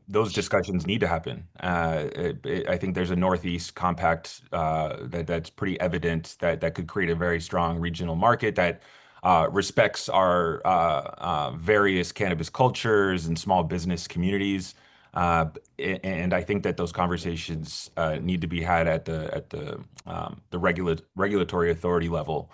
those discussions need to happen. I think there's a Northeast compact that's pretty evident that could create a very strong regional market that respects our various cannabis cultures and small business communities. And I think that those conversations need to be had at the regulatory authority level.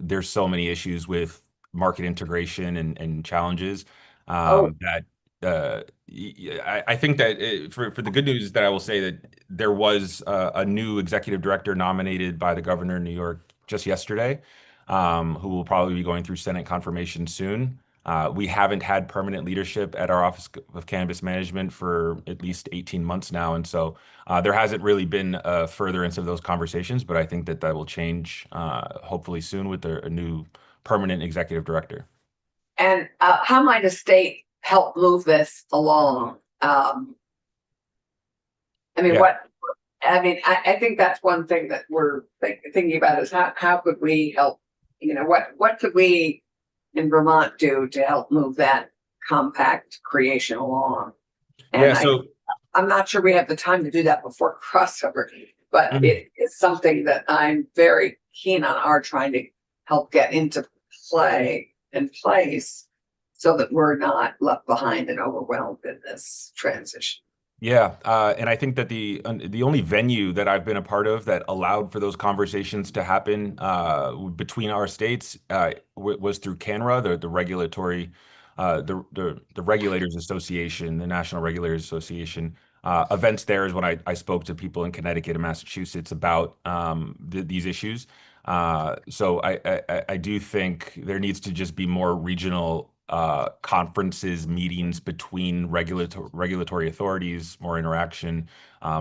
There's so many issues with market integration and challenges that I think that for the good news is that I will say that there was a new executive director nominated by the governor of New York just yesterday, who will probably be going through Senate confirmation soon. We haven't had permanent leadership at our Office of Cannabis Management for at least 18 months now. And so there hasn't really been a furtherance of those conversations, but I think that will change hopefully soon with a new permanent executive director. And how might a state help move this along? I think that's one thing that we're thinking about is how could we help, what could we in Vermont do to help move that compact creation along? And I'm not sure we have the time to do that before crossover, but it is something that I'm very keen on our trying to help get into play and place so that we're not left behind and overwhelmed in this transition. Yeah, and I think that the only venue that I've been a part of that allowed for those conversations to happen between our states was through CANRA, the regulatory, the Regulators Association, the National Regulators Association. Events there is when I spoke to people in Connecticut and Massachusetts about these issues. So I do think there needs to just be more regional conferences, meetings between regulatory authorities, more interaction,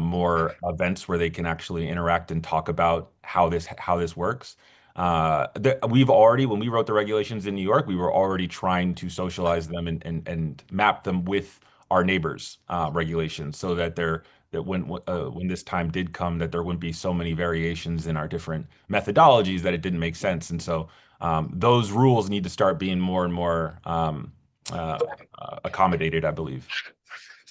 more events where they can actually interact and talk about how this works. We've already, when we wrote the regulations in New York, we were already trying to socialize them and map them with our neighbors' regulations, so that when this time did come, that there wouldn't be so many variations in our different methodologies that it didn't make sense. And so those rules need to start being more and more accommodated, I believe.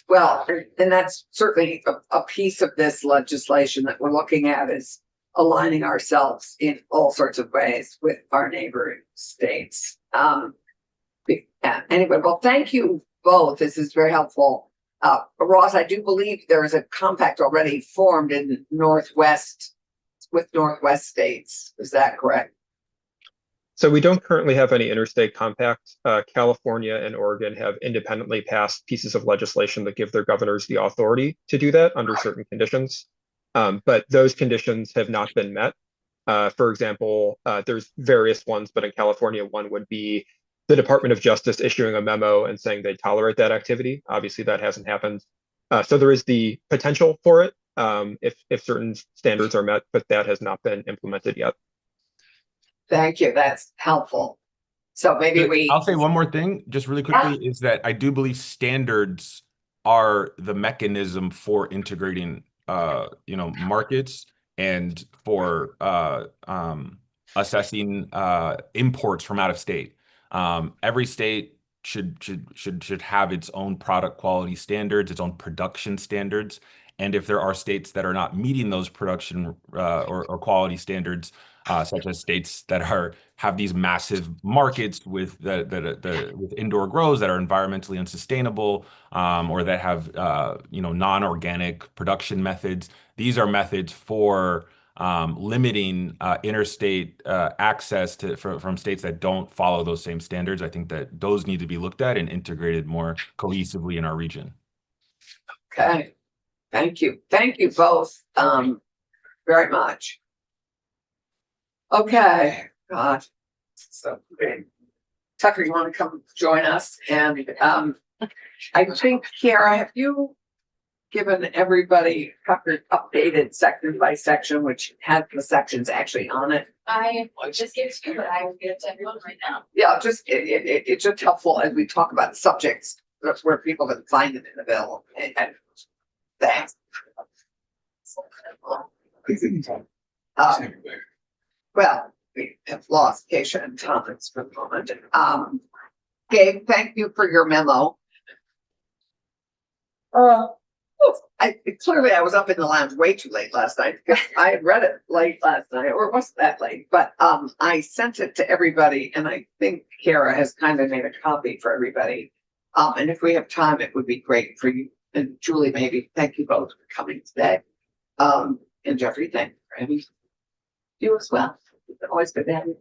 Well, and that's certainly a piece of this legislation that we're looking at, is aligning ourselves in all sorts of ways with our neighboring states. Anyway, well, thank you both. This is very helpful. Ross, I do believe there is a compact already formed in Northwest states. Is that correct? So we don't currently have any interstate compact. California and Oregon have independently passed pieces of legislation that give their governors the authority to do that under certain conditions. But those conditions have not been met. For example, there's various ones, but in California, one would be the Department of Justice issuing a memo and saying they tolerate that activity. Obviously, that hasn't happened. So there is the potential for it if certain standards are met, but that has not been implemented yet. Thank you. That's helpful. So maybe I'll say one more thing, just really quickly, is that I do believe standards are the mechanism for integrating, markets and for assessing imports from out of state. Every state should have its own product quality standards, its own production standards. And if there are states that are not meeting those production or quality standards, such as states that have these massive markets with with indoor grows that are environmentally unsustainable, or that have non-organic production methods, these are methods for limiting interstate access from states that don't follow those same standards. I think that those need to be looked at and integrated more cohesively in our region. Okay. Thank you. Thank you both very much. Okay. God. So great. Tucker, you want to come join us? And I think, Kiara, have you given everybody Tucker's updated section by section, which had the sections actually on it? I just gave it to you, but I will get it to everyone right now. Yeah, just it's just helpful as we talk about subjects. That's where people can find it in the bill. And thanks. Well, we have lost Keisha and Thomas for the moment. Gabe, thank you for your memo. Clearly I was up in the lounge way too late last night because I had read it late last night, or it wasn't that late, but I sent it to everybody, and I think Kara has kind of made a copy for everybody. And if we have time, it would be great for you. And Julie, maybe thank you both for coming today. And Jeffrey, thank you for having you as well. It's always good to have you.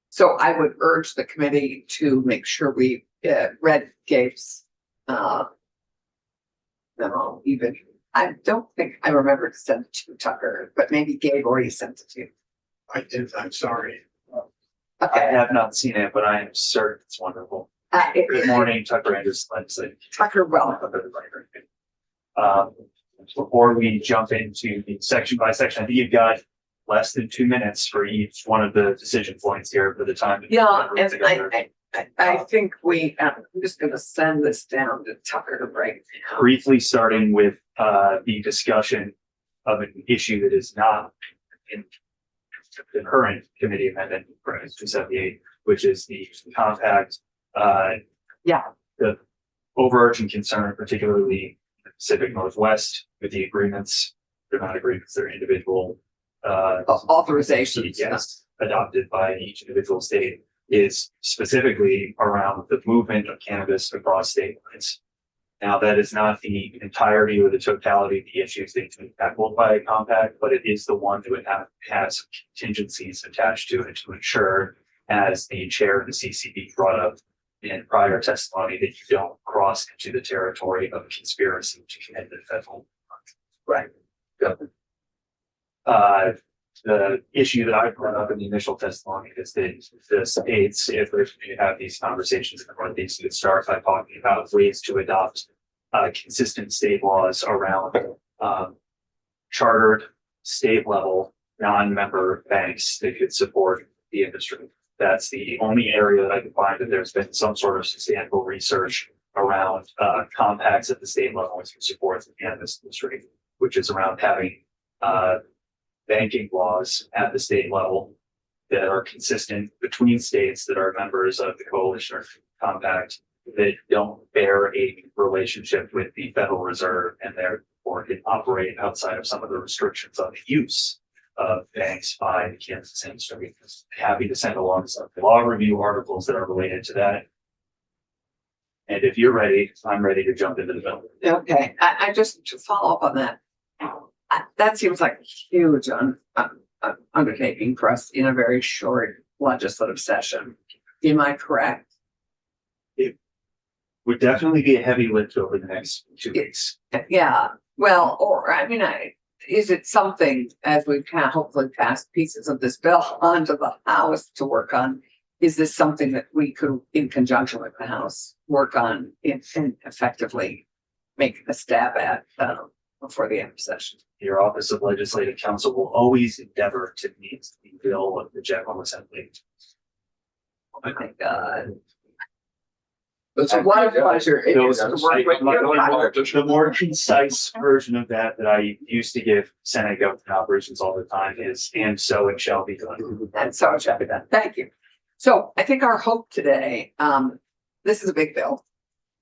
So I would urge the committee to make sure we read Gabe's memo. Even I don't think I remember to send it to Tucker, but maybe Gabe already sent it to you. I did. I'm sorry. Okay. I have not seen it, but I am certain it's wonderful. Good morning, Tucker Anderson. Tucker, welcome. Before we jump into the section by section, I think you've got less than 2 minutes for each one of the decision points here for the time. Yeah, and I think I'm just going to send this down to Tucker to break down. Briefly starting with the discussion of an issue that is not in the current committee amendment for 278, which is the compact. The overarching concern, particularly in the Pacific Northwest, with the agreements, they're not agreements, they're individual authorizations, yes, adopted by each individual state, is specifically around the movement of cannabis across state lines. Now, that is not the entirety or the totality of the issues that can be tackled by a compact, but it is the one that has contingencies attached to it to ensure, as the chair of the CCB brought up in prior testimony, that you don't cross into the territory of a conspiracy to commit the federal right. The issue that I brought up in the initial testimony is that the states, if we have these conversations in the Northeast, would start by talking about ways to adopt consistent state laws around chartered state level non-member banks that could support the industry. That's the only area that I can find that there's been some sort of substantial research around compacts at the state level to support the cannabis industry, which is around having banking laws at the state level that are consistent between states that are members of the coalition or compact that don't bear a relationship with the Federal Reserve and therefore can operate outside of some of the restrictions on the use of banks by the cannabis industry. Happy to send along some law review articles that are related to that. And if you're ready, I'm ready to jump into the bill. Okay, I just to follow up on that. That seems like a huge undertaking for us in a very short legislative session. Am I correct? It would definitely be a heavy lift over the next 2 weeks. Yeah. Well, or I mean, is it something as we can hopefully pass pieces of this bill onto the House to work on? is this something that we could, in conjunction with the House, work on and effectively make a stab at before the end of session? Your Office of Legislative Counsel will always endeavor to meet the bill of the General Assembly. Oh my God. That's What a pleasure it is to work with you. The more concise version of that I used to give Senate government operations all the time is, and so it shall be done. And so it shall be done. Thank you. So I think our hope today, this is a big bill.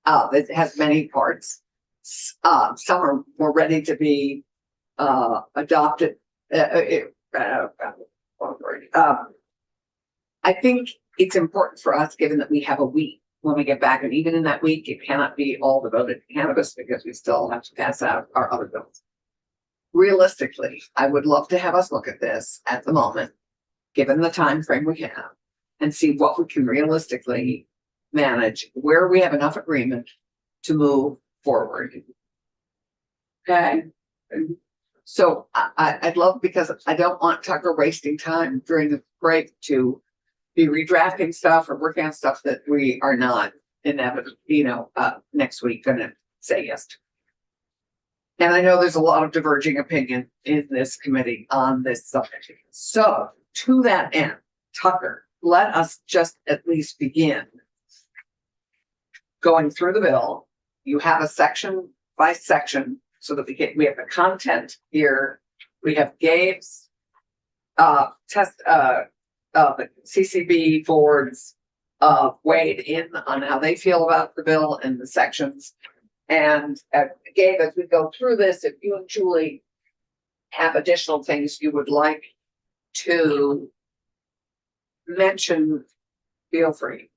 It has many parts. Some are more ready to be adopted. I think it's important for us, given that we have a week when we get back, and even in that week, it cannot be all devoted to cannabis because we still have to pass out our other bills. Realistically, I would love to have us look at this at the moment, given the time frame we have, and see what we can realistically manage, where we have enough agreement to move forward. Okay. So I'd love, because I don't want Tucker wasting time during the break to be redrafting stuff or working on stuff that we are not inevitably, next week gonna say yes to. And I know there's a lot of diverging opinion in this committee on this subject. So to that end, Tucker, let us just at least begin going through the bill. You have a section by section so that we have the content here. We have Gabe's the CCB boards weighed in on how they feel about the bill and the sections. And Gabe, as we go through this, if you and Julie have additional things you would like to mention, feel free.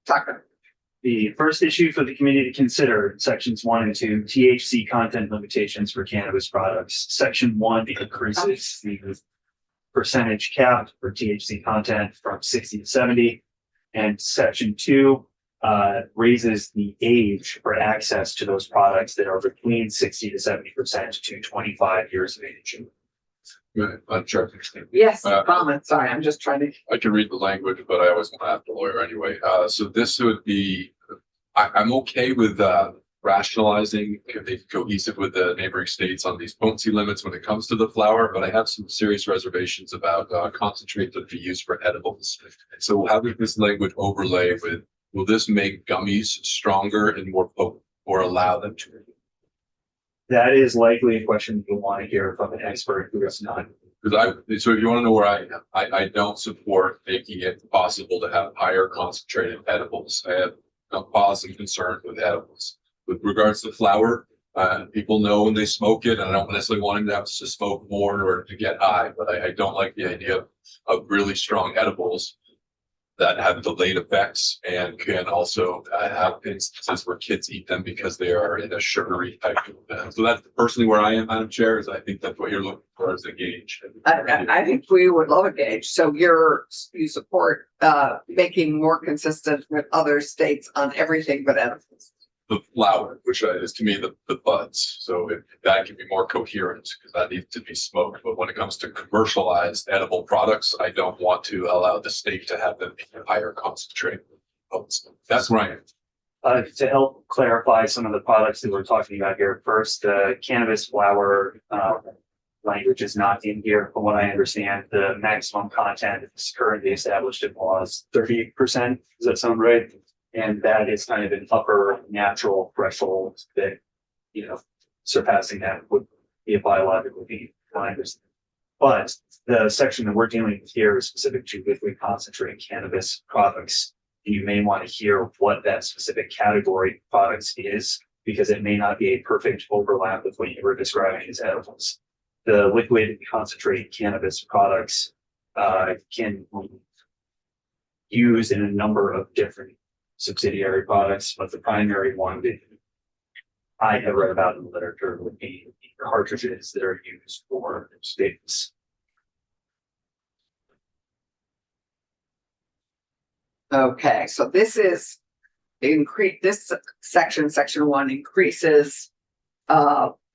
Tucker. The first issue for the committee to consider, sections 1 and 2, THC content limitations for cannabis products. Section 1 increases the percentage cap for THC content from 60 to 70. And section 2 raises the age for access to those products that are between 60 to 70% to 25 years of age. Sure. Yes, comment. Sorry, I'm just trying to. I can read the language, but I always want to have the lawyer anyway. So this would be, I'm okay with rationalizing, cohesive with the neighboring states on these potency limits when it comes to the flower, but I have some serious reservations about concentrate that be used for edibles. So how does this language overlay with, will this make gummies stronger and more potent or allow them to? That is likely a question you'll want to hear from an expert who is not. So if you want to know where I am, I don't support making it possible to have higher concentrated edibles. I have a pause and concern with edibles. With regards to flower, people know when they smoke it, and I don't necessarily want them to smoke more in order to get high, but I don't like the idea of really strong edibles that have delayed effects and can also have instances where kids eat them because they are in a sugary type of. So that's personally where I am, Madam Chair, is I think that's what you're looking for as a gauge. I think we would love a gauge. So you support making more consistent with other states on everything but edibles. The flower, which is to me the buds. So if that can be more coherent, because that needs to be smoked. But when it comes to commercialized edible products, I don't want to allow the state to have them be higher concentrated. That's where I am. To help clarify some of the products that we're talking about here, first, the cannabis flower language is not in here. From what I understand, the maximum content is currently established in law is 38%. Does that sound right? And that is kind of an upper natural threshold that, surpassing that would be a biological need. But the section that we're dealing with here is specific to liquid concentrated cannabis products. And you may want to hear what that specific category of products is, because it may not be a perfect overlap with what you were describing as edibles. The liquid concentrated cannabis products can be used in a number of different subsidiary products, but the primary one that I have read about in the literature would be cartridges that are used for vapes. Okay, so this section 1 increases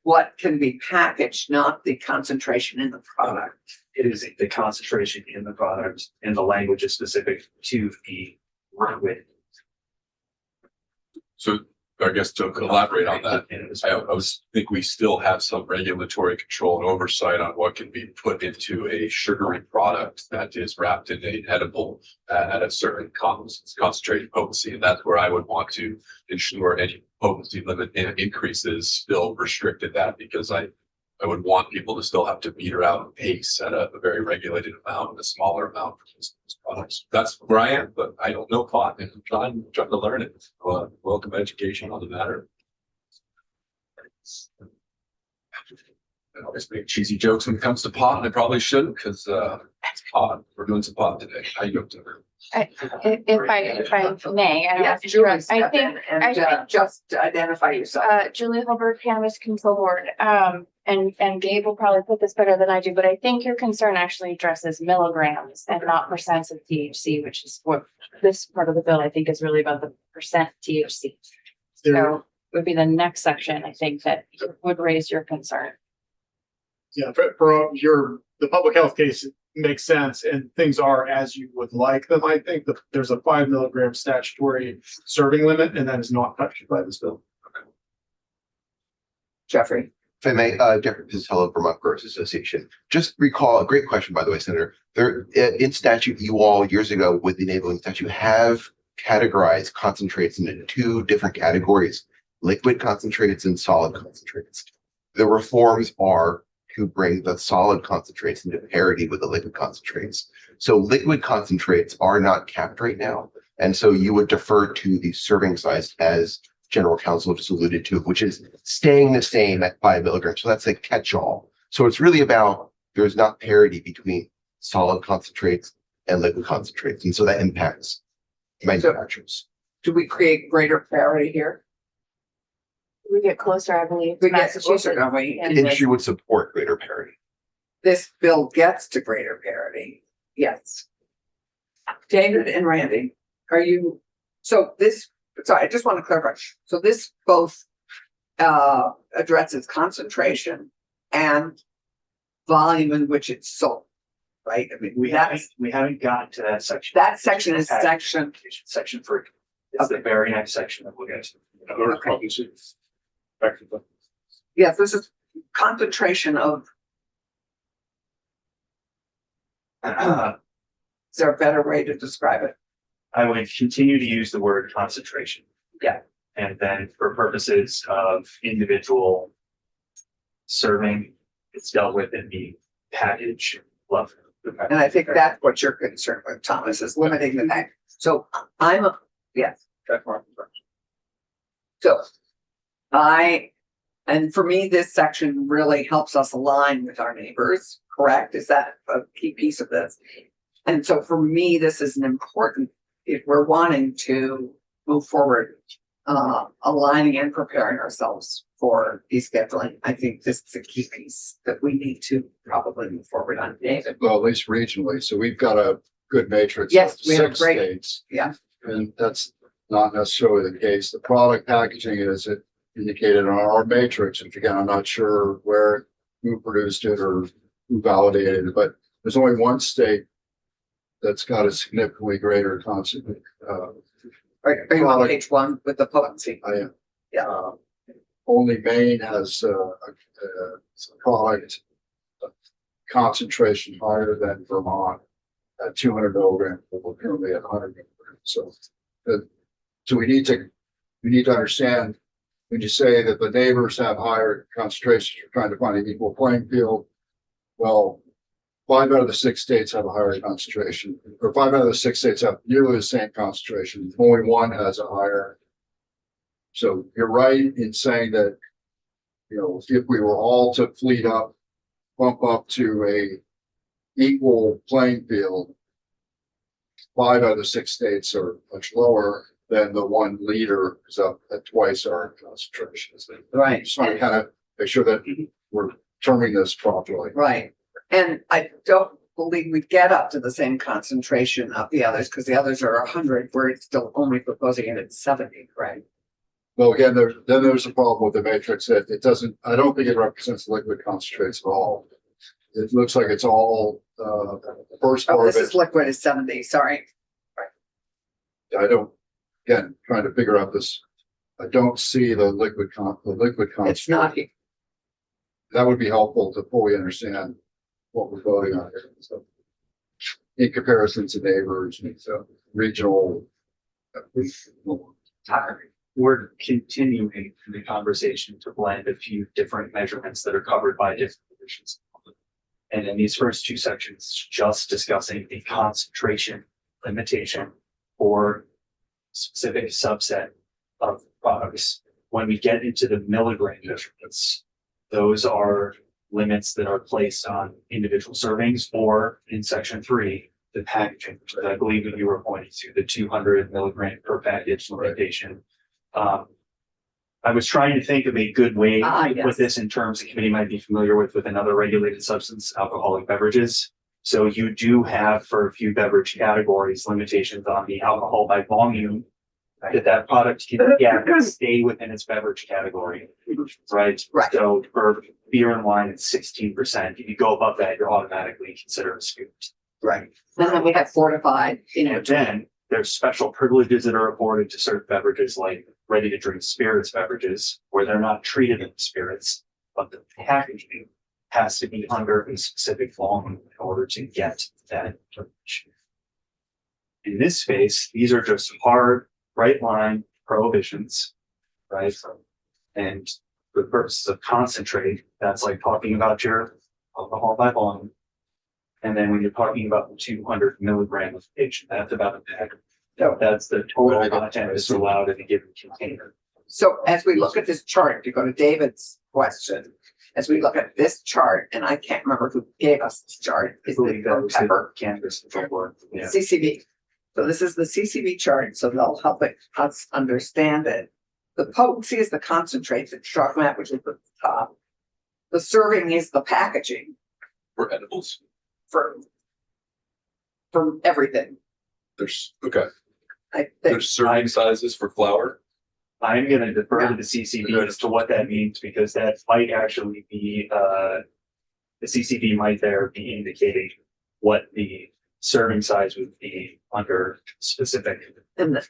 what can be packaged, not the concentration in the product. It is the concentration in the product, and the language is specific to the liquid. So I guess to elaborate on that, think we still have some regulatory control and oversight on what can be put into a sugary product that is wrapped in a edible at a certain concentrated potency. And that's where I would want to ensure any potency limit increases still restricted that, because I would want people to still have to meter out and pace at a very regulated amount, a smaller amount for these products. That's where I am, but I don't know pot, and I'm trying to learn it. Welcome education on the matter. I always make cheesy jokes when it comes to pot, and I probably shouldn't, because it's pot. We're doing some pot today. How you doing, Timber? If I may, I don't have to Julie, interrupt. I step in think, and just identify yourself. Julie Holberg, Cannabis Control Board, and Gabe will probably put this better than I do, but I think your concern actually addresses milligrams and not percents of THC, which is what this part of the bill, I think, is really about, the percent THC. So would be the next section, I think, that would raise your concern. Yeah, for the public health case, it makes sense, and things are as you would like them. I think that there's a 5 milligram statutory serving limit, and that is not touched by this bill. Jeffrey. If I may, Jeffrey Pizzatello, Vermont Growers Association. Just recall, a great question, by the way, Senator. There, in statute, you all years ago with the enabling statute have categorized concentrates into 2 different categories: liquid concentrates and solid concentrates. The reforms are to bring the solid concentrates into parity with the liquid concentrates. So liquid concentrates are not capped right now. And so you would defer to the serving size, as General Counsel just alluded to, which is staying the same at 5 milligrams. So that's a catch-all. So it's really about, there's not parity between solid concentrates and liquid concentrates. And so that impacts manufacturers. Do we create greater parity here? We get closer, I believe. We get closer, don't we? The industry would support greater parity. This bill gets to greater parity. Yes. David and Randy, are you, so I just want to clarify. So this both addresses concentration and volume in which it's sold, right? I mean, We haven't gotten to that section. That section is section 3. It's the very next section that we'll get to. Yes, this is concentration of. Is there a better way to describe it? I would continue to use the word concentration. Yeah. And then for purposes of individual serving, it's dealt with in the package level. And I think that's what you're concerned with, Thomas, is limiting the pack. So yes. So and for me, this section really helps us align with our neighbors, correct? Is that a key piece of this? And so for me, this is an important, if we're wanting to move forward, aligning and preparing ourselves for descheduling, I think this is a key piece that we need to probably move forward on, David. Well, at least regionally. So we've got a good matrix. Yes, of we have 6 great. states. Yeah. And that's not necessarily the case. The product packaging is indicated on our matrix. And again, I'm not sure who produced it or who validated it, but there's only one state that's got a significantly greater concept. Are you on page 1 with the potency? I am. Yeah. Only Maine has a product concentration higher than Vermont at 200 milligrams, but we're currently at 100 milligrams. So we need to understand, when you say that the neighbors have higher concentrations, you're trying to find an equal playing field. Well, 5 out of the 6 states have a higher concentration, or 5 out of the 6 states have nearly the same concentration. Only 1 has a higher. So you're right in saying that, if we were all to bump up to a equal playing field, 5 out of the 6 states are much lower than the 1 leader is up at twice our concentration. Right. Just want to kind of make sure that we're terming this properly. Right. And I don't believe we get up to the same concentration of the others, because the others are 100, where it's still only proposing it at 70, right? Well, again, there's a problem with the matrix. It doesn't, I don't think it represents liquid concentrates at all. It looks like it's all, first Oh, part of this is it. liquid is 70, sorry. I don't, again, trying to figure out this. I don't see the liquid It's concentrate. not here. That would be helpful to fully understand what we're voting on here. So, in comparison to neighbors and so regional. We're continuing the conversation to blend a few different measurements that are covered by different divisions. And in these first two sections, just discussing the concentration limitation for specific subset of products. When we get into the milligram measurements, those are limits that are placed on individual servings, or in section 3, the packaging, which I believe that you were pointing to, the 200 milligram per package limitation. I was trying to think of a good way to put this in terms the committee might be familiar with another regulated substance, alcoholic beverages. So you do have, for a few beverage categories, limitations on the alcohol by volume that product can stay within its beverage category, right? So for beer and wine, it's 16%. If you go above that, you're automatically considered a spirit. Right. And then we have fortified, And then there's special privileges that are afforded to certain beverages, like ready to drink spirits beverages, where they're not treated in spirits, but the packaging has to be under a specific volume in order to get that information. In this space, these are just hard, bright line prohibitions, right? And the purposes of concentrate, that's like talking about your alcohol by volume. And then when you're talking about the 200 milligram limitation, that's about a pack. That's the total content that's allowed in a given container. So as we look at this chart, to go to David's question, as we look at this chart, and I can't remember who gave us this chart, is it Pepper? Canvas. Yeah. CCB. So this is the CCB chart, so they'll help us understand it. The potency is the concentrate that you're talking about, which is the top. The serving is the packaging For edibles. for everything. There's, okay. I think. There's serving sizes for flour. I'm gonna defer to the CCB as to what that means, because that might actually be, the CCB might there be indicating what the serving size would be under specific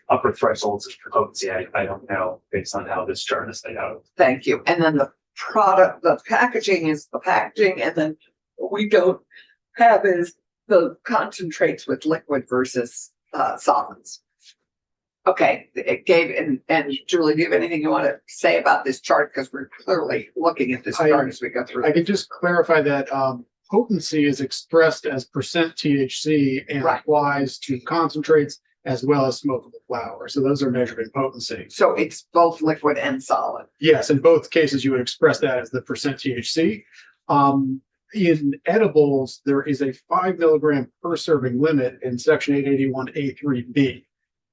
upper thresholds of potency. I don't know based on how this chart is laid out. Thank you. And then the product, the packaging is the packaging, and then what we don't have is the concentrates with liquid versus solids. Okay, it gave, and Julie, do you have anything you want to say about this chart? Because we're clearly looking at this chart as we go through. I can just clarify that potency is expressed as percent THC and applies to concentrates as well as smokable flour. So those are measured in potency. So it's both liquid and solid. Yes, in both cases, you would express that as the percent THC. In edibles, there is a 5 milligram per serving limit in section 881A3B.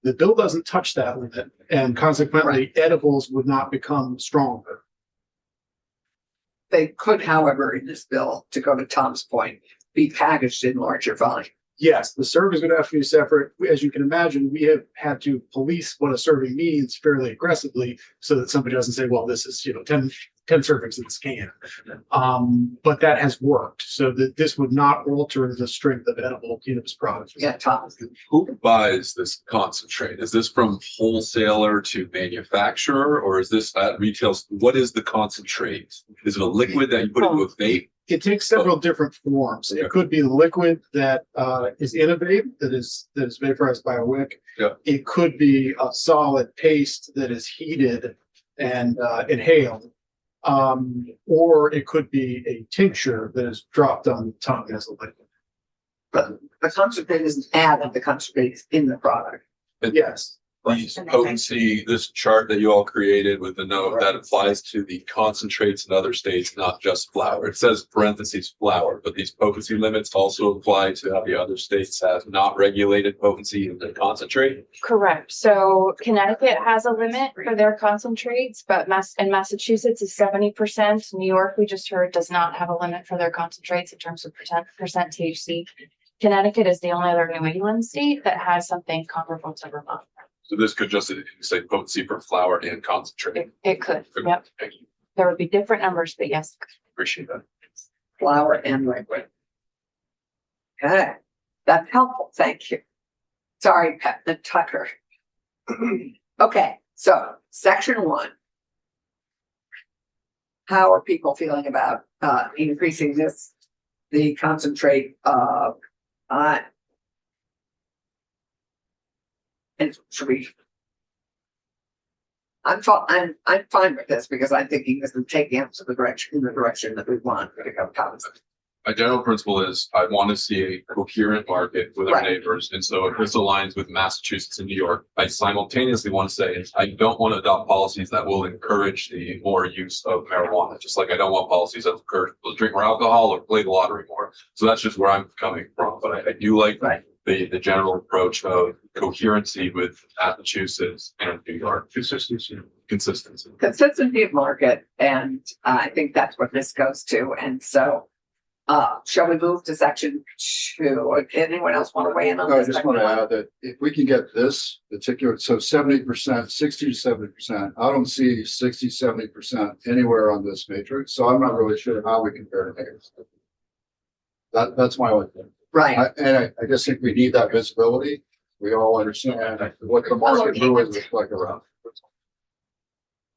The bill doesn't touch that limit, and consequently, edibles would not become stronger. They could, however, in this bill, to go to Tom's point, be packaged in larger volume. Yes, the servings would have to be separate. As you can imagine, we have had to police what a serving means fairly aggressively so that somebody doesn't say, well, this is, 10 servings in this can. But that has worked, so that this would not alter the strength of edible cannabis products. Yeah, Tom. Who buys this concentrate? Is this from wholesaler to manufacturer, or is this at retail? What is the concentrate? Is it a liquid that you put into a vape? It takes several different forms. It could be the liquid that is in a vape, that is vaporized by a wick. Yeah. It could be a solid paste that is heated and inhaled. Or it could be a tincture that is dropped on the tongue as a liquid. But the concentrate isn't added, the concentrate is in the product. Yes. These potency, this chart that you all created with the note that applies to the concentrates in other states, not just flour. It says parentheses flour, but these potency limits also apply to how the other states have not regulated potency in the concentrate. Correct. So Connecticut has a limit for their concentrates, but Massachusetts is 70%. New York, we just heard, does not have a limit for their concentrates in terms of percent THC. Connecticut is the only other New England state that has something comparable to Vermont. So this could just say potency for flower and concentrate. It could, Okay, yep. Thank you. There would be different numbers, but yes. Appreciate that. Flour and liquid. Okay, that's helpful. Thank you. Sorry, Pepin Tucker. Okay, so section 1. How are people feeling about increasing the concentrate and should we? I'm fine with this because I'm thinking this is taking us to the direction that we want to go. My general principle is I want to see a coherent market with our Right. neighbors. And so if this aligns with Massachusetts and New York, I simultaneously want to say, I don't want to adopt policies that will encourage the more use of marijuana, just like I don't want policies that encourage people to drink more alcohol or play the lottery more. So that's just where I'm coming from. But I do like the general approach of coherency with Massachusetts and New York. Consistency. Consistency of market, and I think that's what this goes to. And so shall we move to section 2? Anyone else want to weigh in on No, I this? just want to add that if we can get this particular, so 70%, 60 to 70%, I don't see 60, 70% anywhere on this matrix. So I'm not really sure how we compare to neighbors. That's my only thing. Right. I just think we need that visibility. We all understand what the market really looks like around.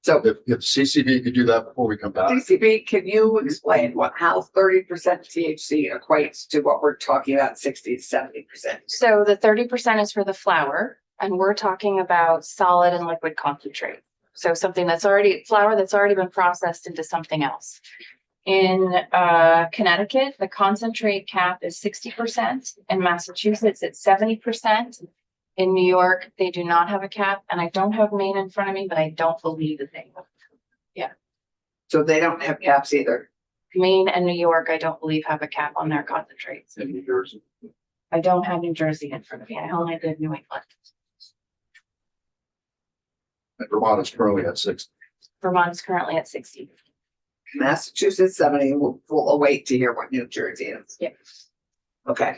So if CCB could do that before we come back. DCB, can you explain how 30% THC equates to what we're talking about 60 to 70%? So the 30% is for the flour, and we're talking about solid and liquid concentrate. So something that's flour that's already been processed into something else. In Connecticut, the concentrate cap is 60%. In Massachusetts, it's 70%. In New York, they do not have a cap, and I don't have Maine in front of me, but I don't believe that they have. Yeah. So they don't have caps either. Maine and New York, I don't believe have a cap on their concentrates. In New Jersey. I don't have New Jersey in front of me. I only did New England. And Vermont is currently at 60. Vermont is currently at 60. Massachusetts 70. We'll wait to hear what New Jersey is. Yeah. Okay.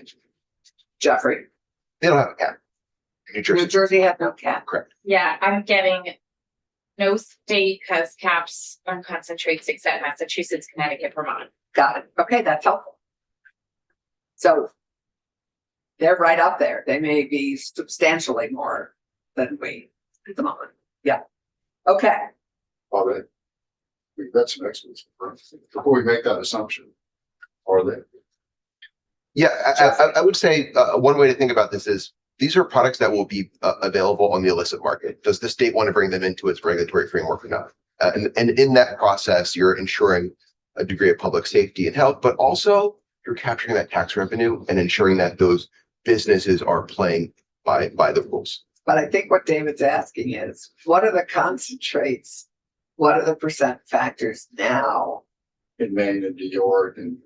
Jeffrey. They don't have a cap. New Jersey has no cap. Correct. Yeah, I'm getting no state has caps on concentrates except Massachusetts, Connecticut, Vermont. Got it. Okay, that's helpful. So they're right up there. They may be substantially more than we at the moment. Yeah. Okay. All right. That's some excellent before we make that assumption. Are they? Yeah, I would say one way to think about this is these are products that will be available on the illicit market. Does the state want to bring them into its regulatory framework or not? And in that process, you're ensuring a degree of public safety and health, but also you're capturing that tax revenue and ensuring that those businesses are playing by the rules. But I think what David's asking is, what are the concentrates? What are the percent factors now in Maine and New York and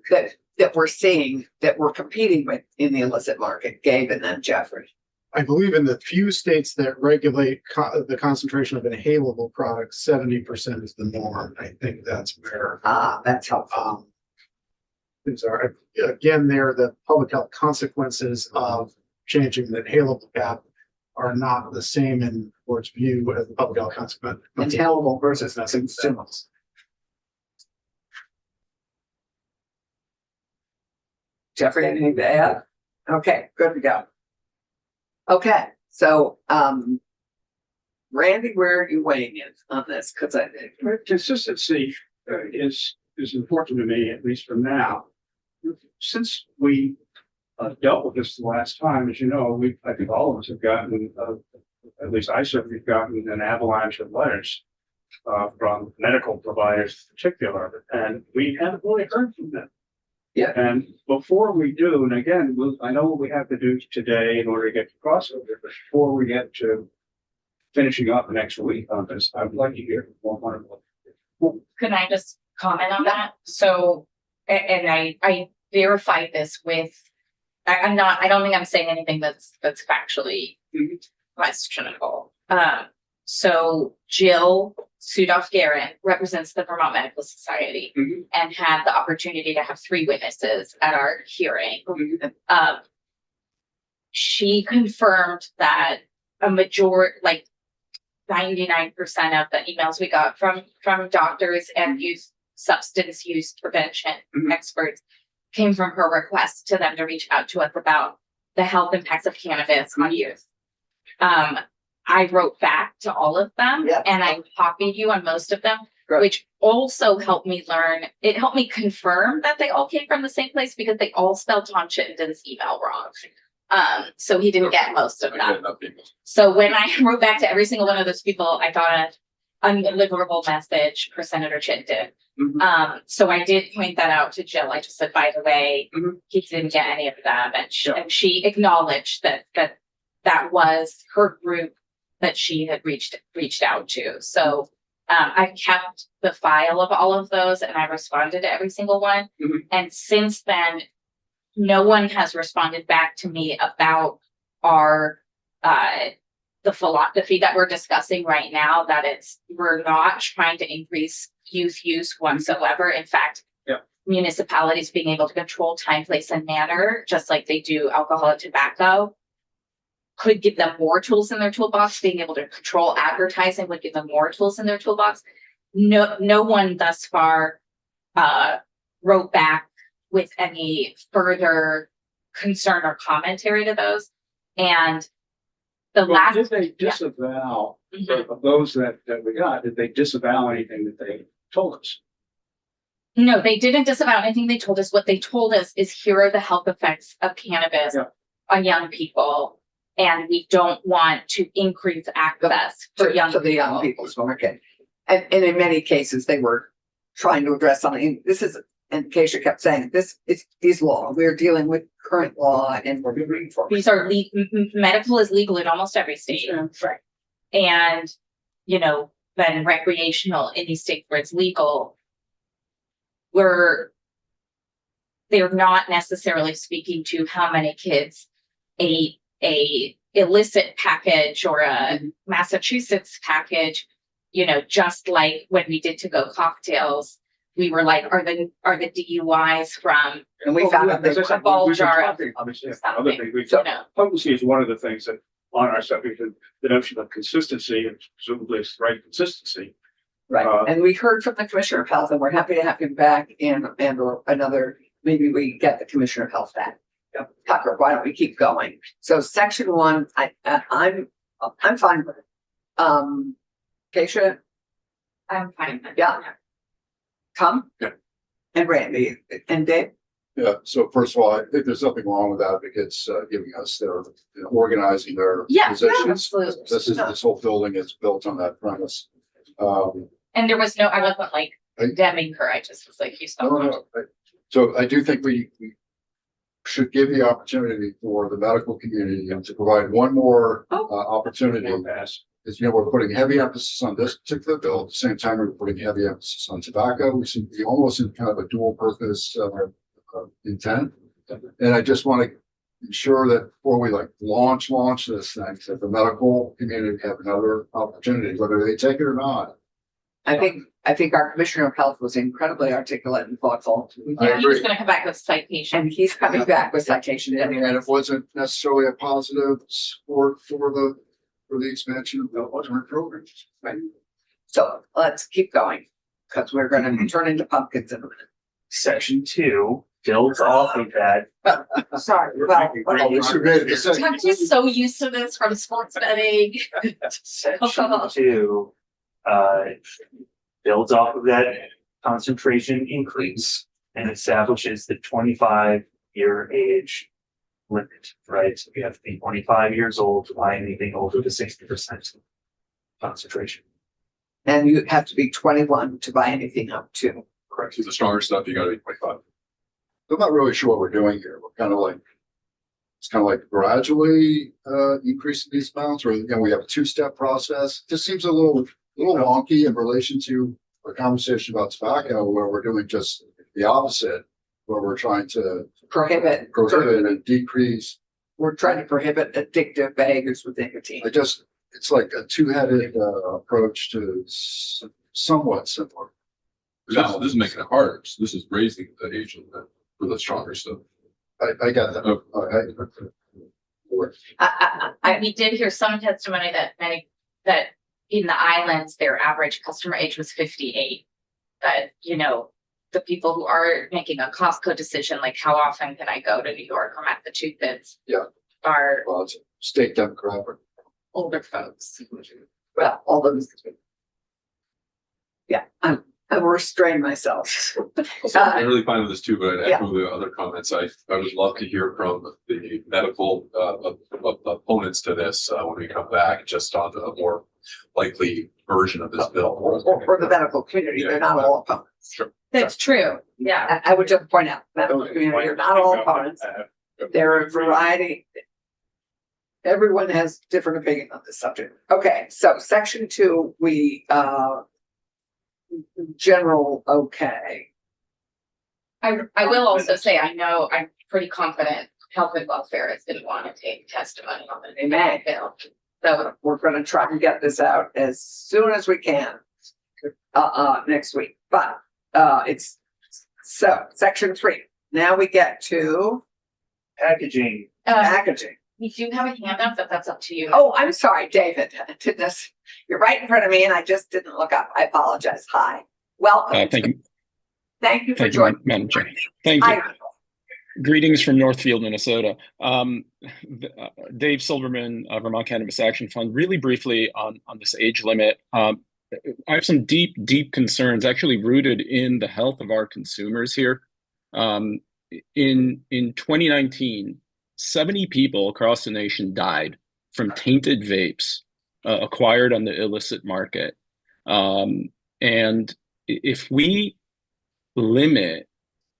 that we're seeing that we're competing with in the illicit market? Gabe and then Jeffrey. I believe in the few states that regulate the concentration of inhalable products, 70% is the norm. I think that's where. That's helpful. Things are, again, there, the public health consequences of changing the inhalable cap are not the same in board's view as the public health consequence. Inhalable versus consumers. Jeffrey, anything to add? Okay, good to go. Okay, so Randy, where are you weighing in on this? Because Consistency is important to me, at least for now. Since we dealt with this the last time, as you know, I think all of us have gotten, at least I certainly have gotten an avalanche of letters from medical providers in particular, and we haven't really heard from them. Yeah. And before we do, and again, I know what we have to do today in order to get to crossover, but before we get to finishing up next week on this, I would like to hear from one of them. Can I just comment on that? So, and I verified this with, I don't think I'm saying anything that's factually questionable. So Jill Sudoff-Garrett represents the Vermont Medical Society and had the opportunity to have 3 witnesses at our hearing. She confirmed that a like 99% of the emails we got from doctors and substance use prevention experts came from her request to them to reach out to us about the health impacts of cannabis on youth. I wrote back to all of them and I copied you on most of them, which also helped me learn. It helped me confirm that they all came from the same place because they all spelled Tom Chittenden's email wrong. So he didn't get most of them. So when I wrote back to every single one of those people, I got an undeliverable message for Senator Chittenden. So I did point that out to Jill. I just said, by the way, he didn't get any of them. And she acknowledged that was her group that she had reached out to. So I kept the file of all of those and I responded to every single one. And since then, no one has responded back to me about the philosophy that we're discussing right now, that we're not trying to increase youth use whatsoever. In fact, municipalities being able to control time, place, and manner, just like they do alcohol and tobacco, could give them more tools in their toolbox. Being able to control advertising would give them more tools in their toolbox. No one thus far wrote back with any further concern or commentary to those. And the last, did they disavow of those that we got? Did they disavow anything that they told us? No, they didn't disavow anything they told us. What they told us is here are the health effects of cannabis on young people. And we don't want to increase access for young to the young people's market. And in many cases, they were trying to address something. This is, and Keisha kept saying, this is law. We're dealing with current law and we're moving forward. These are medical is legal in almost every state. Right. And, then recreational in these states where it's legal, they're not necessarily speaking to how many kids a illicit package or a Massachusetts package, just like when we did to-go cocktails, we were like, are the DUIs from, and we found out there's a ball jar of other things. Potency is one of the things that on our subject, the notion of consistency, and presumably it's the right consistency. Right. And we heard from the Commissioner of Health, and we're happy to have him back and or another, maybe we get the Commissioner of Health back. Tucker, why don't we keep going? So section 1, I'm fine with it. Keisha? I'm fine. Yeah. Tom? Yeah. And Randy and Dave? Yeah, so first of all, I think there's nothing wrong with advocates giving us their, organizing their positions. Absolutely. This whole building is built on that premise. And there was I wasn't like condemning her. I just was like, you stop. So I do think we should give the opportunity for the medical community to provide one more opportunity. Is, we're putting heavy emphasis on this particular bill. At the same time, we're putting heavy emphasis on tobacco. We seem to be almost in kind of a dual purpose intent. And I just want to ensure that before we launch this thing, that the medical community have another opportunity, whether they take it or not. I think our Commissioner of Health was incredibly articulate and thoughtful. Yeah, he was going to come back with citation. And he's coming back with citation. And it wasn't necessarily a positive support for the expansion of the alternate programs. Right. So let's keep going because we're going to turn into pumpkins in a minute. Section 2 builds off of that. Sorry. I'm just so used to this from sports betting. Section 2 builds off of that concentration increase and establishes the 25-year age limit, right? So you have to be 25 years old to buy anything over the 60% concentration. And you have to be 21 to buy anything up to. Correct. So the stronger stuff, you got to be 25. I'm not really sure what we're doing here. We're kind of like gradually increasing these amounts, or we have a 2-step process. It just seems a little wonky in relation to a conversation about tobacco, where we're doing just the opposite, where we're trying to prohibit and decrease. We're trying to prohibit addictive behaviors with nicotine. It's like a two-headed approach to somewhat simpler. This is making it harder. So this is raising the age limit for the stronger stuff. I got that. work. We did hear some testimony that that in the islands, their average customer age was 58. But, you know, the people who are making a Costco decision, like how often can I go to New York or Massachusetts? Yeah. Are Well, it's state demographic. older folks. Well, all those. Yeah, I'm restraining myself. I'm really fine with this too, but I'd Yeah. echo the other comments. I would love to hear from the medical opponents to this when we come back, just on a more likely version of this bill. Or the medical community, they're not all opponents. Sure. That's true. Yeah. I would just point out, medical community are not all opponents. There are a variety. Everyone has different opinion on this subject. Okay, so section 2, we general okay. I will also say, I know, I'm pretty confident Health and Welfare is going to want to take testimony on the Amen. bill. So We're gonna try and get this out as soon as we can. Next week, but it's so section 3. Now we get to Packaging. packaging. we do have a handout, but that's up to you. Oh, I'm sorry, David. You're right in front of me and I just didn't look up. I apologize. Hi, welcome. Thank you. Thank you for Thank you, joining. Madam Chair. Thank you. Hi. Greetings from Northfield, Minnesota. Dave Silverman, Vermont Cannabis Action Fund. Really briefly on this age limit. I have some deep concerns actually rooted in the health of our consumers here. In 2019, 70 people across the nation died from tainted vapes acquired on the illicit market. And if we limit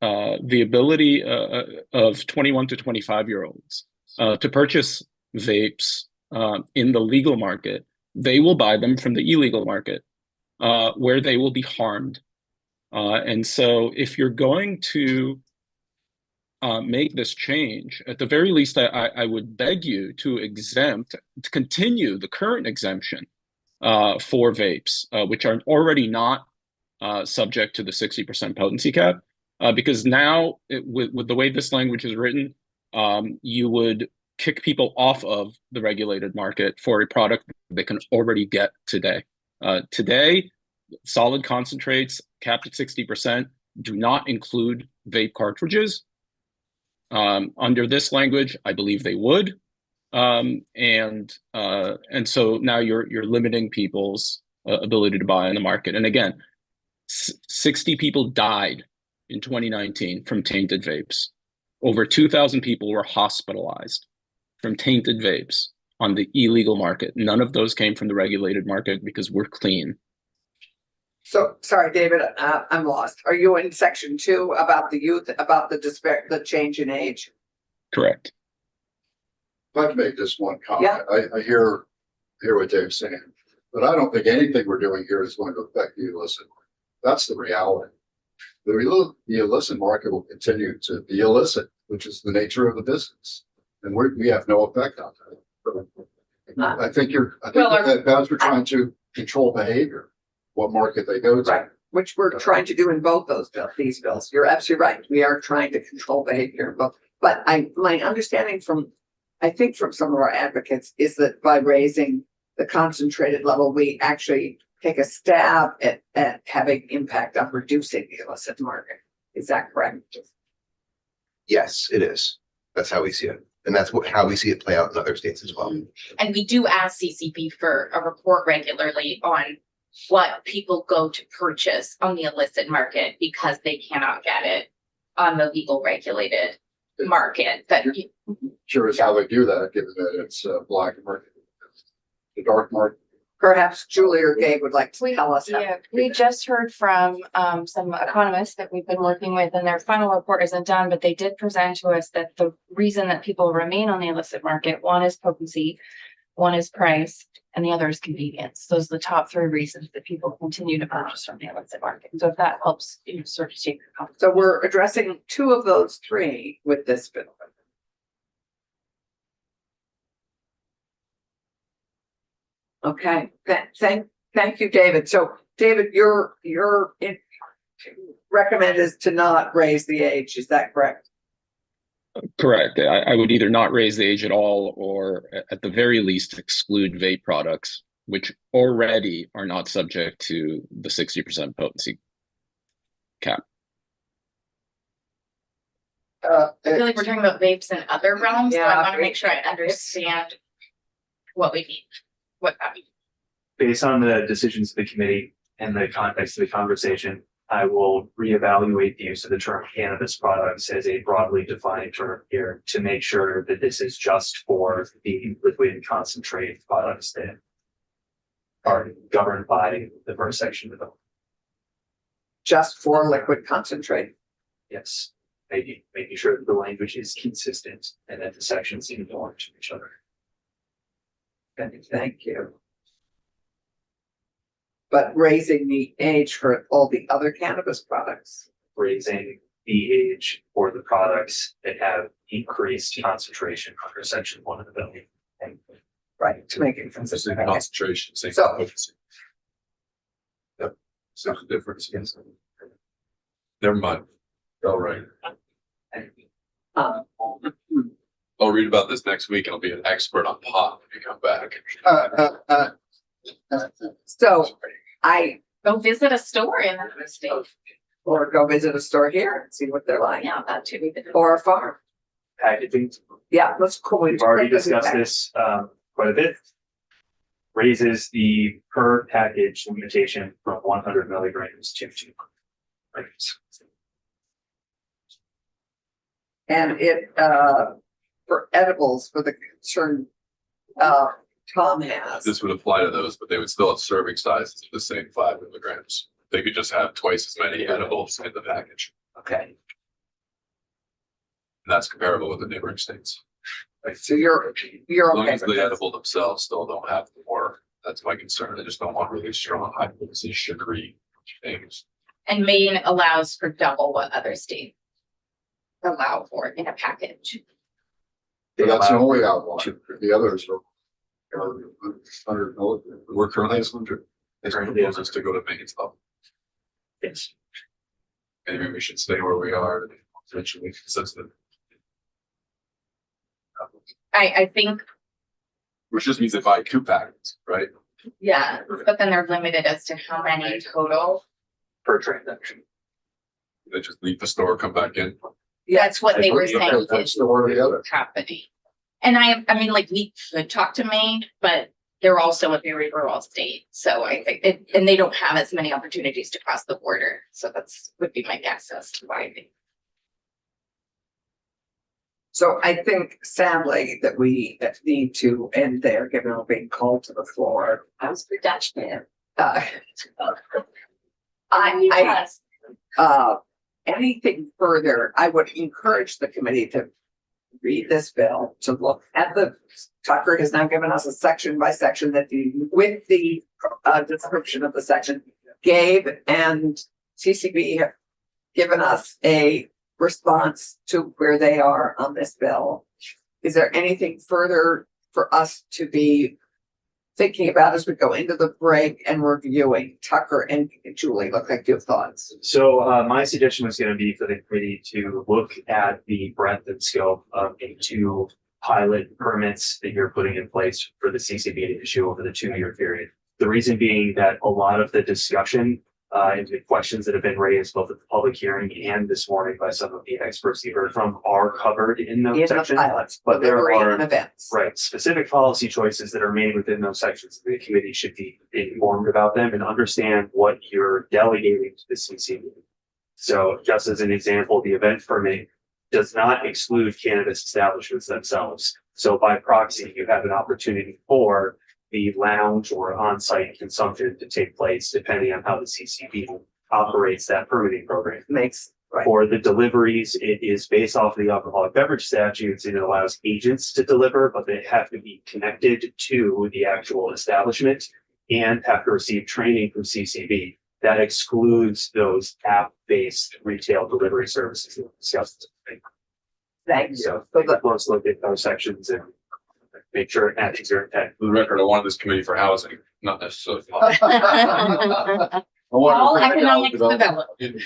the ability of 21 to 25-year-olds to purchase vapes in the legal market, they will buy them from the illegal market, where they will be harmed. And so if you're going to make this change, at the very least, I would beg you to continue the current exemption for vapes, which are already not subject to the 60% potency cap. Because now, with the way this language is written, you would kick people off of the regulated market for a product they can already get today. Today, solid concentrates capped at 60% do not include vape cartridges. Under this language, I believe they would. And so now you're limiting people's ability to buy in the market. And again, 60 people died in 2019 from tainted vapes. Over 2,000 people were hospitalized from tainted vapes on the illegal market. None of those came from the regulated market because we're clean. So, sorry, David, I'm lost. Are you in section 2 about the youth, about the change in age? Correct. If I can make this one comment, I hear what Dave's saying, but I don't think anything we're doing here is going to affect the illicit market. That's the reality. The illicit market will continue to be illicit, which is the nature of the business, and we have no effect on that. I think we're trying to control behavior, what market they go to. Right, which we're trying to do in both these bills. You're absolutely right. We are trying to control behavior in both. But my understanding from some of our advocates is that by raising the concentrated level, we actually take a stab at having impact on reducing the illicit market. Is that correct? Yes, it is. That's how we see it. And that's how we see it play out in other states as well. And we do ask CCP for a report regularly on what people go to purchase on the illicit market because they cannot get it on the legal regulated market. Sure is how they do that, given that it's black market, the dark market. Perhaps Julie or Gabe would like to tell us. Yeah, we just heard from some economists that we've been working with, and their final report isn't done, but they did present to us that the reason that people remain on the illicit market, one is potency, one is price, and the other is convenience. Those are the top 3 reasons that people continue to purchase from the illicit market. So if that helps, sort of take the conversation. So we're addressing 2 of those 3 with this bill. Okay, thank you, David. So David, your recommend is to not raise the age, is that correct? Correct. I would either not raise the age at all, or at the very least exclude vape products, which already are not subject to the 60% potency cap. I feel like we're talking about vapes in other realms, so I Yeah, want to make sure I understand what we need. What that means. Based on the decisions of the committee and the context of the conversation, I will reevaluate the use of the term cannabis products as a broadly defined term here to make sure that this is just for the liquid and concentrate products that are governed by the first section of the bill. Just for liquid concentrate. Yes, making sure that the language is consistent and that the sections conform to each other. Thank you. But raising the age for all the other cannabis products. Raising the age for the products that have increased concentration under section 1 of the bill. Right, to make it Same consistent. concentration, same So- potency. Yep, so the difference, yes. Never mind. All right. Um, I'll read about this next week and I'll be an expert on pot when you come back. So I Go visit a store in the state. or go visit a store here and see what they're like. Yeah, that too. Or a farm. Packaging, Yeah, let's cool. we've already discussed this quite a bit. Raises the per package limitation from 100 milligrams to 200 milligrams. And it, for edibles, for the concern, Tom has. This would apply to those, but they would still have serving sizes of the same 5 milligrams. They could just have twice as many edibles in the package. Okay, And that's comparable with the neighboring states. so you're As long okay as with the this. edible themselves still don't have more, that's my concern. They just don't want really strong, high potency, sugary things. And Maine allows for double what other states allow for in a package. But that's the only outline. The others are 100 milligrams. We're currently at 100. It's proposes us to go to Maine's level. Yes. Maybe we should stay where we are, and eventually consistent. I think, Which just means they buy 2 packets, right? yeah, but then they're limited as to how many total. Per transaction. They just leave the store, come back in. That's what they were saying That's is the one or the other. happening. And I mean, like, we could talk to Maine, but they're also a very rural state. So I think it, and they don't have as many opportunities to cross the border. So that's would be my guess as to why they. So I think sadly that we need to end there, given we're being called to the floor. I was production. Anything further, I would encourage the committee to read this bill, to look at Tucker has now given us a section by section that with the description of the section. Gabe and CCB have given us a response to where they are on this bill. Is there anything further for us to be thinking about as we go into the break and reviewing? Tucker and Julie, look like you have thoughts. So my suggestion was going to be for the committee to look at the breadth and scope of the 2 pilot permits that you're putting in place for the CCB to issue over the 2-year period. The reason being that a lot of the discussion and the questions that have been raised both at the public hearing and this morning by some of the experts you heard from are covered in those sections. But there are events. Right, specific policy choices that are made within those sections. The committee should be informed about them and understand what you're delegating to the CCB. So just as an example, the event permit does not exclude cannabis establishments themselves. So by proxy, you have an opportunity for the lounge or on-site consumption to take place depending on how the CCB operates that permitting program. For the deliveries, it is based off of the alcoholic beverage statutes and it allows agents to deliver, but they have to be connected to the actual establishment and have to receive training from CCB. That excludes those app-based retail delivery services that we discussed. Thank you. So take a close look at those sections and make sure it matches your intent. For the record, I wanted this committee for housing, not necessarily. All economic development.